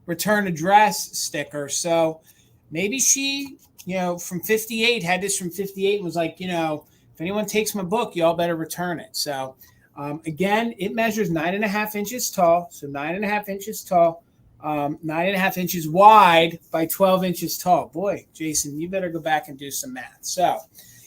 return address sticker. So maybe she, you know, from 58, had this from 58 and was like, you know, if anyone takes my book, y'all better return it. So again, it measures 9.5 inches tall. So 9.5 inches tall. 9.5 inches wide by 12 inches tall. Boy, Jason, you better go back and do some math. So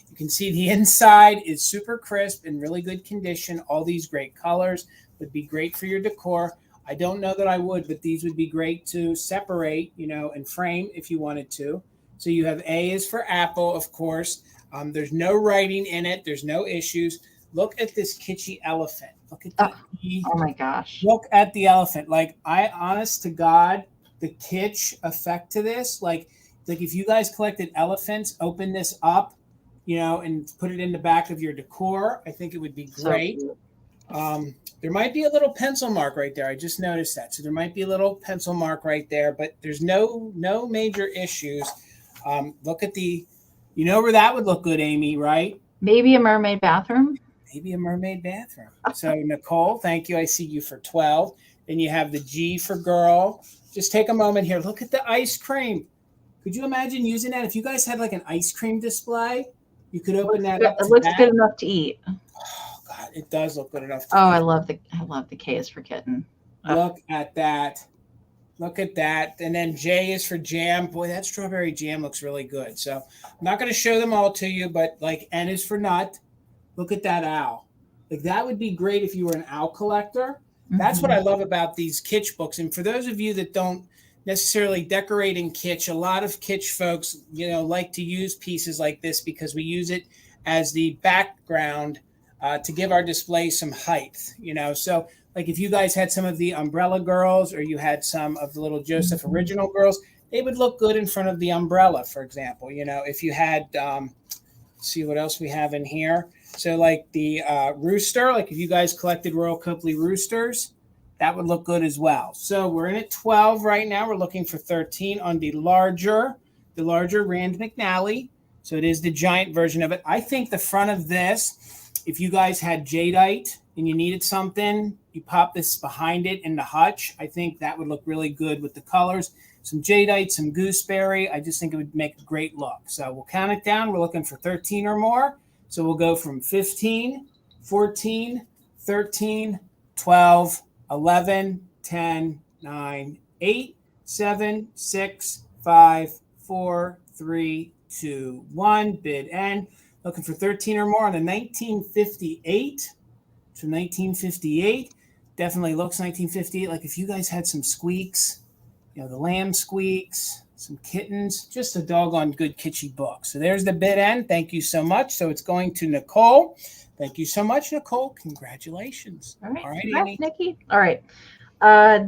you can see the inside is super crisp and really good condition. All these great colors would be great for your decor. I don't know that I would, but these would be great to separate, you know, and frame if you wanted to. So you have A is for apple, of course. There's no writing in it. There's no issues. Look at this kitschy elephant. Look at that. Oh my gosh. Look at the elephant. Like, honest to God, the kitsch effect to this, like if you guys collected elephants, open this up, you know, and put it in the back of your decor, I think it would be great. There might be a little pencil mark right there. I just noticed that. So there might be a little pencil mark right there, but there's no major issues. Look at the, you know where that would look good, Amy, right? Maybe a mermaid bathroom. Maybe a mermaid bathroom. So Nicole, thank you. I see you for 12. Then you have the G for girl. Just take a moment here. Look at the ice cream. Could you imagine using that? If you guys had like an ice cream display, you could open that up It to looks that. good enough to eat. Oh God, it does look good enough to Oh, eat. I love the K is for kitten. Look at that. Look at that. And then J is for jam. Boy, that strawberry jam looks really good. So I'm not going to show them all to you, but like N is for nut. Look at that owl. Like that would be great if you were an owl collector. That's what I love about these kitsch books. And for those of you that don't necessarily decorate in kitsch, a lot of kitsch folks, like to use pieces like this because we use it as the background to give our display some height. So like if you guys had some of the umbrella girls or you had some of the little Joseph original girls, they would look good in front of the umbrella, for example. If you had, see what else we have in here. So like the rooster, like if you guys collected Royal Copley roosters, that would look good as well. So we're in at 12 right now. We're looking for 13 on the larger Rand McNally. So it is the giant version of it. I think the front of this, if you guys had jadeite and you needed something, you pop this behind it in the hutch. I think that would look really good with the colors. Some jadeite, some gooseberry. I just think it would make a great look. So we'll count it down. We're looking for 13 or more. So we'll go from 15, 14, 13, 12, 11, 10, 9, 8, 7, 6, 5, 4, 3, 2, 1. Bid end. Looking for 13 or more on the 1958. So 1958. Definitely looks 1958. Like if you guys had some squeaks, the lamb squeaks, some kittens, just a doggone good kitschy book. So there's the bid end. Thank you so much. So it's going to Nicole. Thank you so much, Nicole. Congratulations. All right, Amy. Nikki. All right.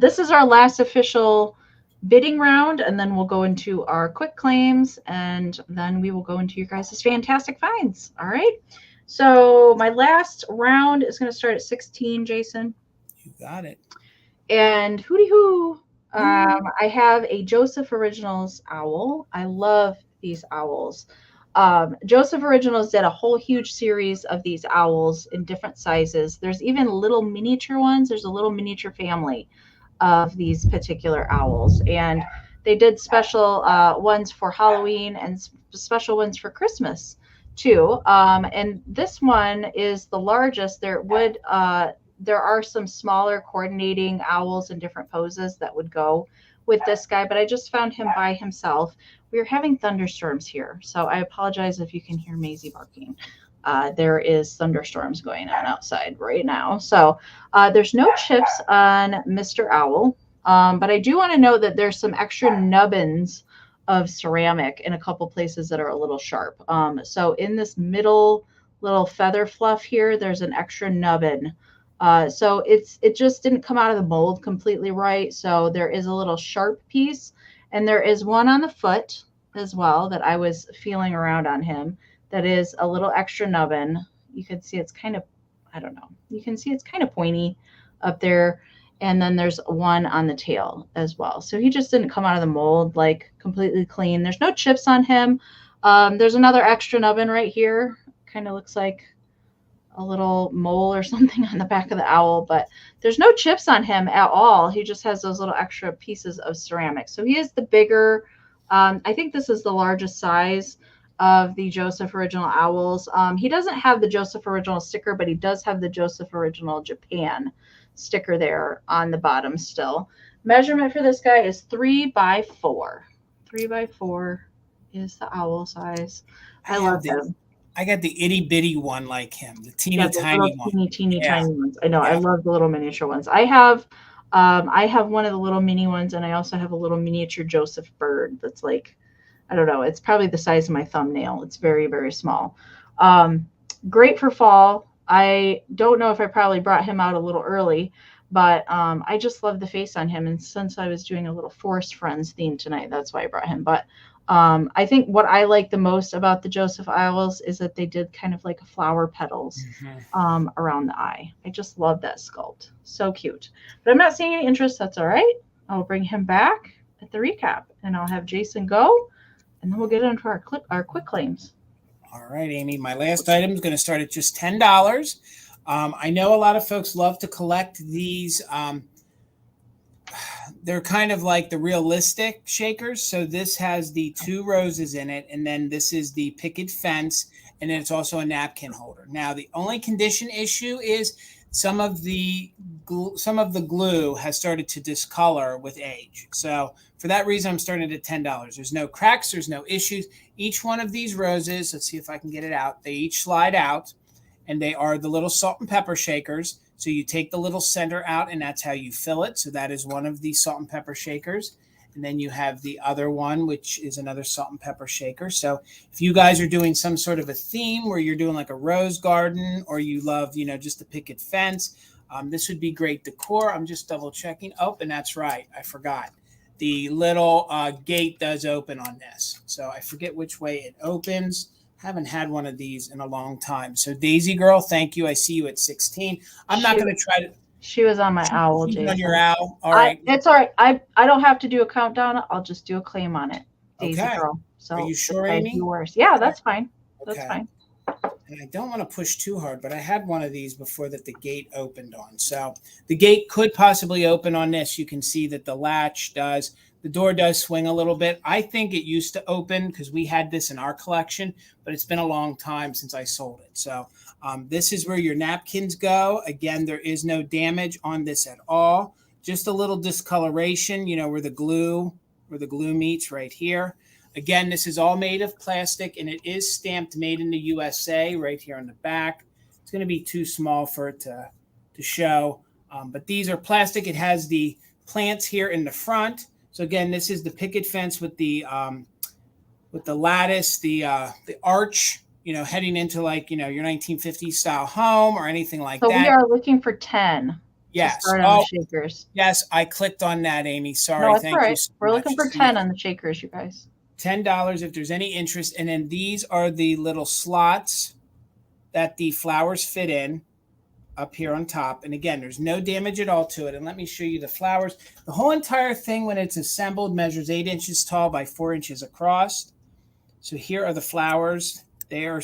This is our last official bidding round, and then we'll go into our quick claims, and then we will go into your guys' fantastic finds. All right. So my last round is going to start at 16, Jason. You got it. And hooty hoo. I have a Joseph Originals owl. I love these owls. Joseph Originals did a whole huge series of these owls in different sizes. There's even little miniature ones. There's a little miniature family of these particular owls. And they did special ones for Halloween and special ones for Christmas too. And this one is the largest. There are some smaller coordinating owls in different poses that would go with this guy, but I just found him by himself. We are having thunderstorms here, so I apologize if you can hear Maisie barking. There is thunderstorms going on outside right now. So there's no chips on Mr. Owl, but I do want to note that there's some extra nubbins of ceramic in a couple places that are a little sharp. So in this middle little feather fluff here, there's an extra nubbin. So it just didn't come out of the mold completely right. So there is a little sharp piece, and there is one on the foot as well that I was feeling around on him that is a little extra nubbin. You can see it's kind of, I don't know. You can see it's kind of pointy up there. And then there's one on the tail as well. So he just didn't come out of the mold like completely clean. There's no chips on him. There's another extra nubbin right here. Kind of looks like a little mole or something on the back of the owl, but there's no chips on him at all. He just has those little extra pieces of ceramic. So he is the bigger, I think this is the largest size of the Joseph Original owls. He doesn't have the Joseph Original sticker, but he does have the Joseph Original Japan sticker there on the bottom still. Measurement for this guy is 3 by 4. 3 by 4 is the owl size. I love him. I got the itty bitty one like him, the teeny tiny one. Teeny tiny ones. I know. Yeah. I love the little miniature ones. I have one of the little mini ones, and I also have a little miniature Joseph bird that's like, I don't know. It's probably the size of my thumbnail. It's very, very small. Great for fall. I don't know if I probably brought him out a little early, but I just love the face on him. And since I was doing a little Forest Friends theme tonight, that's why I brought him. But I think what I like the most about the Joseph owls is that they did kind of like a flower petals around the eye. I just love that sculpt. So cute. But I'm not seeing any interest. That's all right. I'll bring him back at the recap, and I'll have Jason go and then we'll get into our quick claims. All right, Amy. My last item is going to start at just $10. I know a lot of folks love to collect these. They're kind of like the realistic shakers. So this has the 2 roses in it, and then this is the picket fence, and then it's also a napkin holder. Now, the only condition issue is some of the glue has started to discolor with age. So for that reason, I'm starting at $10. There's no cracks, there's no issues. Each one of these roses, let's see if I can get it out. They each slide out, and they are the little salt and pepper shakers. So you take the little center out, and that's how you fill it. So that is one of the salt and pepper shakers. And then you have the other one, which is another salt and pepper shaker. So if you guys are doing some sort of a theme where you're doing like a rose garden, or you love, just a picket fence, this would be great decor. I'm just double checking. Oh, and that's right. I forgot. The little gate does open on this. So I forget which way it opens. Haven't had one of these in a long time. So Daisy girl, thank you. I see you at 16. I'm not going to try to. She was on my owl, Jason. On your owl. All right. It's all right. I don't have to do a countdown. I'll just do a claim on it. Daisy girl. So are you sure, Amy? Yours. Yeah, that's fine. That's fine. And I don't want to push too hard, but I had one of these before that the gate opened on. So the gate could possibly open on this. You can see that the latch does. The door does swing a little bit. I think it used to open because we had this in our collection, but it's been a long time since I sold it. So this is where your napkins go. Again, there is no damage on this at all. Just a little discoloration, where the glue meets right here. Again, this is all made of plastic, and it is stamped made in the USA right here on the back. It's going to be too small for it to show, but these are plastic. It has the plants here in the front. So again, this is the picket fence with the lattice, the arch, heading into like, your 1950s style home or anything like that. So we are looking for 10. Yes. To start on the shakers. Yes, I clicked on that, Amy. Sorry. No, it's Thank all right. you so We're much. looking for 10 on the shakers, you guys. $10 if there's any interest. And then these are the little slots that the flowers fit in up here on top. And again, there's no damage at all to it. And let me show you the flowers. The whole entire thing, when it's assembled, measures 8 inches tall by 4 inches across. So here are the flowers. They're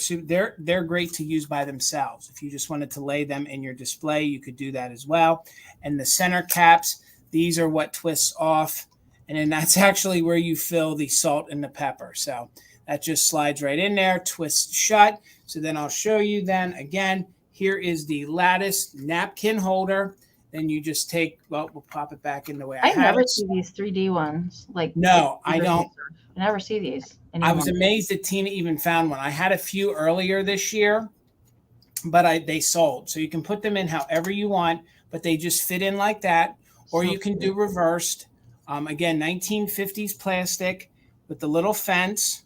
great to use by themselves. If you just wanted to lay them in your display, you could do that as well. And the center caps, these are what twists off. And then that's actually where you fill the salt and the pepper. So that just slides right in there, twists shut. So then I'll show you then again, here is the lattice napkin holder. Then you just take, we'll pop it back in the way I have never it. see these 3D ones. No, I don't. I never see these anymore. I was amazed that Tina even found one. I had a few earlier this year, but they sold. So you can put them in however you want, but they just fit in like that. Or you can do reversed. Again, 1950s plastic with the little fence,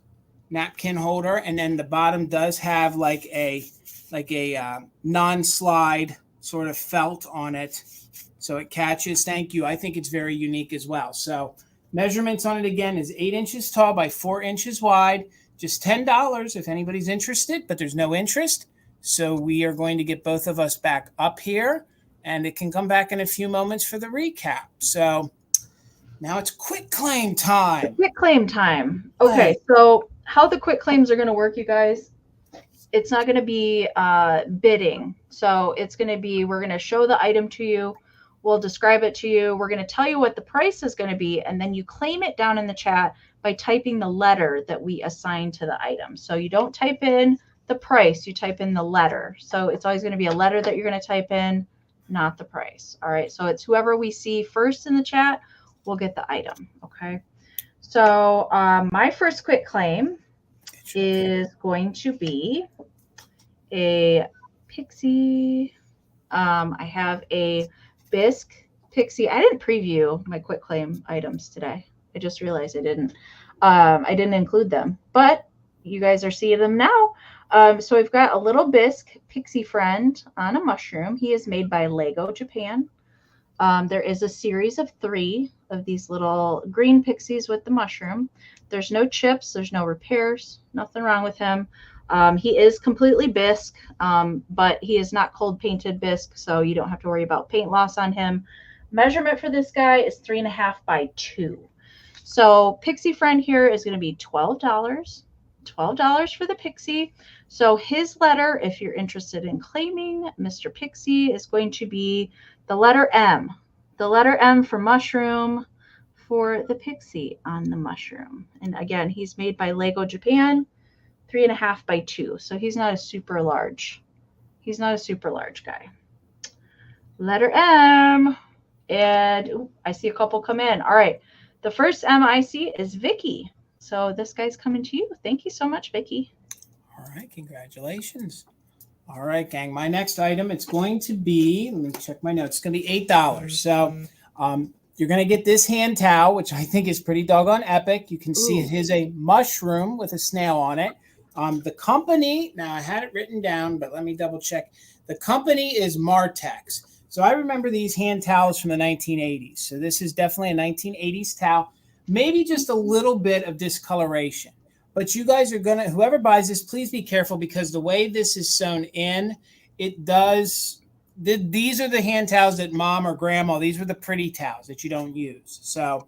napkin holder, and then the bottom does have like a non-slide sort of felt on it, so it catches. Thank you. I think it's very unique as well. So measurements on it again is 8 inches tall by 4 inches wide. Just $10 if anybody's interested, but there's no interest. So we are going to get both of us back up here, and it can come back in a few moments for the recap. So now it's quick claim time. Quick claim time. Okay, so how the quick claims are going to work, you guys, it's not going to be bidding. So it's going to be, we're going to show the item to you. We'll describe it to you. We're going to tell you what the price is going to be, and then you claim it down in the chat by typing the letter that we assign to the item. So you don't type in the price, you type in the letter. So it's always going to be a letter that you're going to type in, not the price. All right, so it's whoever we see first in the chat will get the item. Okay, so my first quick claim is going to be a pixie. I have a bisque pixie. I didn't preview my quick claim items today. I just realized I didn't include them, but you guys are seeing them now. So we've got a little bisque pixie friend on a mushroom. He is made by Lego Japan. There is a series of 3 of these little green pixies with the mushroom. There's no chips, there's no repairs, nothing wrong with him. He is completely bisque, but he is not cold painted bisque, so you don't have to worry about paint loss on him. Measurement for this guy is 3.5 by 2. So Pixie Friend here is going to be $12. $12 for the Pixie. So his letter, if you're interested in claiming Mr. Pixie, is going to be the letter M. The letter M for mushroom for the Pixie on the mushroom. And again, he's made by Lego Japan, 3.5 by 2. So he's not a super large. He's not a super large guy. Letter M. And ooh, I see a couple come in. All right. The first M I see is Vicky. So this guy's coming to you. Thank you so much, Vicky. All right, congratulations. All right, gang. My next item, it's going to be, let me check my notes. It's going to be $8. So you're going to get this hand towel, which I think is pretty doggone epic. You can see it is a mushroom with a snail on it. The company, now I had it written down, but let me double check. The company is Martex. So I remember these hand towels from the 1980s. So this is definitely a 1980s towel, maybe just a little bit of discoloration. But you guys are going to, whoever buys this, please be careful because the way this is sewn in, it does, these are the hand towels that mom or grandma, these were the pretty towels that you don't use. So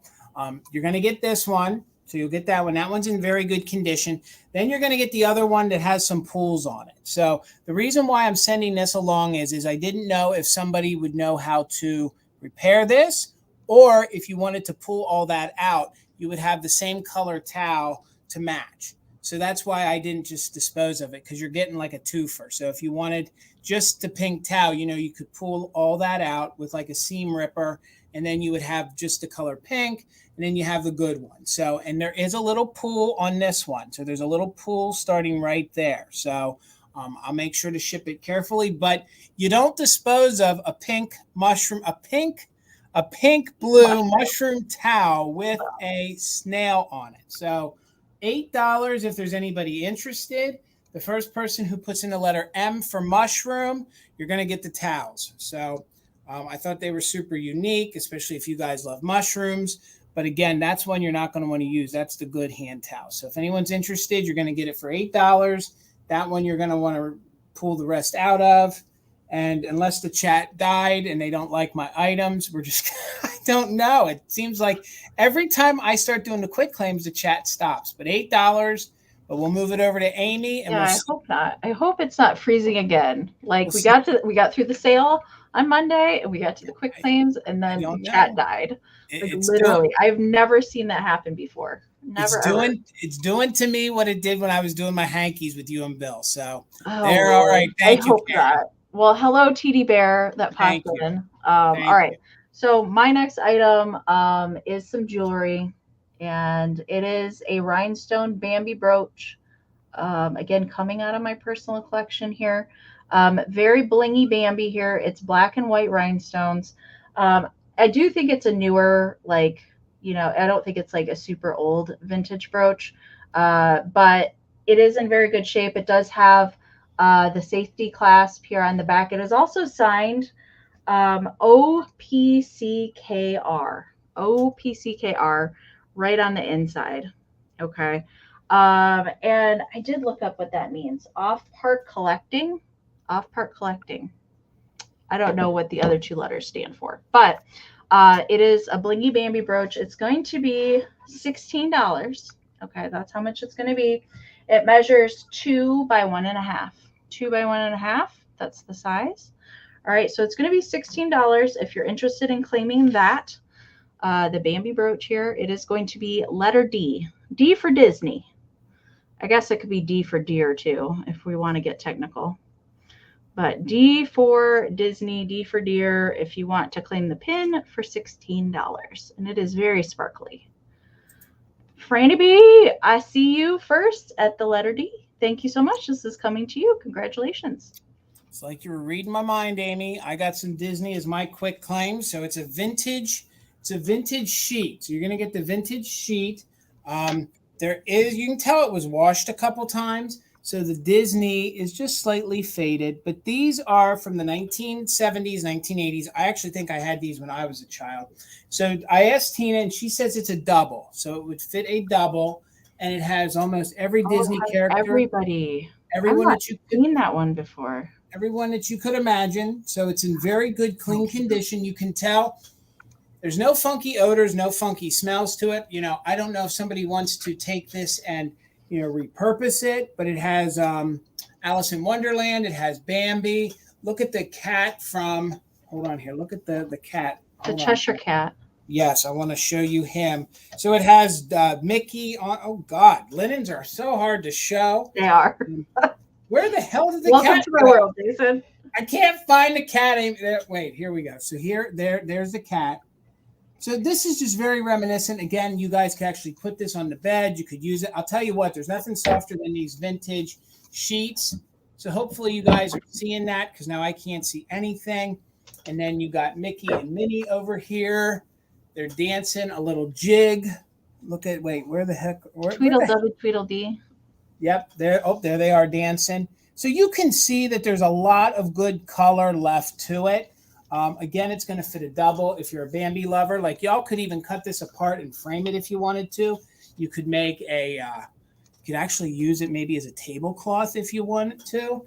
you're going to get this one. So you'll get that one. That one's in very good condition. Then you're going to get the other one that has some pools on it. So the reason why I'm sending this along is I didn't know if somebody would know how to repair this, or if you wanted to pull all that out, you would have the same color towel to match. So that's why I didn't just dispose of it, because you're getting like a twofer. So if you wanted just the pink towel, you know, you could pull all that out with like a seam ripper, and then you would have just the color pink, and then you have the good one. So, and there is a little pool on this one. So there's a little pool starting right there. So I'll make sure to ship it carefully, but you don't dispose of a pink mushroom, a pink blue mushroom towel with a snail on it. So $8 if there's anybody interested. The first person who puts in the letter M for mushroom, you're going to get the towels. So I thought they were super unique, especially if you guys love mushrooms. But again, that's one you're not going to want to use. That's the good hand towel. So if anyone's interested, you're going to get it for $8. That one you're going to want to pull the rest out of. And unless the chat died and they don't like my items, we're just, I don't know. It seems like every time I start doing the quick claims, the chat stops. But $8, but we'll move it over to Amie. And yeah, I hope not. I hope it's not freezing again. Like we got through the sale on Monday, and we got to the quick claims, and then the chat died. Like literally, I've never seen that happen before. Never. It's doing to me what it did when I was doing my hankies with you and Bill. So they're all right. Thank you. Hope that. Well, hello, TD Bear that popped in. All right. So my next item is some jewelry, and it is a rhinestone Bambi brooch. Again, coming out of my personal collection here. Very blingy Bambi here. It's black and white rhinestones. I do think it's a newer, like, you know, I don't think it's like a super old vintage brooch, but it is in very good shape. It does have the safety clasp here on the back. It is also signed OPCKR. OPCKR right on the inside. Okay. And I did look up what that means. Off-part collecting. Off-part collecting. I don't know what the other two letters stand for, but it is a blingy Bambi brooch. It's going to be $16. Okay, that's how much it's going to be. It measures 2 by 1.5. 2 by 1.5. That's the size. All right, so it's going to be $16 if you're interested in claiming that. The Bambi brooch here. It is going to be letter D. D for Disney. I guess it could be D for deer too, if we want to get technical. But D for Disney, D for deer, if you want to claim the pin for $16. And it is very sparkly. Franny B, I see you first at the letter D. Thank you so much. This is coming to you. Congratulations. It's like you were reading my mind, Amie. I got some Disney as my quick claim. So it's a vintage sheet. So you're going to get the vintage sheet. You can tell it was washed a couple times. So the Disney is just slightly faded, but these are from the 1970s, 1980s. I actually think I had these when I was a child. So I asked Tina, and she says it's a double. So it would fit a double, and it has almost every Disney character. Everyone that you've seen that one before. Everyone that you could imagine. So it's in very good, clean condition. You can tell There's no funky odors, no funky smells to it. I don't know if somebody wants to take this and, repurpose it, but it has Alice in Wonderland. It has Bambi. Look at the cat from, hold on here. Look at the cat. The Cheshire Cat. Yes, I want to show you him. So it has Mickey on. Oh, God. Linens are so hard to show. They are. Where the hell did the Welcome cat to my world, Jason. I can't find the cat. Wait, here we go. So there's the cat. So this is just very reminiscent. Again, you guys can actually put this on the bed. You could use it. I'll tell you what, there's nothing softer than these vintage sheets. So hopefully you guys are seeing that, because now I can't see anything. And then you got Mickey and Minnie over here. They're dancing a little jig. Where the heck? Tweedledum, Tweedledee. Yep, there they are dancing. So you can see that there's a lot of good color left to it. Again, it's going to fit a double. If you're a Bambi lover, like y'all could even cut this apart and frame it if you wanted to. You could make you could actually use it maybe as a tablecloth if you wanted to.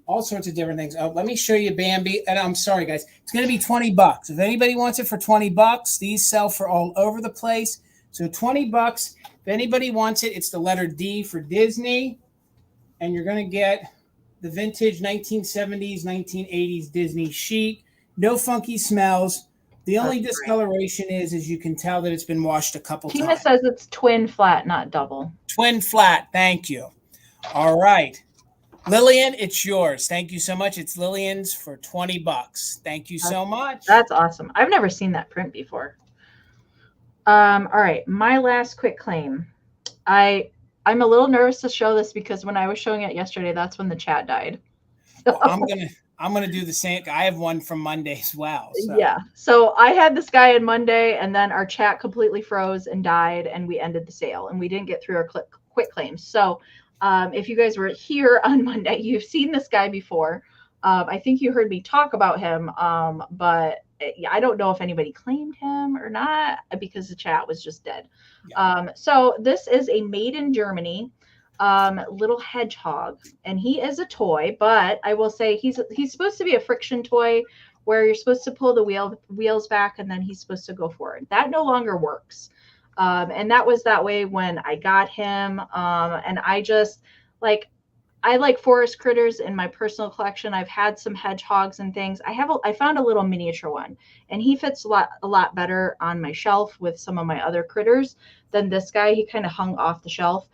All sorts of different things. Oh, let me show you Bambi. And I'm sorry, guys. It's going to be $20. If anybody wants it for $20, these sell for all over the place. So $20. If anybody wants it, it's the letter D for Disney. And you're going to get the vintage 1970s, 1980s Disney sheet. No funky smells. The only discoloration is you can tell that it's been washed a couple times. Tina says it's twin flat, not double. Twin flat. Thank you. All right. Lillian, it's yours. Thank you so much. It's Lillian's for $20. Thank you so much. That's awesome. I've never seen that print before. All right. My last quick claim. I'm a little nervous to show this because when I was showing it yesterday, that's when the chat died. Well, I'm gonna do the same. I have one from Monday as well. So. Yeah. So I had this guy on Monday, and then our chat completely froze and died, and we ended the sale, and we didn't get through our quick claims. So if you guys were here on Monday, you've seen this guy before. I think you heard me talk about him, but I don't know if anybody claimed him or not because the chat was just dead. Yeah. So this is a made in Germany little hedgehog, and he is a toy, but I will say he's supposed to be a friction toy where you're supposed to pull the wheels back and then he's supposed to go forward. That no longer works. And that was that way when I got him. And I like forest critters in my personal collection. I've had some hedgehogs and things. I found a little miniature one, and he fits a lot better on my shelf with some of my other critters than this guy. He kind of hung off the shelf.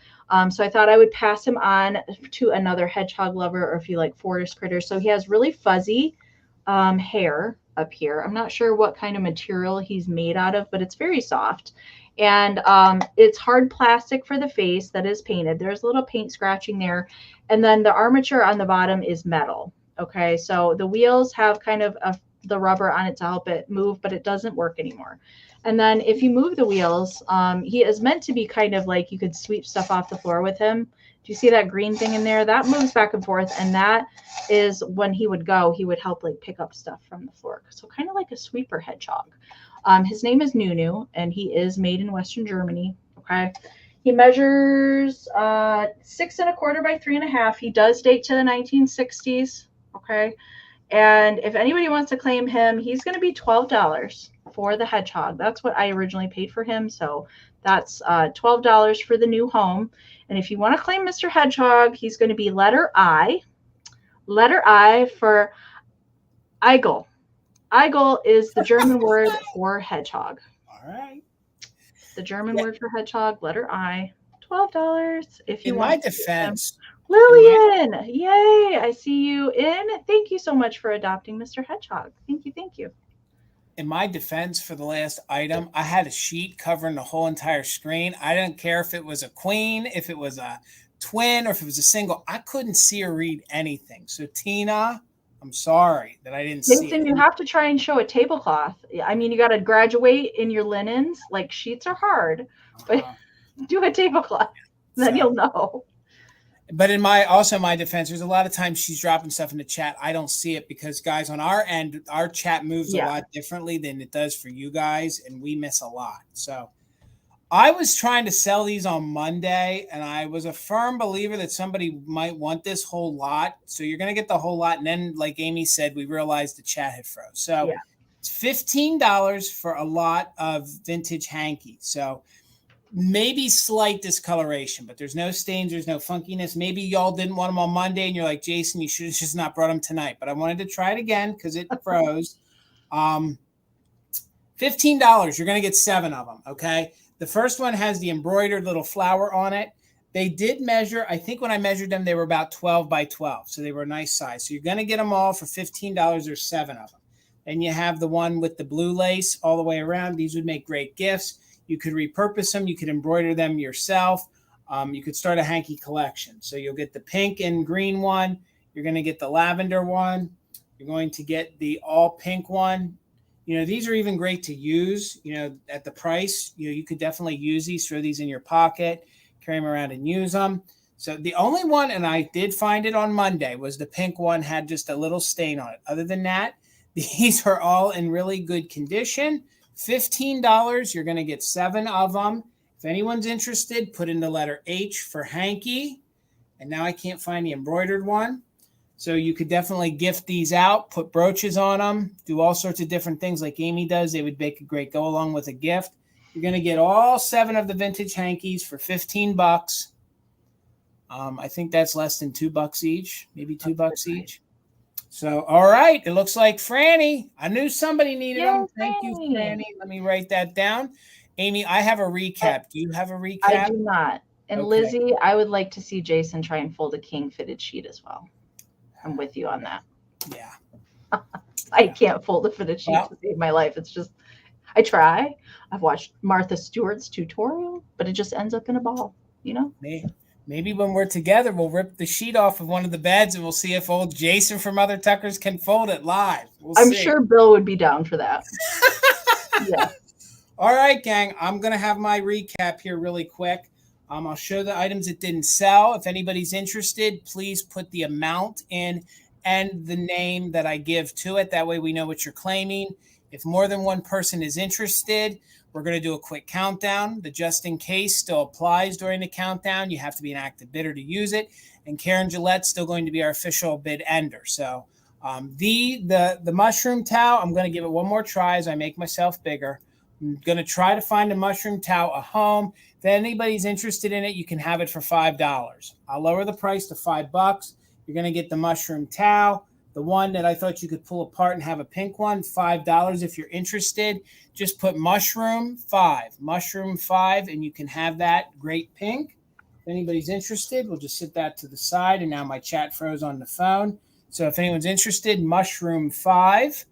So I thought I would pass him on to another hedgehog lover, or if you like forest critters. So he has really fuzzy hair up here. I'm not sure what kind of material he's made out of, but it's very soft. And it's hard plastic for the face that is painted. There's a little paint scratching there. And then the armature on the bottom is metal. Okay, so the wheels have kind of the rubber on it to help it move, but it doesn't work anymore. And then if you move the wheels, he is meant to be kind of like you could sweep stuff off the floor with him. Do you see that green thing in there? That moves back and forth. And that is when he would help like pick up stuff from the floor. So kind of like a sweeper hedgehog. His name is Nunu, and he is made in Western Germany. Okay. He measures 6 1/4 by 3 1/2. He does date to the 1960s. Okay. And if anybody wants to claim him, he's going to be $12 for the hedgehog. That's what I originally paid for him. So that's $12 for the new home. And if you want to claim Mr. Hedgehog, he's going to be letter I for Eigel. Eigel is the German word for hedgehog. All right. The German word for hedgehog, letter I, $12. If you want. In my defense, Lillian, yay! I see you in. Thank you so much for adopting Mr. Hedgehog. Thank you. In my defense, for the last item, I had a sheet covering the whole entire screen. I didn't care if it was a queen, if it was a twin, or if it was a single. I couldn't see or read anything. So Tina, I'm sorry that I didn't see it. You have to try and show a tablecloth. I mean, you got to graduate in your linens. Like, sheets are hard, but do a tablecloth. Then you'll know. But in my defense, there's a lot of times she's dropping stuff in the chat. I don't see it because, guys, on our end, our chat moves a lot differently than it does for you guys, and we miss a lot. So I was trying to sell these on Monday, and I was a firm believer that somebody might want this whole lot. So you're going to get the whole lot. And then, like Amy said, we realized the chat had froze. So It's $15 for a lot of vintage hankies. So maybe slight discoloration, but there's no stains, there's no funkiness. Maybe y'all didn't want them on Monday and you're like, Jason, you should have just not brought them tonight. But I wanted to try it again because it froze. $15. You're going to get 7 of them, okay? The first one has the embroidered little flower on it. They did measure, I think when I measured them, they were about 12 by 12. So they were a nice size. So you're going to get them all for $15. There's 7 of them. And you have the one with the blue lace all the way around. These would make great gifts. You could repurpose them. You could embroider them yourself. You could start a hanky collection. So you'll get the pink and green one. You're going to get the lavender one. You're going to get the all pink one. You know, these are even great to use, you know, at the price. You know, you could definitely use these, throw these in your pocket, carry them around and use them. So the only one, and I did find it on Monday, was the pink one had just a little stain on it. Other than that, these are all in really good condition. $15, you're going to get 7 of them. If anyone's interested, put in the letter H for hanky. And now I can't find the embroidered one. So you could definitely gift these out, put brooches on them, do all sorts of different things like Amie does. They would make a great go along with a gift. You're going to get all 7 of the vintage hankies for $15. I think that's less than $2 each, maybe $2 each. So, all right. It looks like Franny. I knew somebody needed them. Thank you, Franny. Let me write that down. Amie, I have a recap. Do you have a recap? I do not. And okay. Lizzie, I would like to see Jason try and fold a king fitted sheet as well. I'm with you on that. Yeah. I can't fold a fitted sheet to save my life. It's just, I try. I've watched Martha Stewart's tutorial, but it just ends up in a ball, you know? Maybe when we're together, we'll rip the sheet off of one of the beds and we'll see if old Jason from Other Tuckers can fold it live. I'm sure Bill would be down for that. Yeah. All right, gang. I'm going to have my recap here really quick. I'll show the items that didn't sell. If anybody's interested, please put the amount in and the name that I give to it. That way we know what you're claiming. If more than one person is interested, we're going to do a quick countdown. The just in case still applies during the countdown. You have to be an active bidder to use it. And Karen Gillette's still going to be our official bid ender. So the mushroom towel, I'm going to give it one more try as I make myself bigger. I'm going to try to find a mushroom towel at home. If anybody's interested in it, you can have it for $5. I'll lower the price to $5. You're going to get the mushroom towel. The one that I thought you could pull apart and have a pink one, $5. If you're interested, just put mushroom 5, and you can have that great pink. If anybody's interested, we'll just sit that to the side. And now my chat froze on the phone. So if anyone's interested, mushroom 5.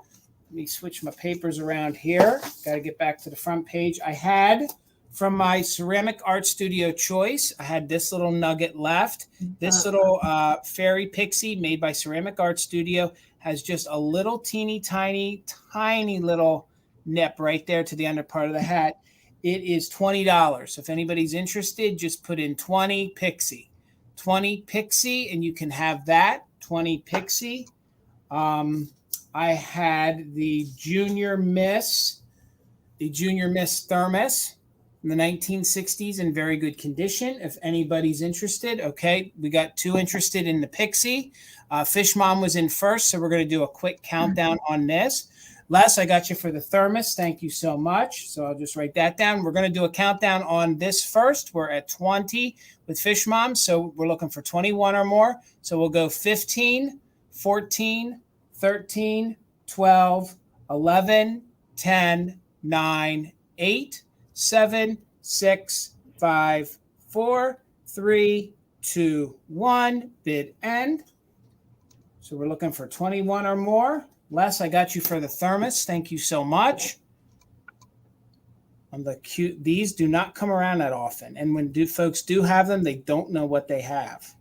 Let me switch my papers around here. Got to get back to the front page. I had from my ceramic art studio choice, I had this little nugget left. This little fairy pixie made by Ceramic Art Studio has just a little teeny tiny little nip right there to the under part of the hat. It is $20. So if anybody's interested, just put in 20 pixie. 20 pixie, and you can have that. 20 pixie. I had the Junior Miss thermos in the 1960s in very good condition. If anybody's interested, okay, we got 2 interested in the pixie. Fish Mom was in first, so we're going to do a quick countdown on this. Les, I got you for the thermos. Thank you so much. So I'll just write that down. We're going to do a countdown on this first. We're at 20 with Fish Mom, so we're looking for 21 or more. So we'll go 15, 14, 13, 12, 11, 10, 9, 8, 7, 6, 5, 4, 3, 2, 1. Bid end. So we're looking for 21 or more. Les, I got you for the thermos. Thank you so much. On the cute, these do not come around that often. And when folks do have them, they don't know what they have.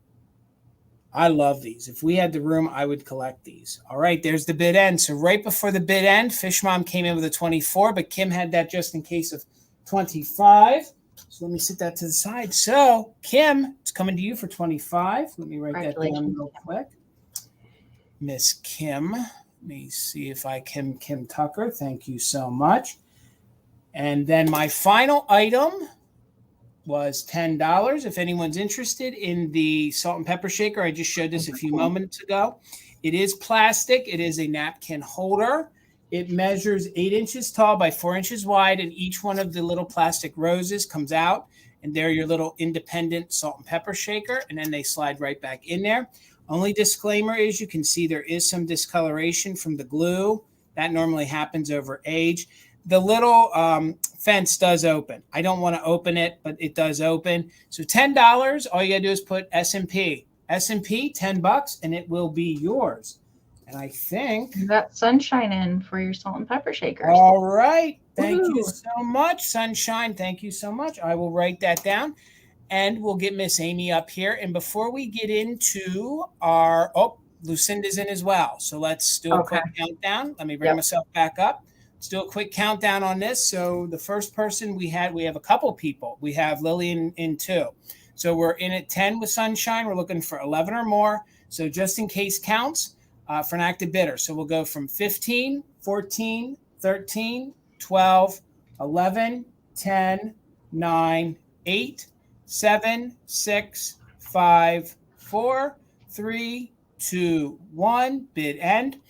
I love these. If we had the room, I would collect these. All right, there's the bid end. So right before the bid end, Fish Mom came in with a 24, but Kim had that just in case of 25. So let me sit that to the side. So Kim, it's coming to you for 25. Let me write that down real quick. Miss Kim. Let me see if I can. Kim Tucker. Thank you so much. And then my final item was $10. If anyone's interested in the salt and pepper shaker, I just showed this a few moments ago. It is plastic. It is a napkin holder. It measures 8 inches tall by 4 inches wide, and each one of the little plastic roses comes out, and they're your little independent salt and pepper shaker, and then they slide right back in there. Only disclaimer is you can see there is some discoloration from the glue. That normally happens over age. The little fence does open. I don't want to open it, but it does open. So $10, all you got to do is put S&P. S&P, $10, and it will be yours. And I think You got Sunshine in for your salt and pepper shakers. All right. Thank Woo-hoo. you so much, Sunshine. Thank you so much. I will write that down, and we'll get Miss Amie up here. And before we get into our Lucinda's in as well. So let's do a quick countdown. Let me bring myself back up. Let's do a quick countdown on this. So the first person we have a couple people. We have Lillian in 2. So we're in at 10 with Sunshine. We're looking for 11 or more. So just in case counts. For an active bidder. So we'll go from 15, 14, 13, 12, 11, 10, 9, 8, 7, 6, 5, 4, 3, 2, 1. Bid end.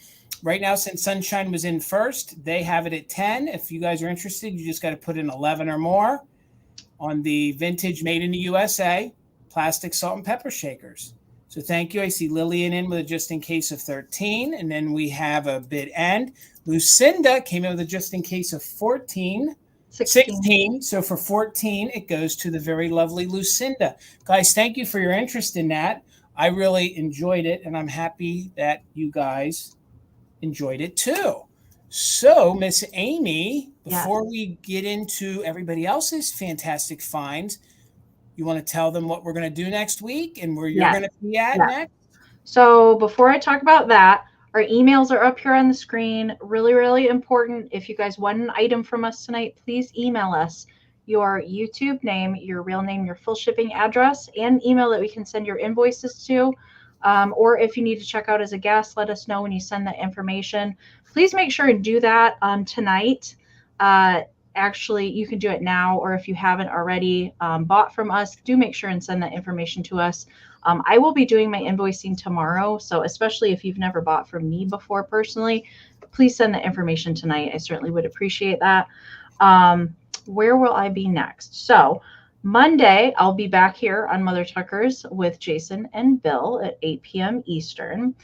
Right now, since Sunshine was in first, they have it at 10. If you guys are interested, you just got to put in 11 or more on the vintage made in the USA plastic salt and pepper shakers. So thank you. I see Lillian in with a just in case of 13. And then we have a bid end. Lucinda came in with a just in case of 16. So for 14, it goes to the very lovely Lucinda. Guys, thank you for your interest in that. I really enjoyed it, and I'm happy that you guys enjoyed it too. So, Miss Amie, before we get into everybody else's fantastic finds, you want to tell them what we're going to do next week and where you're going to be at next? So before I talk about that, our emails are up here on the screen. Really, really important. If you guys want an item from us tonight, please email us your YouTube name, your real name, your full shipping address, and email that we can send your invoices to. Or if you need to check out as a guest, let us know when you send that information. Please make sure and do that tonight. Actually, you can do it now, or if you haven't already bought from us, do make sure and send that information to us. I will be doing my invoicing tomorrow, so especially if you've never bought from me before personally, please send the information tonight. I certainly would appreciate that. Where will I be next? So Monday, I'll be back here on Mother Tucker's with Jason and Bill at 8 p.m. Eastern,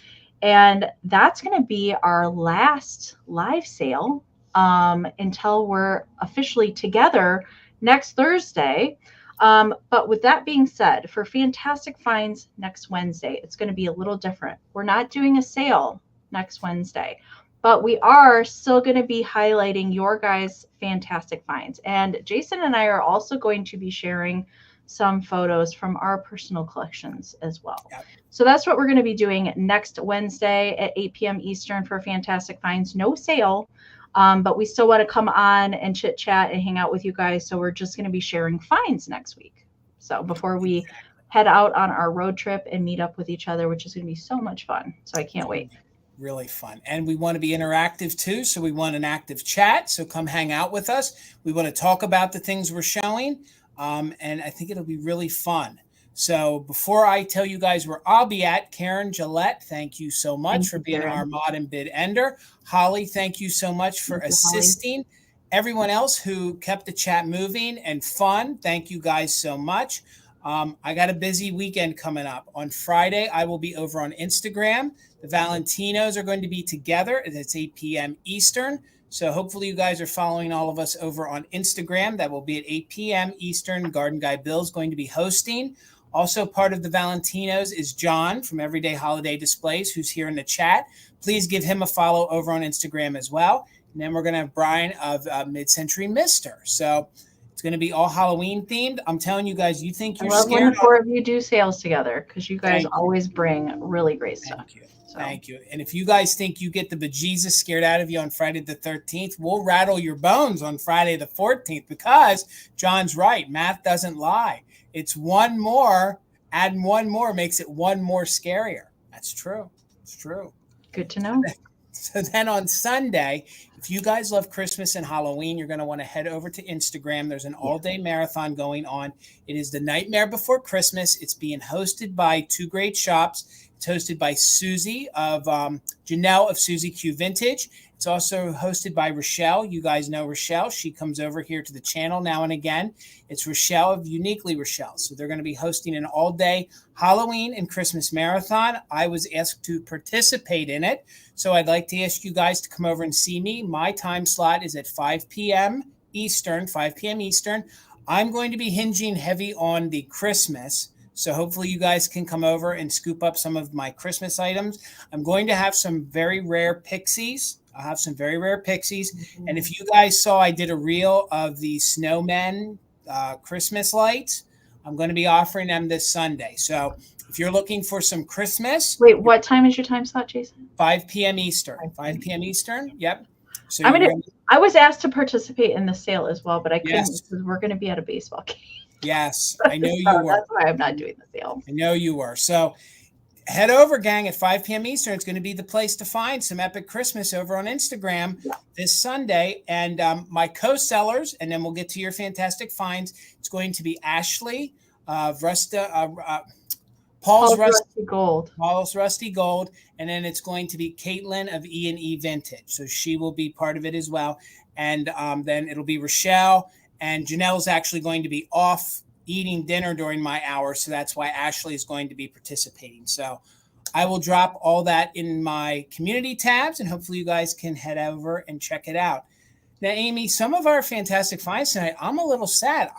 and that's going to be our last live sale until we're officially together next Thursday. But with that being said, for fantastic finds next Wednesday, it's going to be a little different. We're not doing a sale next Wednesday, but we are still going to be highlighting your guys' fantastic finds. And Jason and I are also going to be sharing some photos from our personal collections as well. So that's what we're going to be doing next Wednesday at 8 p.m. Eastern for fantastic finds. No sale. But we still want to come on and chit chat and hang out with you guys. So we're just going to be sharing finds next week. So before we head out on our road trip and meet up with each other, which is going to be so much fun. So I can't wait. Really fun. And we want to be interactive too. So we want an active chat. So come hang out with us. We want to talk about the things we're showing. And I think it'll be really fun. So before I tell you guys where I'll be at, Karen Gillette, thank you so much for being our mod and bid ender. Holly, thank you so much for assisting. Everyone else who kept the chat moving and fun, thank you guys so much. I got a busy weekend coming up. On Friday, I will be over on Instagram. The Valentinos are going to be together. It's 8 p.m. Eastern. So hopefully you guys are following all of us over on Instagram. That will be at 8 p.m. Eastern. Garden Guy Bill's going to be hosting. Also part of the Valentinos is John from Everyday Holiday Displays, who's here in the chat. Please give him a follow over on Instagram as well. And then we're going to have Brian of Mid-Century Mister. So it's going to be all Halloween themed. I'm telling you guys, you think you're scared. When the four of you do sales together, because you guys always bring really great stuff. Thank you. So. Thank you. And if you guys think you get the bejesus scared out of you on Friday the 13th, we'll rattle your bones on Friday the 14th, because John's right. Math doesn't lie. It's one more, adding one more makes it one more scarier. That's true. It's true. Good to know. So then on Sunday, if you guys love Christmas and Halloween, you're going to want to head over to Instagram. There's an all-day marathon going on. It is the Nightmare Before Christmas. It's being hosted by two great shops. It's hosted by Susie of Janelle of Susie Q Vintage. It's also hosted by Rochelle. You guys know Rochelle. She comes over here to the channel now and again. It's Rochelle of Uniquely Rochelle. So they're going to be hosting an all-day Halloween and Christmas marathon. I was asked to participate in it. So I'd like to ask you guys to come over and see me. My time slot is at 5 p.m. Eastern, 5 p.m. Eastern. I'm going to be hinging heavy on the Christmas. So hopefully you guys can come over and scoop up some of my Christmas items. I'm going to have some very rare pixies. I'll have some very rare pixies. Mm-hmm. And if you guys saw, I did a reel of the snowmen Christmas lights. I'm going to be offering them this Sunday. So if you're looking for some Christmas. Wait, what time is your time slot, Jason? 5 p.m. Eastern. 5 p.m. Eastern. Yep. So I was asked to participate in the sale as well, but I couldn't because we're going to be at a baseball game. Yes, I know you were. That's why I'm not doing the sale. I know you were. So head over, gang, at 5 p.m. Eastern. It's going to be the place to find some epic Christmas over on Instagram this Sunday. And my co-sellers, and then we'll get to your fantastic finds. It's going to be Ashley, Paul's Rusty Gold. Paul's Rusty Gold. And then it's going to be Caitlin of E&E Vintage. So she will be part of it as well. And then it'll be Rochelle. And Janelle's actually going to be off eating dinner during my hour. So that's why Ashley is going to be participating. So I will drop all that in my community tabs, and hopefully you guys can head over and check it out. Now, Amie, some of our fantastic finds tonight, I'm a little sad.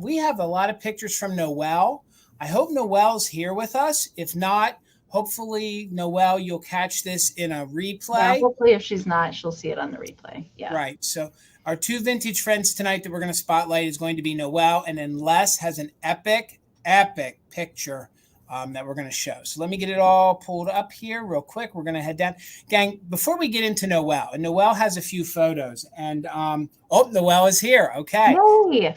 We have a lot of pictures from Noelle. I hope Noelle's here with us. If not, hopefully, Noelle, you'll catch this in a replay. Yeah, hopefully, if she's not, she'll see it on the replay. Yeah. Right. So our two vintage friends tonight that we're going to spotlight is going to be Noelle, and then Les has an epic picture that we're going to show. So let me get it all pulled up here real quick. We're going to head down. Gang, before we get into Noelle, and Noelle has a few photos, and Noelle is here. Okay. Yay.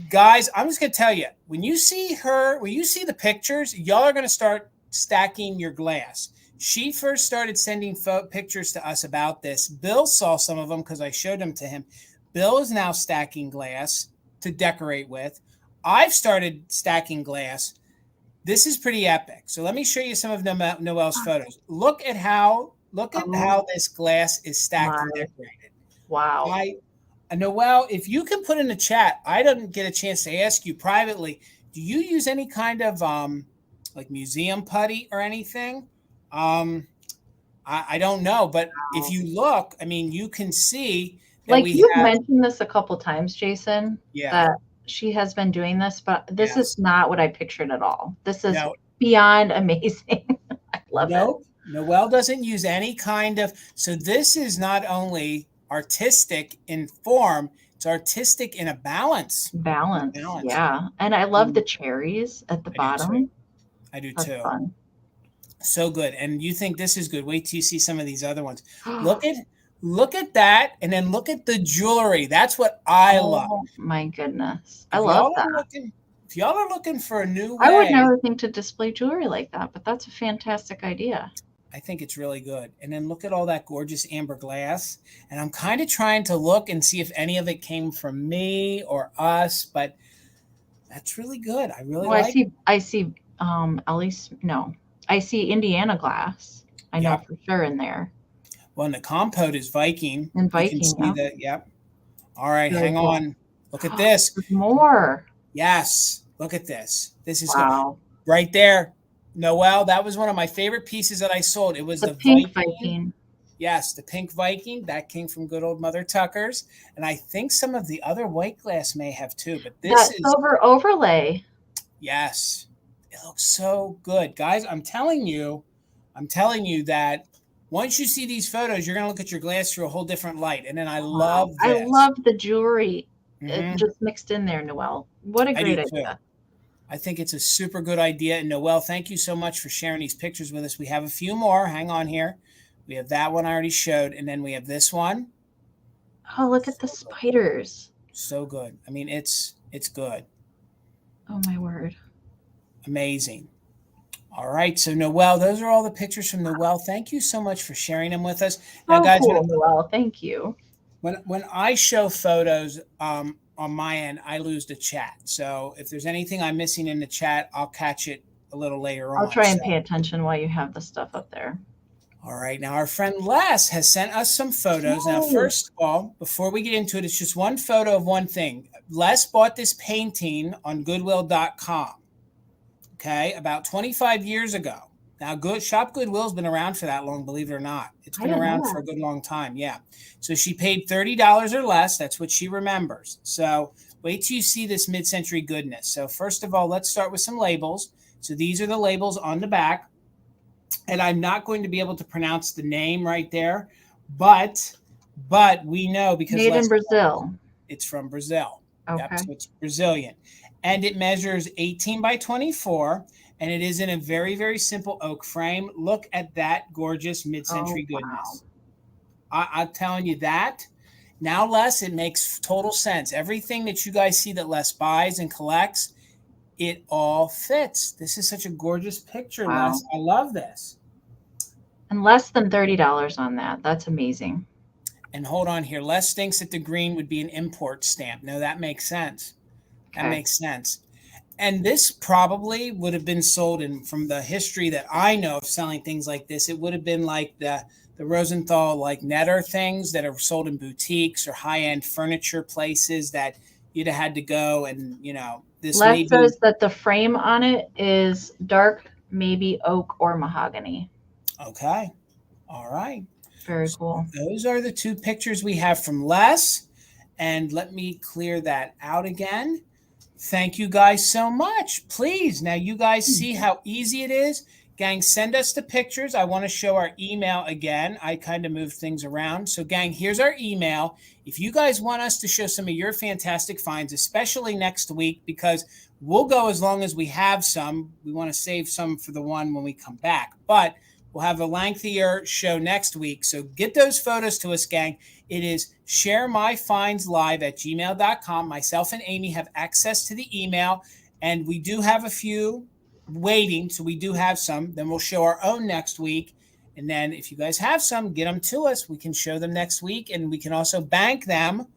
Guys, I'm just going to tell you, when you see the pictures, y'all are going to start stacking your glass. She first started sending pictures to us about this. Bill saw some of them because I showed them to him. Bill is now stacking glass to decorate with. I've started stacking glass. This is pretty epic. So let me show you some of Noelle's photos. Look at how this glass is stacked and decorated. Wow. Noelle, if you can put in the chat, I didn't get a chance to ask you privately, do you use any kind of like museum putty or anything? I don't know, but if you look, I mean, you can see that like you've mentioned this a couple times, Jason. Yeah. That she has been doing this, but this is not what I pictured at all. This is beyond amazing. I love it. Noelle doesn't use any kind of. So this is not only artistic in form, it's artistic in a balance. Balance. Yeah, and I love the cherries at the bottom. I do That's too. Fun. So good. And you think this is good. Wait till you see some of these other ones. Look at that. And then look at the jewelry. That's what I love. My goodness. I love that. If y'all are looking for a new way. I would never think to display jewelry like that, but that's a fantastic idea. I think it's really good. And then look at all that gorgeous amber glass. And I'm kind of trying to look and see if any of it came from me or us, but that's really good. I really like it. I see at least I see Indiana glass. I know for sure in there. Well, and the compote is Viking. And Viking, you can see that. Yep. All right, hang on. Look at this. There's more. Yes. Look at this. This is good. Right there. Noelle, that was one of my favorite pieces that I sold. It was the pink Viking. Yes, the pink Viking. That came from good old Mother Tucker's. And I think some of the other white glass may have too. But this is silver overlay. Yes. It looks so good. Guys, I'm telling you that once you see these photos, you're going to look at your glass through a whole different light. And then I love this. I love the jewelry. It just mixed in there, Noelle. What a great idea. I think it's a super good idea. And Noelle, thank you so much for sharing these pictures with us. We have a few more. Hang on here. We have that one I already showed. And then we have this one. Oh, look at the spiders. So good. I mean, it's good. Oh, my word. Amazing. All right. So, Noelle, those are all the pictures from Noelle. Thank you so much for sharing them with us. Now, guys, Noelle, thank you. When I show photos on my end, I lose the chat. So if there's anything I'm missing in the chat, I'll catch it a little later on. I'll try and pay attention while you have the stuff up there. All right. Now, our friend Les has sent us some photos. Now, Yay. first of all, before we get into it, it's just one photo of one thing. Les bought this painting on Goodwill.com, okay, about 25 years ago. Now, Shop Goodwill's been around for that long, believe it or not. It's I been didn't know around that. for a good long time, yeah. So she paid $30 or less. That's what she remembers. So wait till you see this mid-century goodness. So first of all, let's start with some labels. So these are the labels on the back. And I'm not going to be able to pronounce the name right there, but we know because Made in Brazil. it's from Brazil. Okay. Yep, so it's Brazilian. And it measures 18 by 24, and it is in a very, very simple oak frame. Look at that gorgeous mid-century goodness. Wow. I'm telling you that. Now, Les, it makes total sense. Everything that you guys see that Les buys and collects, it all fits. This is such a gorgeous picture, Wow. Les. I love this. And less than $30 on that. That's amazing. And hold on here. Les thinks that the green would be an import stamp. No, that makes sense. That makes sense. And this probably would have been sold in, from the history that I know of selling things like this, it would have been like the Rosenthal like netter things that are sold in boutiques or high-end furniture places that you'd have had to go and, you know, this Les says that the frame on it is dark, maybe oak or mahogany. Okay. All right. Very cool. So those are the two pictures we have from Les. And let me clear that out again. Thank you guys so much. Please, now you guys see how easy it is. Gang, send us the pictures. I want to show our email again. I kind of moved things around. So, gang, here's our email. If you guys want us to show some of your fantastic finds, especially next week, because we'll go as long as we have some. We want to save some for the one when we come back. But we'll have a lengthier show next week. So get those photos to us, gang. It is sharemyfindslive@gmail.com. Myself and Amie have access to the email, and we do have a few waiting. So we do have some. Then we'll show our own next week. And then if you guys have some, get them to us. We can show them next week, and we can also bank them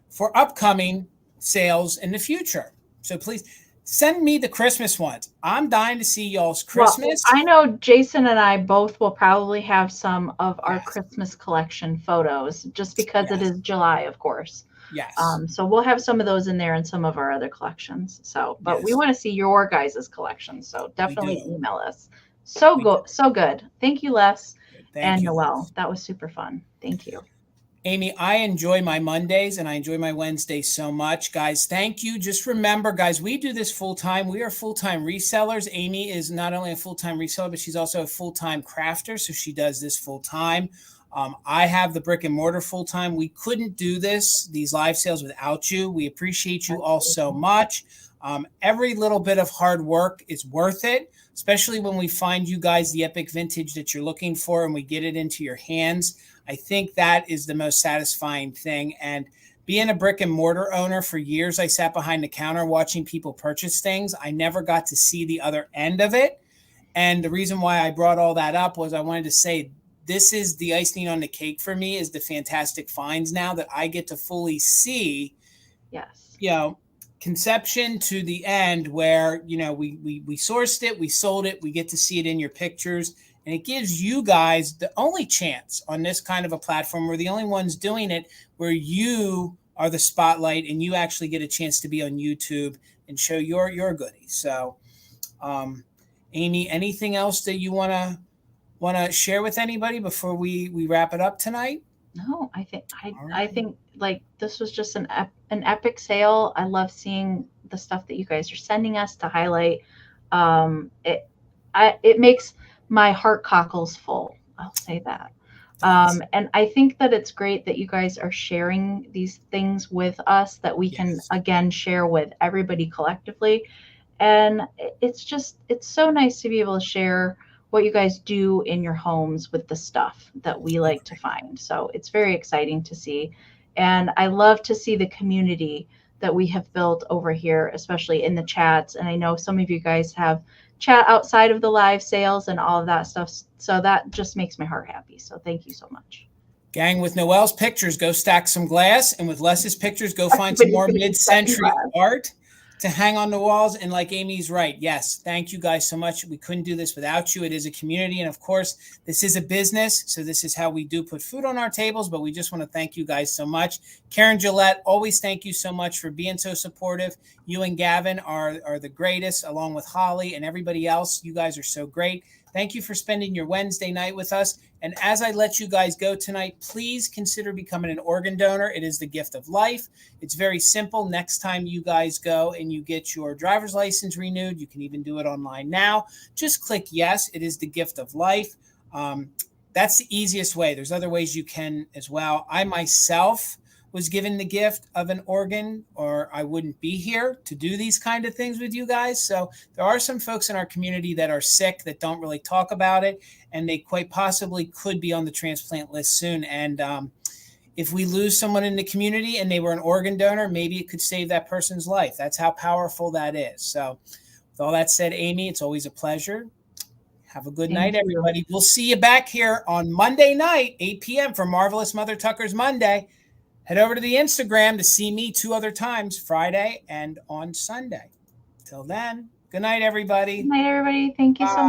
for upcoming sales in the future. So please send me the Christmas ones. I'm dying to see y'all's Christmas. Well, I know Jason and I both will probably have some of our Christmas collection photos just because it is July, of course. Yes. So we'll have some of those in there and some of our other collections. So, but we want to see your guys' collections. So definitely email us. So good. Thank you, Les and Noelle. That was super fun. Thank you. Amie, I enjoy my Mondays and I enjoy my Wednesdays so much. Guys, thank you. Just remember, guys, we do this full-time. We are full-time resellers. Amie is not only a full-time reseller, but she's also a full-time crafter, so she does this full-time. I have the brick and mortar full-time. We couldn't do these live sales without you. We appreciate you all so much. Every little bit of hard work is worth it, especially when we find you guys the epic vintage that you're looking for and we get it into your hands. I think that is the most satisfying thing. And being a brick and mortar owner for years, I sat behind the counter watching people purchase things. I never got to see the other end of it. And the reason why I brought all that up was I wanted to say this is the icing on the cake for me, is the fantastic finds now that I get to fully see. Yes. You know, conception to the end where, you know, we sourced it, we sold it, we get to see it in your pictures. And it gives you guys the only chance on this kind of a platform. We're the only ones doing it where you are the spotlight and you actually get a chance to be on YouTube and show your goodies. So, Amie, anything else that you want to share with anybody before we wrap it up tonight? No, I think like this was just an epic sale. I love seeing the stuff that you guys are sending us to highlight. It makes my heart cockles full. I'll say that. And I think that it's great that you guys are sharing these things with us that we can again share with everybody collectively. And it's so nice to be able to share what you guys do in your homes with the stuff that we like to find. So it's very exciting to see. And I love to see the community that we have built over here, especially in the chats. And I know some of you guys have chat outside of the live sales and all of that stuff. So that just makes my heart happy. So thank you so much. Gang, with Noelle's pictures, go stack some glass. And with Les's pictures, go find some more mid-century art. to hang on the walls. And like Amy's right. Yes. Thank you guys so much. We couldn't do this without you. It is a community. And of course, this is a business. So this is how we do put food on our tables. But we just want to thank you guys so much. Karen Gillette, always thank you so much for being so supportive. You and Gavin are the greatest, along with Holly and everybody else. You guys are so great. Thank you for spending your Wednesday night with us. And as I let you guys go tonight, please consider becoming an organ donor. It is the gift of life. It's very simple. Next time you guys go and you get your driver's license renewed, you can even do it online now. Just click yes. It is the gift of life. That's the easiest way. There's other ways you can as well. I myself was given the gift of an organ, or I wouldn't be here to do these kind of things with you guys. So there are some folks in our community that are sick that don't really talk about it, and they quite possibly could be on the transplant list soon. And if we lose someone in the community and they were an organ donor, maybe it could save that person's life. That's how powerful that is. So with all that said, Amie, it's always a pleasure. Have a good night, everybody. We'll see you back here on Monday night, 8 p.m. for Marvelous Mother Tucker's Monday. Head over to the Instagram to see me 2 other times, Friday and on Sunday. Till then, good night, everybody. Good night, everybody. Thank you so much.